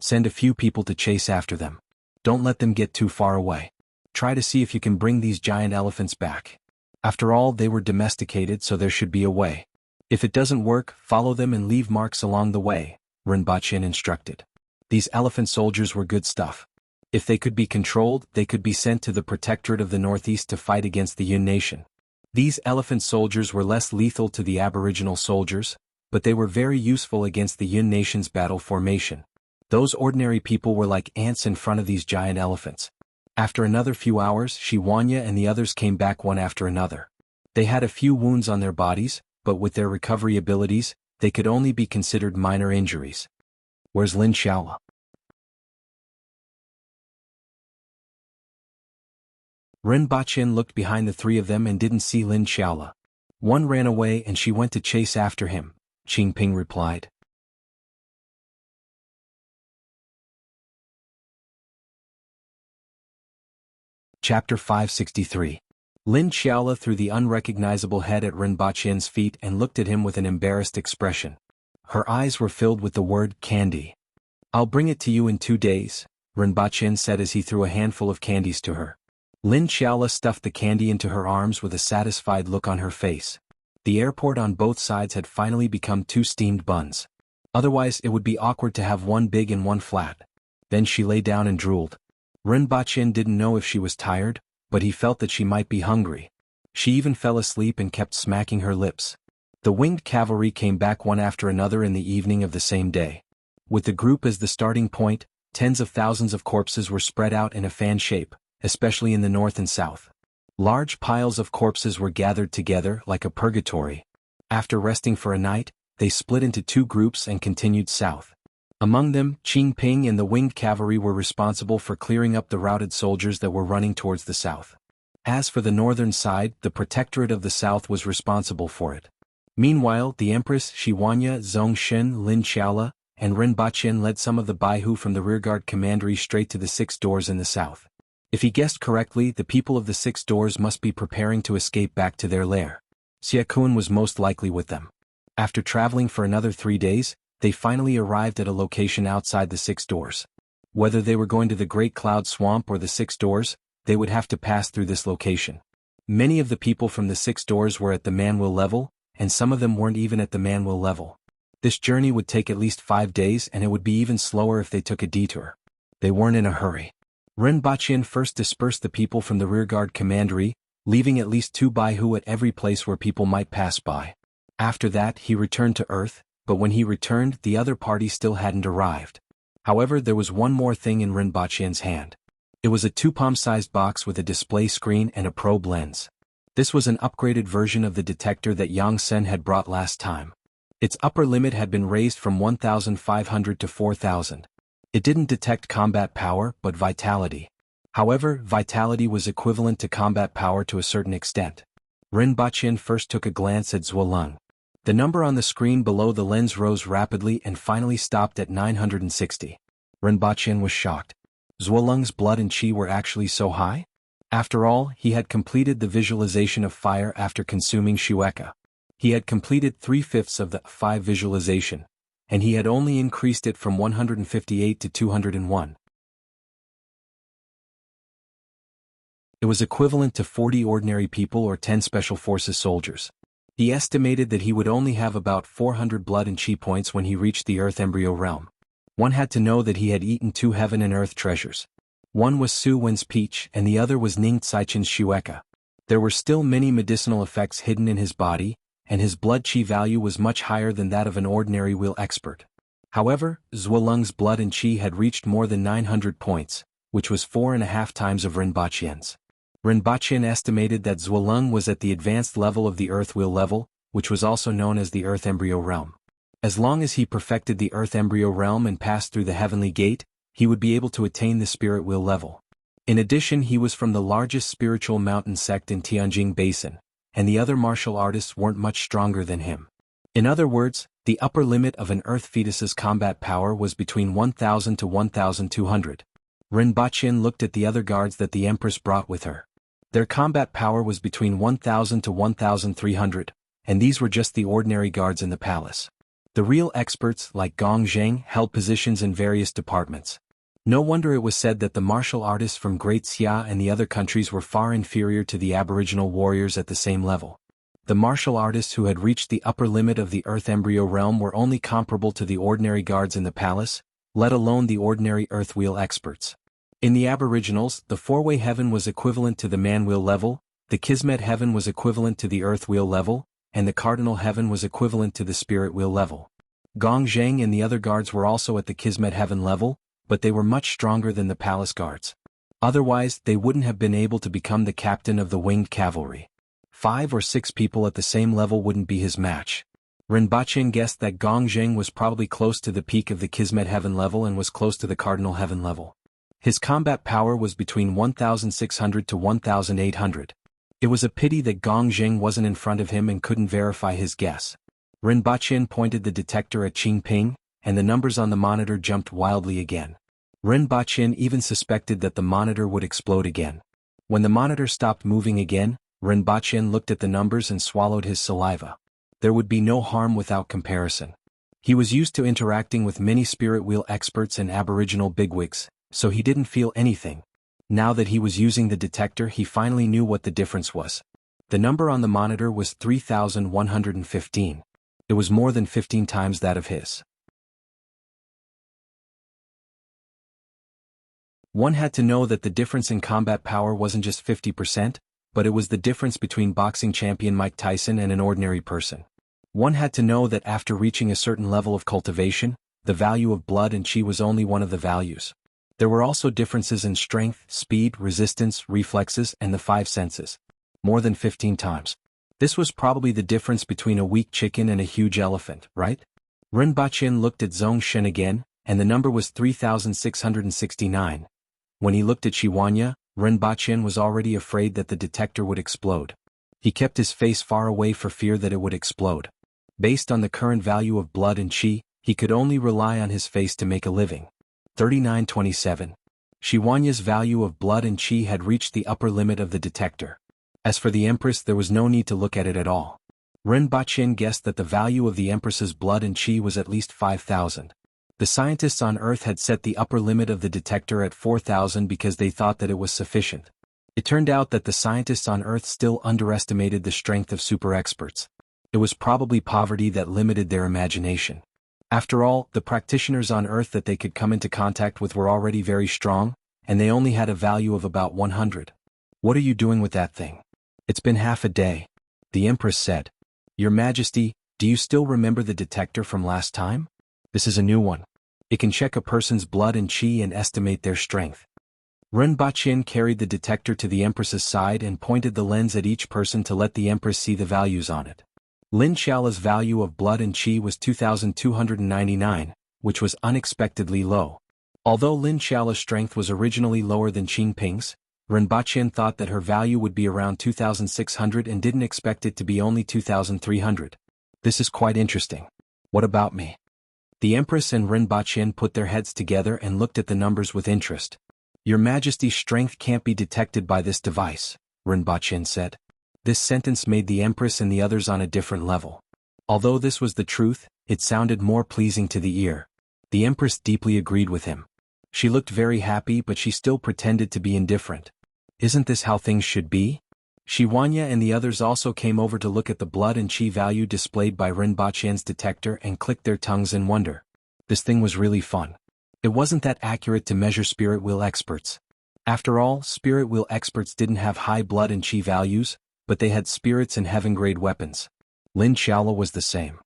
Send a few people to chase after them. Don't let them get too far away. Try to see if you can bring these giant elephants back. After all, they were domesticated, so there should be a way. If it doesn't work, follow them and leave marks along the way," Rinpoche instructed. These elephant soldiers were good stuff. If they could be controlled, they could be sent to the Protectorate of the Northeast to fight against the Yun Nation. These elephant soldiers were less lethal to the Aboriginal soldiers, but they were very useful against the Yun Nation's battle formation. Those ordinary people were like ants in front of these giant elephants. After another few hours, Shiwanya and the others came back one after another. They had a few wounds on their bodies, but with their recovery abilities, they could only be considered minor injuries. "Where's Lin Xiaola?" Rinpoche looked behind the 3 of them and didn't see Lin Xiaola. "One ran away and she went to chase after him," Qingping replied. Chapter 563. Lin Xiaola threw the unrecognizable head at Rinpoche's feet and looked at him with an embarrassed expression. Her eyes were filled with the word candy. "I'll bring it to you in 2 days, Rinpoche said as he threw a handful of candies to her. Lin Xiaola stuffed the candy into her arms with a satisfied look on her face. The airport on both sides had finally become 2 steamed buns. Otherwise it would be awkward to have one big and one flat. Then she lay down and drooled. Ren Baqin didn't know if she was tired, but he felt that she might be hungry. She even fell asleep and kept smacking her lips. The winged cavalry came back one after another in the evening of the same day. With the group as the starting point, tens of thousands of corpses were spread out in a fan shape, especially in the north and south. Large piles of corpses were gathered together like a purgatory. After resting for a night, they split into 2 groups and continued south. Among them, Qing Ping and the winged cavalry were responsible for clearing up the routed soldiers that were running towards the south. As for the northern side, the Protectorate of the South was responsible for it. Meanwhile, the Empress, Shiwanya, Zhongshen, Lin Xiaola, and Ren Baqin led some of the Baihu from the rearguard commandery straight to the 6 doors in the south. If he guessed correctly, the people of the 6 doors must be preparing to escape back to their lair. Xie Kun was most likely with them. After traveling for another 3 days, they finally arrived at a location outside the 6 doors. Whether they were going to the Great Cloud Swamp or the 6 doors, they would have to pass through this location. Many of the people from the 6 doors were at the Manwil level, and some of them weren't even at the Manwil level. This journey would take at least 5 days, and it would be even slower if they took a detour. They weren't in a hurry. Ren Baqin first dispersed the people from the rearguard commandery, leaving at least 2 Baihu at every place where people might pass by. After that he returned to Earth, but when he returned the other party still hadn't arrived. However, there was one more thing in Ren Baqin's hand. It was a 2-palm-sized box with a display screen and a probe lens. This was an upgraded version of the detector that Yang Sen had brought last time. Its upper limit had been raised from 1,500 to 4,000. It didn't detect combat power, but vitality. However, vitality was equivalent to combat power to a certain extent. Ren Baqin first took a glance at Zhuoleng. The number on the screen below the lens rose rapidly and finally stopped at 960. Ren Baqin was shocked. Zhuoleng's blood and qi were actually so high? After all, he had completed the visualization of fire after consuming Shueka. He had completed 3/5 of the 5 visualization, and he had only increased it from 158 to 201. It was equivalent to 40 ordinary people or 10 special forces soldiers. He estimated that he would only have about 400 blood and qi points when he reached the Earth Embryo realm. One had to know that he had eaten 2 heaven and earth treasures. One was Su Wen's peach and the other was Ning Caichen's shueka. There were still many medicinal effects hidden in his body, and his blood qi value was much higher than that of an ordinary wheel expert. However, Zhuoleng's blood and qi had reached more than 900 points, which was 4.5 times of Ren Baqin's. Ren Baqin estimated that Zhuoleng was at the advanced level of the Earth Wheel level, which was also known as the Earth Embryo realm. As long as he perfected the Earth Embryo realm and passed through the Heavenly Gate, he would be able to attain the Spirit Wheel level. In addition, he was from the largest spiritual mountain sect in Tianjin Basin, and the other martial artists weren't much stronger than him. In other words, the upper limit of an Earth fetus's combat power was between 1,000 to 1,200. Ren Baqin looked at the other guards that the Empress brought with her. Their combat power was between 1,000 to 1,300, and these were just the ordinary guards in the palace. The real experts, like Gong Zheng, held positions in various departments. No wonder it was said that the martial artists from Great Xia and the other countries were far inferior to the aboriginal warriors at the same level. The martial artists who had reached the upper limit of the Earth Embryo realm were only comparable to the ordinary guards in the palace, let alone the ordinary Earth Wheel experts. In the aboriginals, the four-way heaven was equivalent to the man wheel level, the Kismet heaven was equivalent to the Earth Wheel level, and the cardinal heaven was equivalent to the Spirit Wheel level. Gong Zheng and the other guards were also at the Kismet heaven level, but they were much stronger than the palace guards. Otherwise, they wouldn't have been able to become the captain of the winged cavalry. 5 or 6 people at the same level wouldn't be his match. Ren Baqin guessed that Gong Zheng was probably close to the peak of the Kismet heaven level and was close to the cardinal heaven level. His combat power was between 1,600 to 1,800. It was a pity that Gong Zheng wasn't in front of him and couldn't verify his guess. Ren Baqin pointed the detector at Qing Ping, and the numbers on the monitor jumped wildly again. Ren Baqin even suspected that the monitor would explode again. When the monitor stopped moving again, Ren Baqin looked at the numbers and swallowed his saliva. There would be no harm without comparison. He was used to interacting with many spirit wheel experts and aboriginal bigwigs, so he didn't feel anything. Now that he was using the detector, he finally knew what the difference was. The number on the monitor was 3,115. It was more than 15 times that of his. One had to know that the difference in combat power wasn't just 50%, but it was the difference between boxing champion Mike Tyson and an ordinary person. One had to know that after reaching a certain level of cultivation, the value of blood and chi was only one of the values. There were also differences in strength, speed, resistance, reflexes, and the 5 senses. More than 15 times. This was probably the difference between a weak chicken and a huge elephant, right? Ren Baqin looked at Zhong Shen again, and the number was 3,669. When he looked at Shiwanya, Ren Baqin was already afraid that the detector would explode. He kept his face far away for fear that it would explode. Based on the current value of blood and chi, he could only rely on his face to make a living. 3927. Shiwanya's value of blood and chi had reached the upper limit of the detector. As for the Empress, there was no need to look at it at all. Ren Baqin guessed that the value of the Empress's blood and chi was at least 5,000. The scientists on Earth had set the upper limit of the detector at 4,000 because they thought that it was sufficient. It turned out that the scientists on Earth still underestimated the strength of super experts. It was probably poverty that limited their imagination. After all, the practitioners on Earth that they could come into contact with were already very strong, and they only had a value of about 100. What are you doing with that thing? It's been half a day. The Empress said. Your Majesty, do you still remember the detector from last time? This is a new one. It can check a person's blood and chi and estimate their strength. Ren Baqin carried the detector to the Empress's side and pointed the lens at each person to let the Empress see the values on it. Lin Xiaola's value of blood and chi was 2,299, which was unexpectedly low. Although Lin Xiaola's strength was originally lower than Qin Ping's, Ren Baqin thought that her value would be around 2,600 and didn't expect it to be only 2,300. This is quite interesting. What about me? The Empress and Ren Baqin put their heads together and looked at the numbers with interest. Your Majesty's strength can't be detected by this device, Ren Baqin said. This sentence made the Empress and the others on a different level. Although this was the truth, it sounded more pleasing to the ear. The Empress deeply agreed with him. She looked very happy, but she still pretended to be indifferent. Isn't this how things should be? Shiwanya and the others also came over to look at the blood and chi value displayed by Ren Baqin's detector and clicked their tongues in wonder. This thing was really fun. It wasn't that accurate to measure spirit wheel experts. After all, spirit wheel experts didn't have high blood and chi values, but they had spirits and heaven-grade weapons. Lin Xiaola was the same.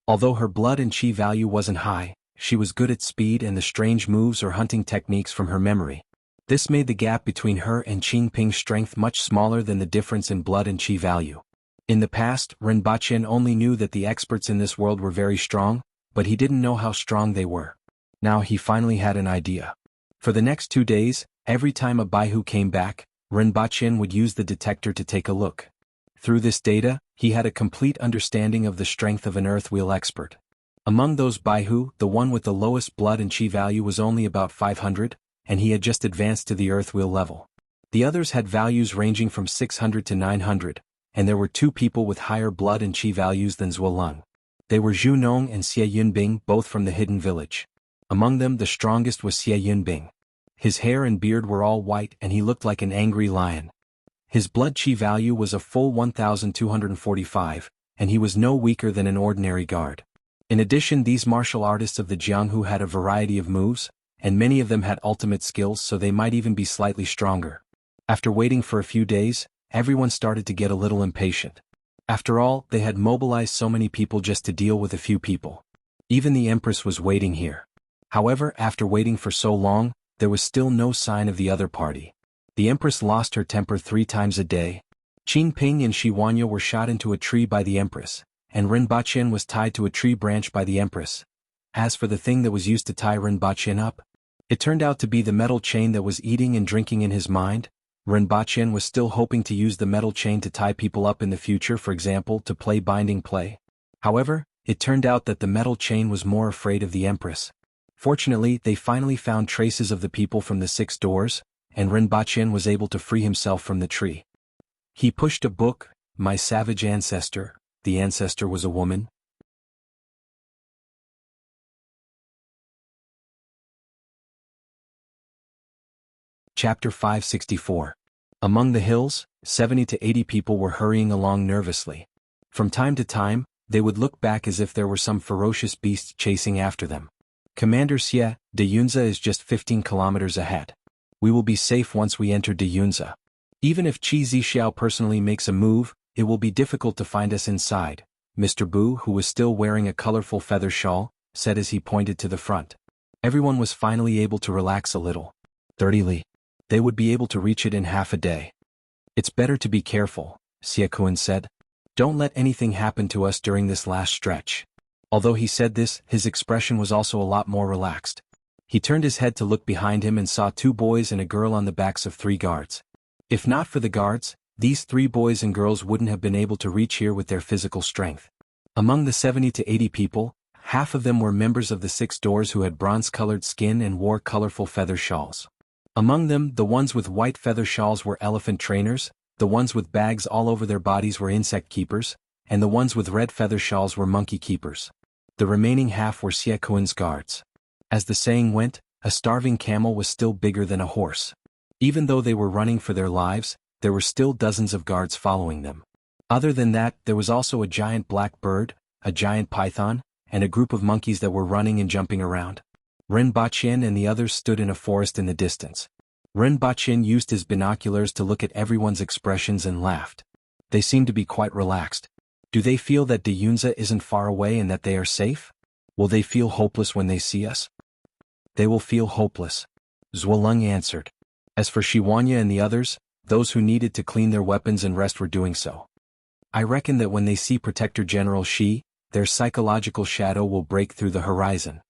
Although her blood and chi value wasn't high, she was good at speed and the strange moves or hunting techniques from her memory. This made the gap between her and Qin Ping's strength much smaller than the difference in blood and chi value. In the past, Ren Baqin only knew that the experts in this world were very strong, but he didn't know how strong they were. Now he finally had an idea. For the next 2 days, every time a Baihu came back, Ren Baqin would use the detector to take a look. Through this data, he had a complete understanding of the strength of an earth wheel expert. Among those Baihu, the one with the lowest blood and chi value was only about 500, and he had just advanced to the earth wheel level. The others had values ranging from 600 to 900, and there were 2 people with higher blood and chi values than Zuolong. They were Zhu Nong and Xie Yunbing, both from the hidden village. Among them, the strongest was Xie Yunbing. His hair and beard were all white and he looked like an angry lion. His blood chi value was a full 1,245, and he was no weaker than an ordinary guard. In addition, these martial artists of the Jianghu had a variety of moves, and many of them had ultimate skills, so they might even be slightly stronger. After waiting for a few days, everyone started to get a little impatient. After all, they had mobilized so many people just to deal with a few people. Even the Empress was waiting here. However, after waiting for so long, there was still no sign of the other party. The Empress lost her temper 3 times a day. Qin Ping and Shiwanya were shot into a tree by the Empress, and Ren Baqin was tied to a tree branch by the Empress. As for the thing that was used to tie Ren Baqin up, it turned out to be the metal chain that was eating and drinking in his mind. Ren Baqin was still hoping to use the metal chain to tie people up in the future, for example, to play binding play. However, it turned out that the metal chain was more afraid of the Empress. Fortunately, they finally found traces of the people from the 6 doors, and Ren Baqin was able to free himself from the tree. He pushed a book, My Savage Ancestor. The ancestor was a woman. Chapter 564. Among the hills, 70 to 80 people were hurrying along nervously. From time to time, they would look back as if there were some ferocious beast chasing after them. Commander Xie, de Yunza is just 15 kilometers ahead. We will be safe once we enter de Yunza. Even if Qi Zixiao personally makes a move, it will be difficult to find us inside, Mr. Bu, who was still wearing a colorful feather shawl, said as he pointed to the front. Everyone was finally able to relax a little. 30 li. They would be able to reach it in half a day. It's better to be careful, Xie Kun said. Don't let anything happen to us during this last stretch. Although he said this, his expression was also a lot more relaxed. He turned his head to look behind him and saw 2 boys and a girl on the backs of 3 guards. If not for the guards, these 3 boys and girls wouldn't have been able to reach here with their physical strength. Among the 70 to 80 people, half of them were members of the 6 doors who had bronze-colored skin and wore colorful feather shawls. Among them, the ones with white feather shawls were elephant trainers, the ones with bags all over their bodies were insect keepers, and the ones with red feather shawls were monkey keepers. The remaining half were Xie Kun's guards. As the saying went, a starving camel was still bigger than a horse. Even though they were running for their lives, there were still dozens of guards following them. Other than that, there was also a giant black bird, a giant python, and a group of monkeys that were running and jumping around. Ren Baqin and the others stood in a forest in the distance. Ren Baqin used his binoculars to look at everyone's expressions and laughed. They seemed to be quite relaxed. Do they feel that de Yunza isn't far away and that they are safe? Will they feel hopeless when they see us? They will feel hopeless, Zhuoleng answered. As for Shiwanya and the others, those who needed to clean their weapons and rest were doing so. I reckon that when they see Protector General Shi, their psychological shadow will break through the horizon.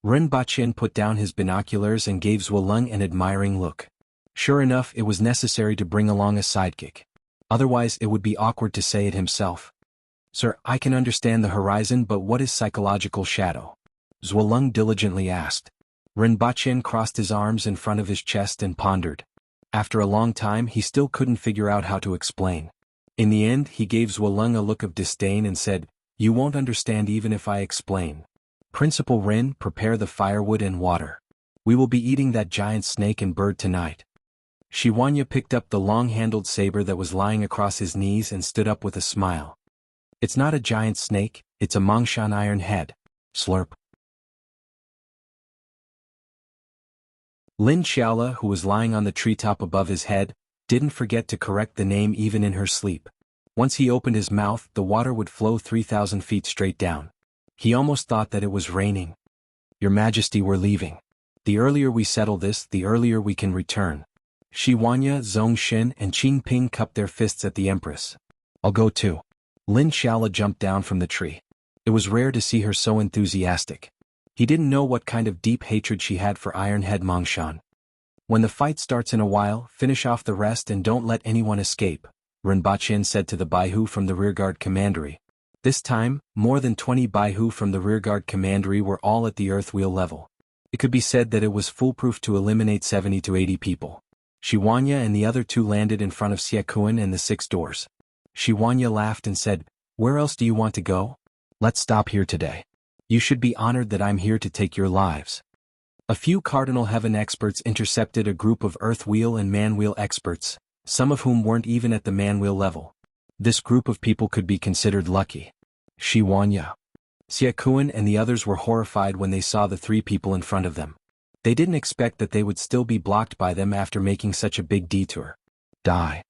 Ren Baqin put down his binoculars and gave Zhuoleng an admiring look. Sure enough, it was necessary to bring along a sidekick. Otherwise it would be awkward to say it himself. Sir, I can understand the horizon, but what is psychological shadow? Zhuoleng diligently asked. Ren Baqin crossed his arms in front of his chest and pondered. After a long time he still couldn't figure out how to explain. In the end he gave Zhuoleng a look of disdain and said, You won't understand even if I explain. Principal Ren, prepare the firewood and water. We will be eating that giant snake and bird tonight. Shiwanya picked up the long-handled saber that was lying across his knees and stood up with a smile. It's not a giant snake, it's a Mongshan iron head. Slurp. Lin Xiaola, who was lying on the treetop above his head, didn't forget to correct the name even in her sleep. Once he opened his mouth, the water would flow 3,000 feet straight down. He almost thought that it was raining. Your Majesty, we're leaving. The earlier we settle this, the earlier we can return. Shiwanya, Zhongxin, and Qingping cupped their fists at the Empress. I'll go too. Lin Xiaola jumped down from the tree. It was rare to see her so enthusiastic. He didn't know what kind of deep hatred she had for Ironhead Mongshan. When the fight starts in a while, finish off the rest and don't let anyone escape, Ren Baqin said to the Baihu from the rearguard commandery. This time, more than 20 Baihu from the rearguard commandery were all at the earth wheel level. It could be said that it was foolproof to eliminate 70 to 80 people. Shiwanya and the other 2 landed in front of Xie Kun and the 6 doors. Shiwanya laughed and said, Where else do you want to go? Let's stop here today. You should be honored that I'm here to take your lives. A few Cardinal Heaven experts intercepted a group of Earth Wheel and Man Wheel experts, some of whom weren't even at the Man Wheel level. This group of people could be considered lucky. Shiwanya, Xie Kun and the others were horrified when they saw the 3 people in front of them. They didn't expect that they would still be blocked by them after making such a big detour. Die.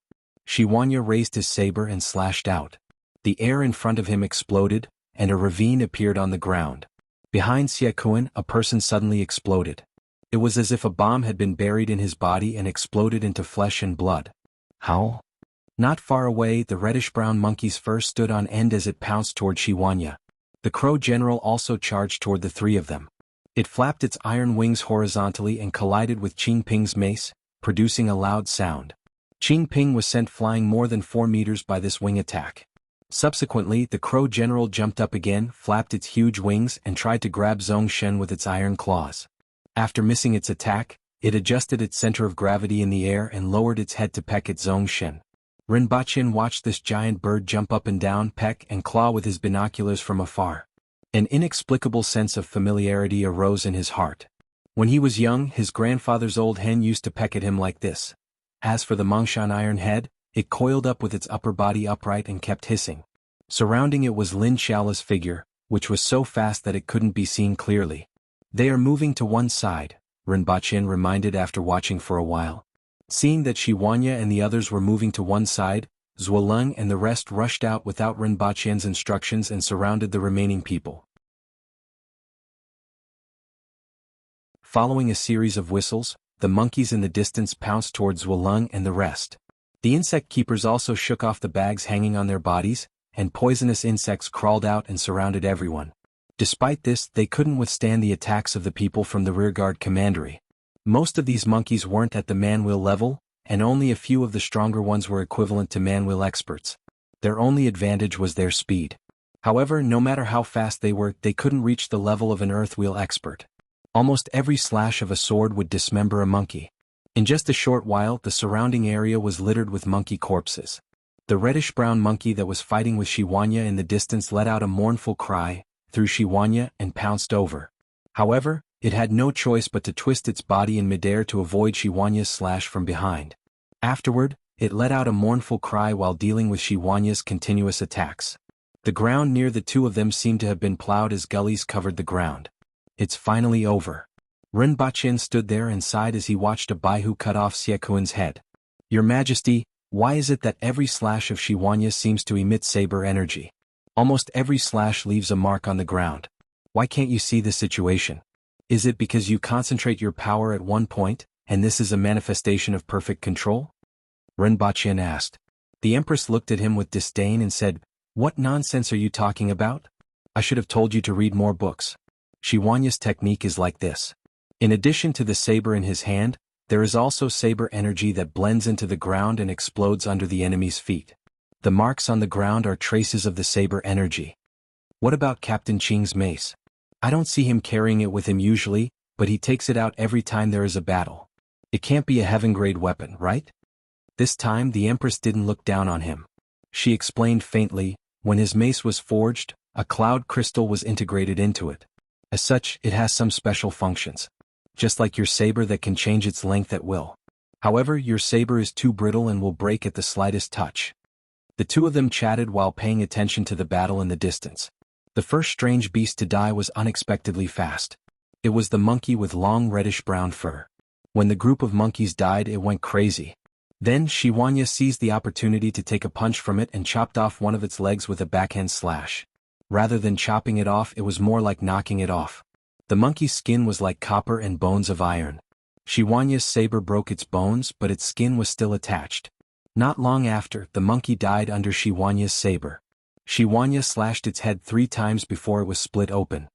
Shiwanya raised his saber and slashed out. The air in front of him exploded, and a ravine appeared on the ground. Behind Xie Kun, a person suddenly exploded. It was as if a bomb had been buried in his body and exploded into flesh and blood. Howl. Not far away, the reddish-brown monkey's fur stood on end as it pounced toward Shiwanya. The Crow General also charged toward the 3 of them. It flapped its iron wings horizontally and collided with Qingping's mace, producing a loud sound. Qingping was sent flying more than 4 meters by this wing attack. Subsequently, the Crow General jumped up again, flapped its huge wings and tried to grab Zhongxin with its iron claws. After missing its attack, it adjusted its center of gravity in the air and lowered its head to peck at Zhongxin. Ren Baqin watched this giant bird jump up and down, peck and claw with his binoculars from afar. An inexplicable sense of familiarity arose in his heart. When he was young, his grandfather's old hen used to peck at him like this. As for the Mongshan iron head, it coiled up with its upper body upright and kept hissing. Surrounding it was Lin Xiaola's figure, which was so fast that it couldn't be seen clearly. They are moving to one side, Rinpochen reminded after watching for a while. Seeing that Shiwanya and the others were moving to one side, Zuoleng and the rest rushed out without Rinpochen's instructions and surrounded the remaining people. Following a series of whistles, the monkeys in the distance pounced towards Zuoleng and the rest. The insect keepers also shook off the bags hanging on their bodies, and poisonous insects crawled out and surrounded everyone. Despite this, they couldn't withstand the attacks of the people from the rearguard commandery. Most of these monkeys weren't at the manwheel level, and only a few of the stronger ones were equivalent to manwheel experts. Their only advantage was their speed. However, no matter how fast they were, they couldn't reach the level of an earthwheel expert. Almost every slash of a sword would dismember a monkey. In just a short while, the surrounding area was littered with monkey corpses. The reddish-brown monkey that was fighting with Shiwanya in the distance let out a mournful cry, threw Shiwanya, and pounced over. However, it had no choice but to twist its body in midair to avoid Shiwanya's slash from behind. Afterward, it let out a mournful cry while dealing with Shiwanya's continuous attacks. The ground near the two of them seemed to have been plowed as gullies covered the ground. It's finally over. Rinpochen stood there and sighed as he watched a Baihu cut off Siekuan's head. Your Majesty, why is it that every slash of Shiwanya seems to emit saber energy? Almost every slash leaves a mark on the ground. Why can't you see the situation? Is it because you concentrate your power at one point, and this is a manifestation of perfect control? Rinpochen asked. The Empress looked at him with disdain and said, What nonsense are you talking about? I should have told you to read more books. Shiwanya's technique is like this. In addition to the saber in his hand, there is also saber energy that blends into the ground and explodes under the enemy's feet. The marks on the ground are traces of the saber energy. What about Captain Qing's mace? I don't see him carrying it with him usually, but he takes it out every time there is a battle. It can't be a heaven-grade weapon, right? This time the Empress didn't look down on him. She explained faintly, when his mace was forged, a cloud crystal was integrated into it. As such, it has some special functions. Just like your saber that can change its length at will. However, your saber is too brittle and will break at the slightest touch. The two of them chatted while paying attention to the battle in the distance. The first strange beast to die was unexpectedly fast. It was the monkey with long reddish-brown fur. When the group of monkeys died, it went crazy. Then Shiwanya seized the opportunity to take a punch from it and chopped off one of its legs with a backhand slash. Rather than chopping it off, it was more like knocking it off. The monkey's skin was like copper and bones of iron. Shiwanya's saber broke its bones, but its skin was still attached. Not long after, the monkey died under Shiwanya's saber. Shiwanya slashed its head 3 times before it was split open.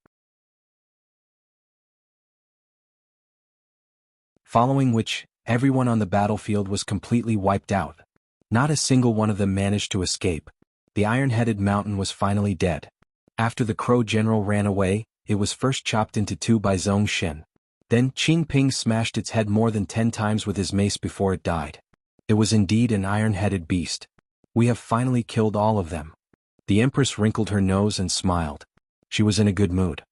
Following which, everyone on the battlefield was completely wiped out. Not a single one of them managed to escape. The iron-headed mountain was finally dead. After the Crow general ran away, it was first chopped into 2 by Zhong Xin. Then Qing Ping smashed its head more than 10 times with his mace before it died. It was indeed an iron-headed beast. We have finally killed all of them. The Empress wrinkled her nose and smiled. She was in a good mood.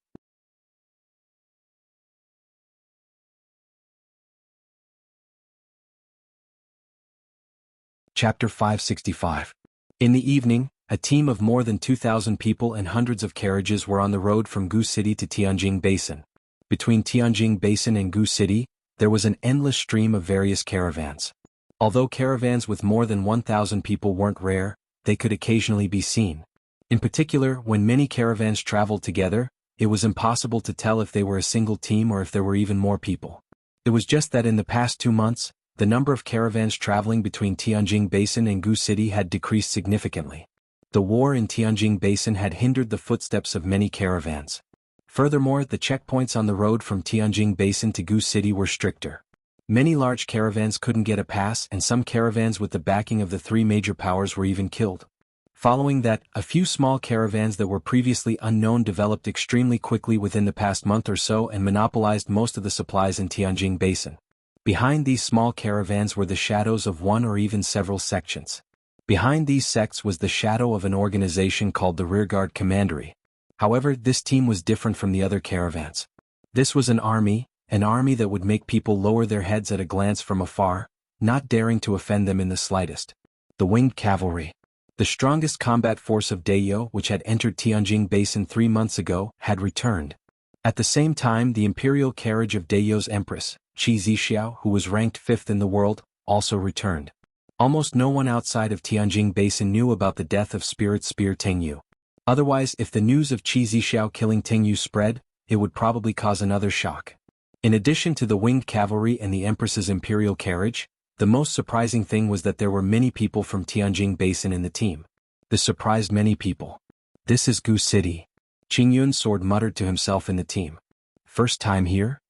Chapter 565. In the evening, a team of more than 2,000 people and hundreds of carriages were on the road from Gu City to Tianjing Basin. Between Tianjing Basin and Gu City, there was an endless stream of various caravans. Although caravans with more than 1,000 people weren't rare, they could occasionally be seen. In particular, when many caravans traveled together, it was impossible to tell if they were a single team or if there were even more people. It was just that in the past 2 months, the number of caravans traveling between Tianjing Basin and Gu City had decreased significantly. The war in Tianjing Basin had hindered the footsteps of many caravans. Furthermore, the checkpoints on the road from Tianjing Basin to Gu City were stricter. Many large caravans couldn't get a pass, and some caravans with the backing of the 3 major powers were even killed. Following that, a few small caravans that were previously unknown developed extremely quickly within the past month or so and monopolized most of the supplies in Tianjing Basin. Behind these small caravans were the shadows of one or even several sections. Behind these sects was the shadow of an organization called the Rearguard Commandery. However, this team was different from the other caravans. This was an army, an army that would make people lower their heads at a glance from afar, not daring to offend them in the slightest. The Winged Cavalry. The strongest combat force of Dayo, which had entered Tianjin Basin 3 months ago, had returned. At the same time, the imperial carriage of Dayo's Empress, Qi Zixiao, who was ranked 5th in the world, also returned. Almost no one outside of Tianjin Basin knew about the death of Spirit Spear Tengyu. Otherwise, if the news of Qi Zixiao killing Tengyu spread, it would probably cause another shock. In addition to the Winged Cavalry and the Empress's imperial carriage, the most surprising thing was that there were many people from Tianjin Basin in the team. This surprised many people. This is Gu City. Qingyun's sword muttered to himself in the team. First time here?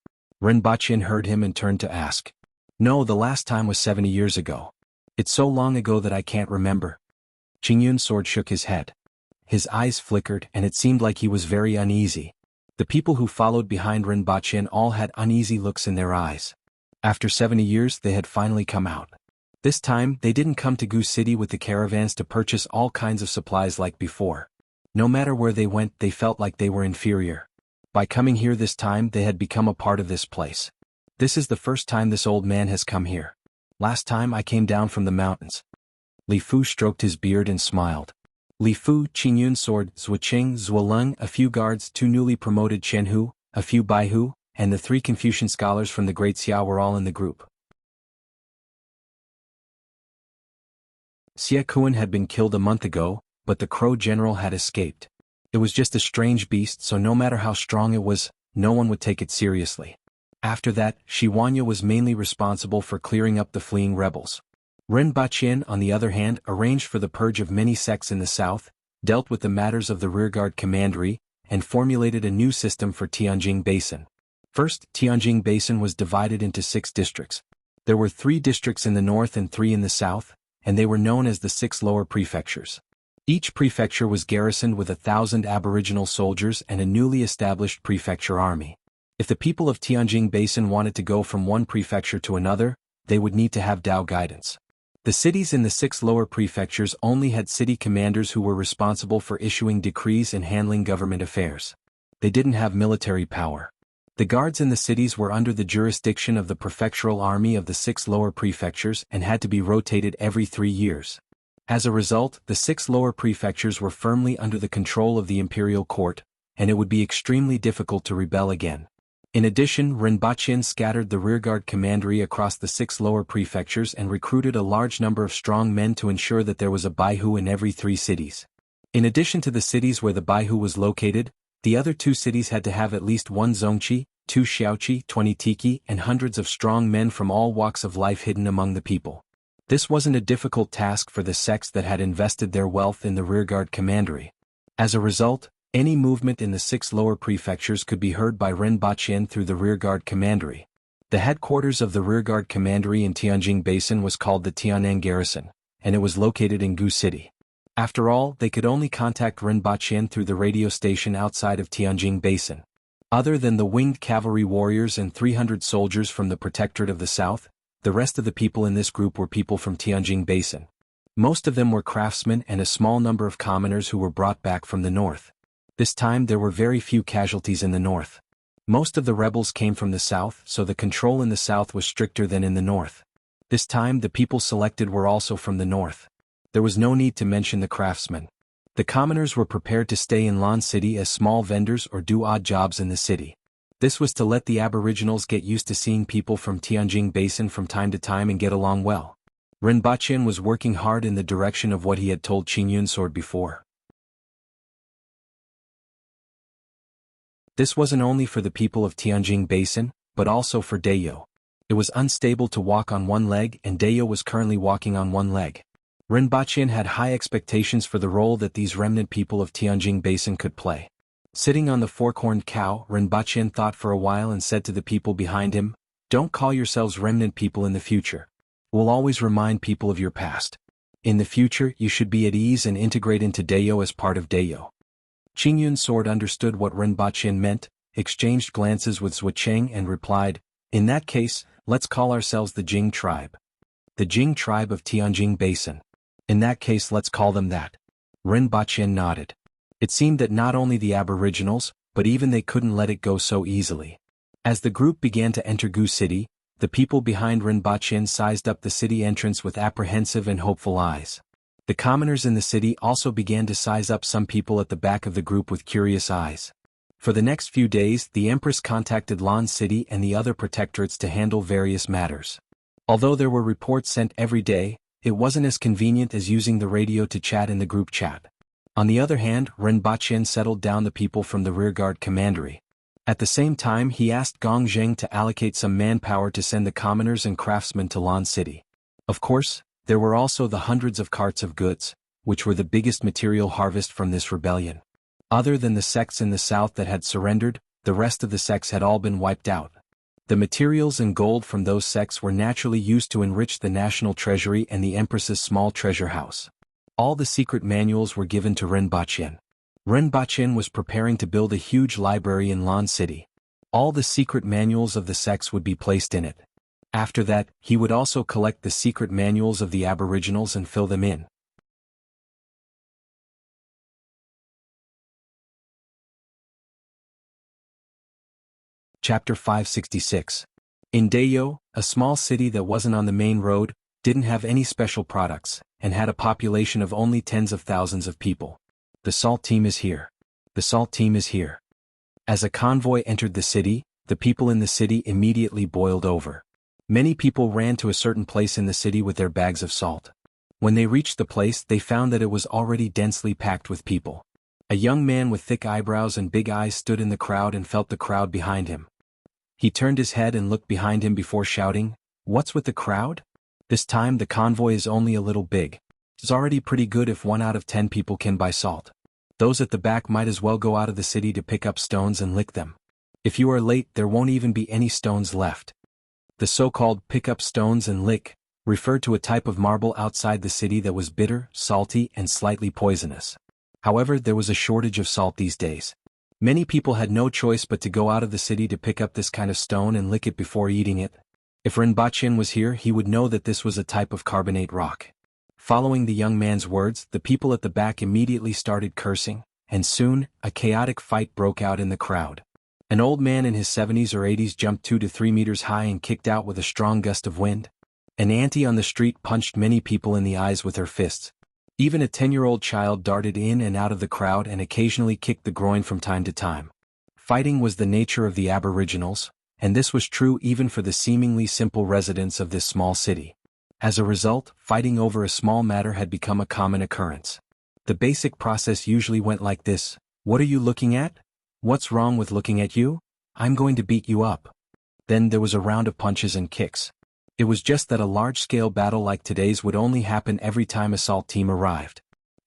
Ren Baqin heard him and turned to ask. No, the last time was 70 years ago. It's so long ago that I can't remember. Qingyun's sword shook his head. His eyes flickered and it seemed like he was very uneasy. The people who followed behind Ren Baqin all had uneasy looks in their eyes. After 70 years they had finally come out. This time they didn't come to Gu City with the caravans to purchase all kinds of supplies like before. No matter where they went they felt like they were inferior. By coming here this time they had become a part of this place. This is the first time this old man has come here. Last time I came down from the mountains. Li Fu stroked his beard and smiled. Li Fu, Qingyun's sword, Zuoqing, Zuoleng, a few guards, 2 newly promoted Qianhu, a few Baihu, and the 3 Confucian scholars from the Great Xia were all in the group. Xie Kuan had been killed a month ago, but the Crow general had escaped. It was just a strange beast, so no matter how strong it was, no one would take it seriously. After that, Shi Wanya was mainly responsible for clearing up the fleeing rebels. Ren Baqin, on the other hand, arranged for the purge of many sects in the south, dealt with the matters of the rearguard commandery, and formulated a new system for Tianjin Basin. First, Tianjin Basin was divided into 6 districts. There were 3 districts in the north and 3 in the south, and they were known as the 6 lower prefectures. Each prefecture was garrisoned with 1,000 aboriginal soldiers and a newly established prefecture army. If the people of Tianjin Basin wanted to go from one prefecture to another, they would need to have Dao guidance. The cities in the 6 lower prefectures only had city commanders who were responsible for issuing decrees and handling government affairs. They didn't have military power. The guards in the cities were under the jurisdiction of the prefectural army of the 6 lower prefectures and had to be rotated every 3 years. As a result, the 6 lower prefectures were firmly under the control of the imperial court, and it would be extremely difficult to rebel again. In addition, Ren Baqin scattered the rearguard commandery across the 6 lower prefectures and recruited a large number of strong men to ensure that there was a Baihu in every 3 cities. In addition to the cities where the Baihu was located, the other 2 cities had to have at least 1 Zongqi, 2 Xiaoqi, 20 Tiki, and hundreds of strong men from all walks of life hidden among the people. This wasn't a difficult task for the sects that had invested their wealth in the rearguard commandery. As a result, any movement in the 6 lower prefectures could be heard by Ren Baqin through the rearguard commandery. The headquarters of the rearguard commandery in Tianjin Basin was called the Tianan Garrison, and it was located in Gu City. After all, they could only contact Ren Baqin through the radio station outside of Tianjin Basin. Other than the winged cavalry warriors and 300 soldiers from the Protectorate of the South, the rest of the people in this group were people from Tianjin Basin. Most of them were craftsmen and a small number of commoners who were brought back from the north. This time there were very few casualties in the north. Most of the rebels came from the south, so the control in the south was stricter than in the north. This time the people selected were also from the north. There was no need to mention the craftsmen. The commoners were prepared to stay in Lan City as small vendors or do odd jobs in the city. This was to let the aboriginals get used to seeing people from Tianjin Basin from time to time and get along well. Ren Baqin was working hard in the direction of what he had told Qingyun's sword before. This wasn't only for the people of Tianjin Basin, but also for Dayo. It was unstable to walk on one leg and Dayo was currently walking on one leg. Ren Baqin had high expectations for the role that these remnant people of Tianjin Basin could play. Sitting on the fork-horned cow, Ren Baqin thought for a while and said to the people behind him, "Don't call yourselves remnant people in the future. We'll always remind people of your past. In the future, you should be at ease and integrate into Dayo as part of Dayo." Qingyun's sword understood what Ren Baqin meant, exchanged glances with Zuocheng and replied, "In that case, let's call ourselves the Jing tribe. The Jing tribe of Tianjin Basin. In that case let's call them that." Ren Baqin nodded. It seemed that not only the aboriginals, but even they couldn't let it go so easily. As the group began to enter Gu City, the people behind Rinpochen sized up the city entrance with apprehensive and hopeful eyes. The commoners in the city also began to size up some people at the back of the group with curious eyes. For the next few days, the Empress contacted Lan City and the other protectorates to handle various matters. Although there were reports sent every day, it wasn't as convenient as using the radio to chat in the group chat. On the other hand, Rinpochen settled down the people from the rearguard commandery. At the same time, he asked Gong Zheng to allocate some manpower to send the commoners and craftsmen to Lan City. Of course, there were also the hundreds of carts of goods, which were the biggest material harvest from this rebellion. Other than the sects in the south that had surrendered, the rest of the sects had all been wiped out. The materials and gold from those sects were naturally used to enrich the national treasury and the Empress's small treasure house. All the secret manuals were given to Rinpochen. Rinpochen was preparing to build a huge library in Lan City. All the secret manuals of the sects would be placed in it. After that, he would also collect the secret manuals of the Aboriginals and fill them in. Chapter 566. In Dayo, a small city that wasn't on the main road, didn't have any special products, and had a population of only tens of thousands of people. The salt team is here. The salt team is here. As a convoy entered the city, the people in the city immediately boiled over. Many people ran to a certain place in the city with their bags of salt. When they reached the place, they found that it was already densely packed with people. A young man with thick eyebrows and big eyes stood in the crowd and felt the crowd behind him. He turned his head and looked behind him before shouting, "What's with the crowd? This time the convoy is only a little big. It's already pretty good if 1 out of 10 people can buy salt. Those at the back might as well go out of the city to pick up stones and lick them. If you are late, there won't even be any stones left." The so-called pick up stones and lick referred to a type of marble outside the city that was bitter, salty, and slightly poisonous. However, there was a shortage of salt these days. Many people had no choice but to go out of the city to pick up this kind of stone and lick it before eating it. If Rinpochen was here, he would know that this was a type of carbonate rock. Following the young man's words, the people at the back immediately started cursing, and soon, a chaotic fight broke out in the crowd. An old man in his 70s or 80s jumped 2 to 3 meters high and kicked out with a strong gust of wind. An auntie on the street punched many people in the eyes with her fists. Even a 10-year-old child darted in and out of the crowd and occasionally kicked the groin from time to time. Fighting was the nature of the Aboriginals, and this was true even for the seemingly simple residents of this small city. As a result, fighting over a small matter had become a common occurrence. The basic process usually went like this: "What are you looking at? What's wrong with looking at you? I'm going to beat you up." Then there was a round of punches and kicks. It was just that a large-scale battle like today's would only happen every time a salt team arrived.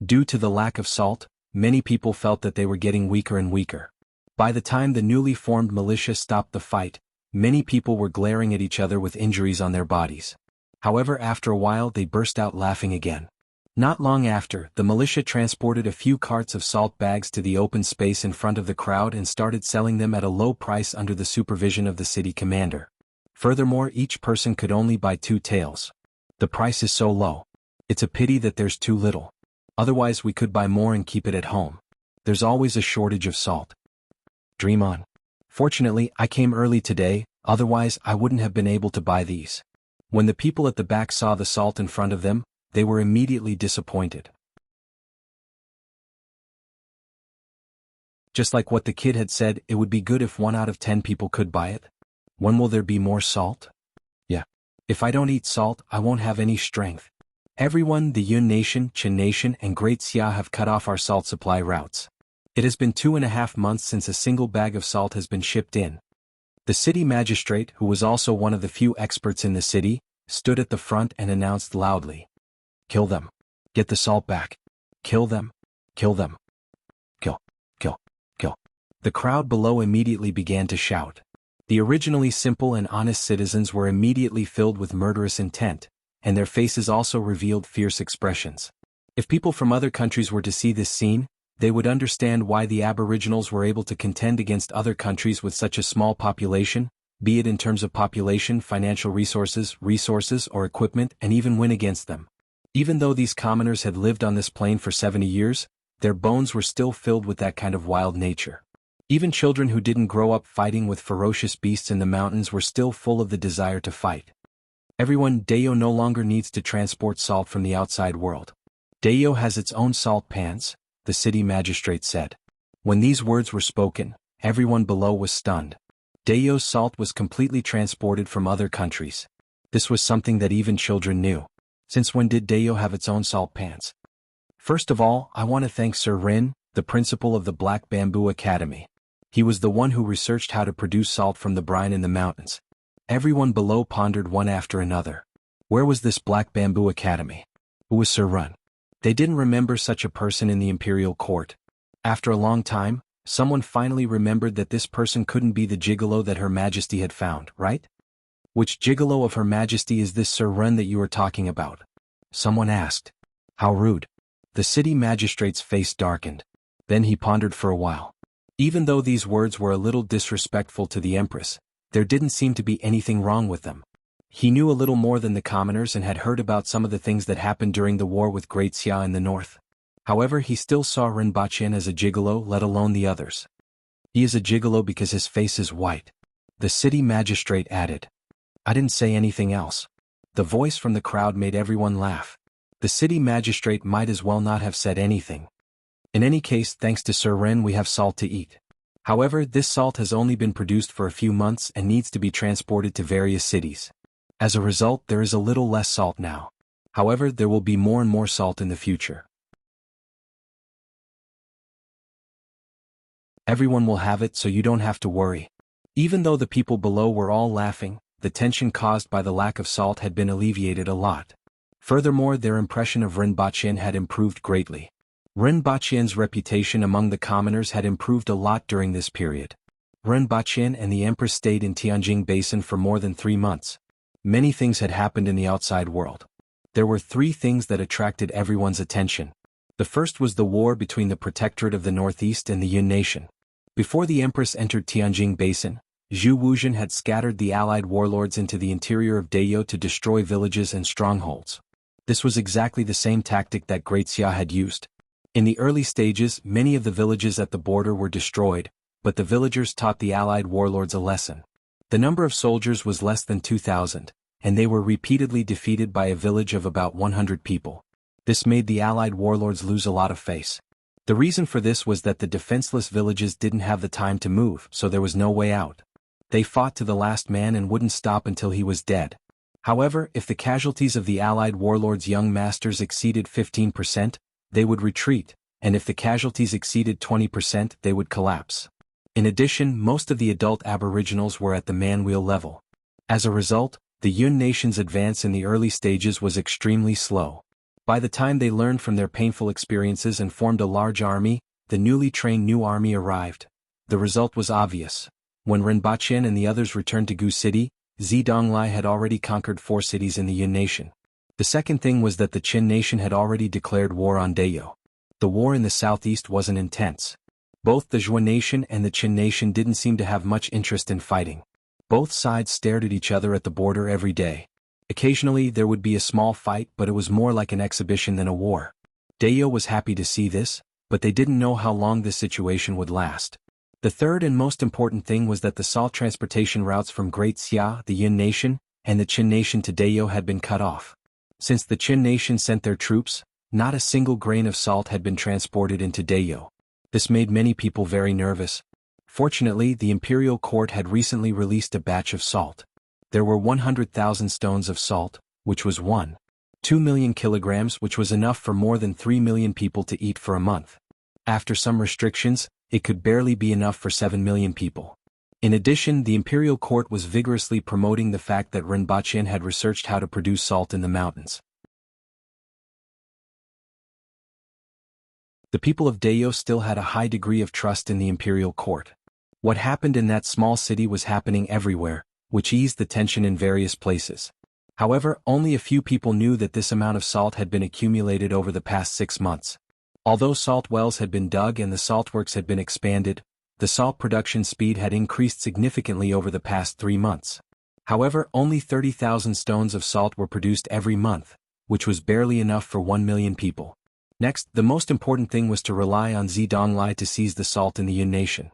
Due to the lack of salt, many people felt that they were getting weaker and weaker. By the time the newly formed militia stopped the fight, many people were glaring at each other with injuries on their bodies. However, after a while they burst out laughing again. Not long after, the militia transported a few carts of salt bags to the open space in front of the crowd and started selling them at a low price under the supervision of the city commander. Furthermore, each person could only buy 2 taels. The price is so low. It's a pity that there's too little. Otherwise we could buy more and keep it at home. There's always a shortage of salt. Dream on. Fortunately, I came early today, otherwise I wouldn't have been able to buy these. When the people at the back saw the salt in front of them, they were immediately disappointed. Just like what the kid had said, it would be good if 1 out of 10 people could buy it. When will there be more salt? Yeah. If I don't eat salt, I won't have any strength. Everyone, the Yun Nation, Chen Nation, and Great Xia have cut off our salt supply routes. It has been 2.5 months since a single bag of salt has been shipped in. The city magistrate, who was also one of the few experts in the city, stood at the front and announced loudly, "Kill them. Get the salt back. Kill them. Kill them. Kill. Kill. Kill." The crowd below immediately began to shout. The originally simple and honest citizens were immediately filled with murderous intent, and their faces also revealed fierce expressions. If people from other countries were to see this scene, they would understand why the Aboriginals were able to contend against other countries with such a small population, be it in terms of population, financial resources, or equipment, and even win against them. Even though these commoners had lived on this plain for 70 years, their bones were still filled with that kind of wild nature. Even children who didn't grow up fighting with ferocious beasts in the mountains were still full of the desire to fight. Everyone, Dayo no longer needs to transport salt from the outside world. Dayo has its own salt pans, the city magistrate said. When these words were spoken, everyone below was stunned. Dayo's salt was completely transported from other countries. This was something that even children knew. Since when did Dayo have its own salt pans? First of all, I want to thank Sir Rin, the principal of the Black Bamboo Academy. He was the one who researched how to produce salt from the brine in the mountains. Everyone below pondered one after another. Where was this Black Bamboo Academy? Who was Sir Rin? They didn't remember such a person in the imperial court. After a long time, someone finally remembered that this person couldn't be the gigolo that Her Majesty had found, right? Which gigolo of Her Majesty is this Sir Rin that you are talking about? Someone asked. How rude. The city magistrate's face darkened. Then he pondered for a while. Even though these words were a little disrespectful to the Empress, there didn't seem to be anything wrong with them. He knew a little more than the commoners and had heard about some of the things that happened during the war with Great Xia in the north. However, he still saw Rinpochen as a gigolo, let alone the others. He is a gigolo because his face is white. The city magistrate added. I didn't say anything else. The voice from the crowd made everyone laugh. The city magistrate might as well not have said anything. In any case, thanks to Sir Ren, we have salt to eat. However, this salt has only been produced for a few months and needs to be transported to various cities. As a result, there is a little less salt now. However, there will be more and more salt in the future. Everyone will have it, so you don't have to worry. Even though the people below were all laughing, the tension caused by the lack of salt had been alleviated a lot. Furthermore, their impression of Rinpochen had improved greatly. Rinpochen's reputation among the commoners had improved a lot during this period. Rinpochen and the Empress stayed in Tianjing Basin for more than 3 months. Many things had happened in the outside world. There were 3 things that attracted everyone's attention. The first was the war between the Protectorate of the Northeast and the Yun Nation. Before the Empress entered Tianjing Basin, Zhu Wuzhen had scattered the allied warlords into the interior of Dayo to destroy villages and strongholds. This was exactly the same tactic that Great Xia had used. In the early stages, many of the villages at the border were destroyed, but the villagers taught the allied warlords a lesson. The number of soldiers was less than 2,000, and they were repeatedly defeated by a village of about 100 people. This made the allied warlords lose a lot of face. The reason for this was that the defenseless villages didn't have the time to move, so there was no way out. They fought to the last man and wouldn't stop until he was dead. However, if the casualties of the allied warlords' young masters exceeded 15%, they would retreat, and if the casualties exceeded 20%, they would collapse. In addition, most of the adult aboriginals were at the man-wheel level. As a result, the Yun nation's advance in the early stages was extremely slow. By the time they learned from their painful experiences and formed a large army, the newly trained new army arrived. The result was obvious. When Rinpochen and the others returned to Gu City, Zidonglai had already conquered 4 cities in the Yun nation. The second thing was that the Qin nation had already declared war on Dayo. The war in the southeast wasn't intense. Both the Zhuo nation and the Qin nation didn't seem to have much interest in fighting. Both sides stared at each other at the border every day. Occasionally there would be a small fight, but it was more like an exhibition than a war. Dayo was happy to see this, but they didn't know how long this situation would last. The third and most important thing was that the salt transportation routes from Great Xia, the Yun nation, and the Qin nation to Dayo had been cut off. Since the Qin nation sent their troops, not a single grain of salt had been transported into Dayo. This made many people very nervous. Fortunately, the imperial court had recently released a batch of salt. There were 100,000 stones of salt, which was 1.2 million kilograms, which was enough for more than 3 million people to eat for a month. After some restrictions, it could barely be enough for 7 million people. In addition, the imperial court was vigorously promoting the fact that Rinpochen had researched how to produce salt in the mountains. The people of Dayo still had a high degree of trust in the imperial court. What happened in that small city was happening everywhere, which eased the tension in various places. However, only a few people knew that this amount of salt had been accumulated over the past 6 months. Although salt wells had been dug and the saltworks had been expanded, the salt production speed had increased significantly over the past 3 months. However, only 30,000 stones of salt were produced every month, which was barely enough for 1 million people. Next, the most important thing was to rely on Zidonglai to seize the salt in the Yun nation.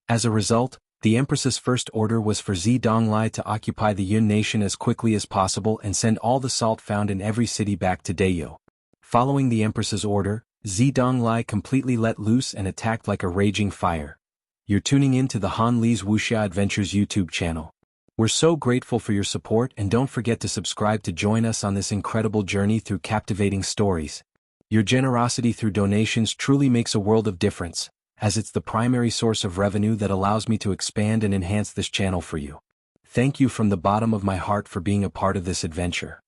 As a result, the Empress's first order was for Zidonglai to occupy the Yun nation as quickly as possible and send all the salt found in every city back to Dayo. Following the Empress's order, Zidonglai completely let loose and attacked like a raging fire. You're tuning in to the Han Li's Wuxia Adventures YouTube channel. We're so grateful for your support, and don't forget to subscribe to join us on this incredible journey through captivating stories. Your generosity through donations truly makes a world of difference, as it's the primary source of revenue that allows me to expand and enhance this channel for you. Thank you from the bottom of my heart for being a part of this adventure.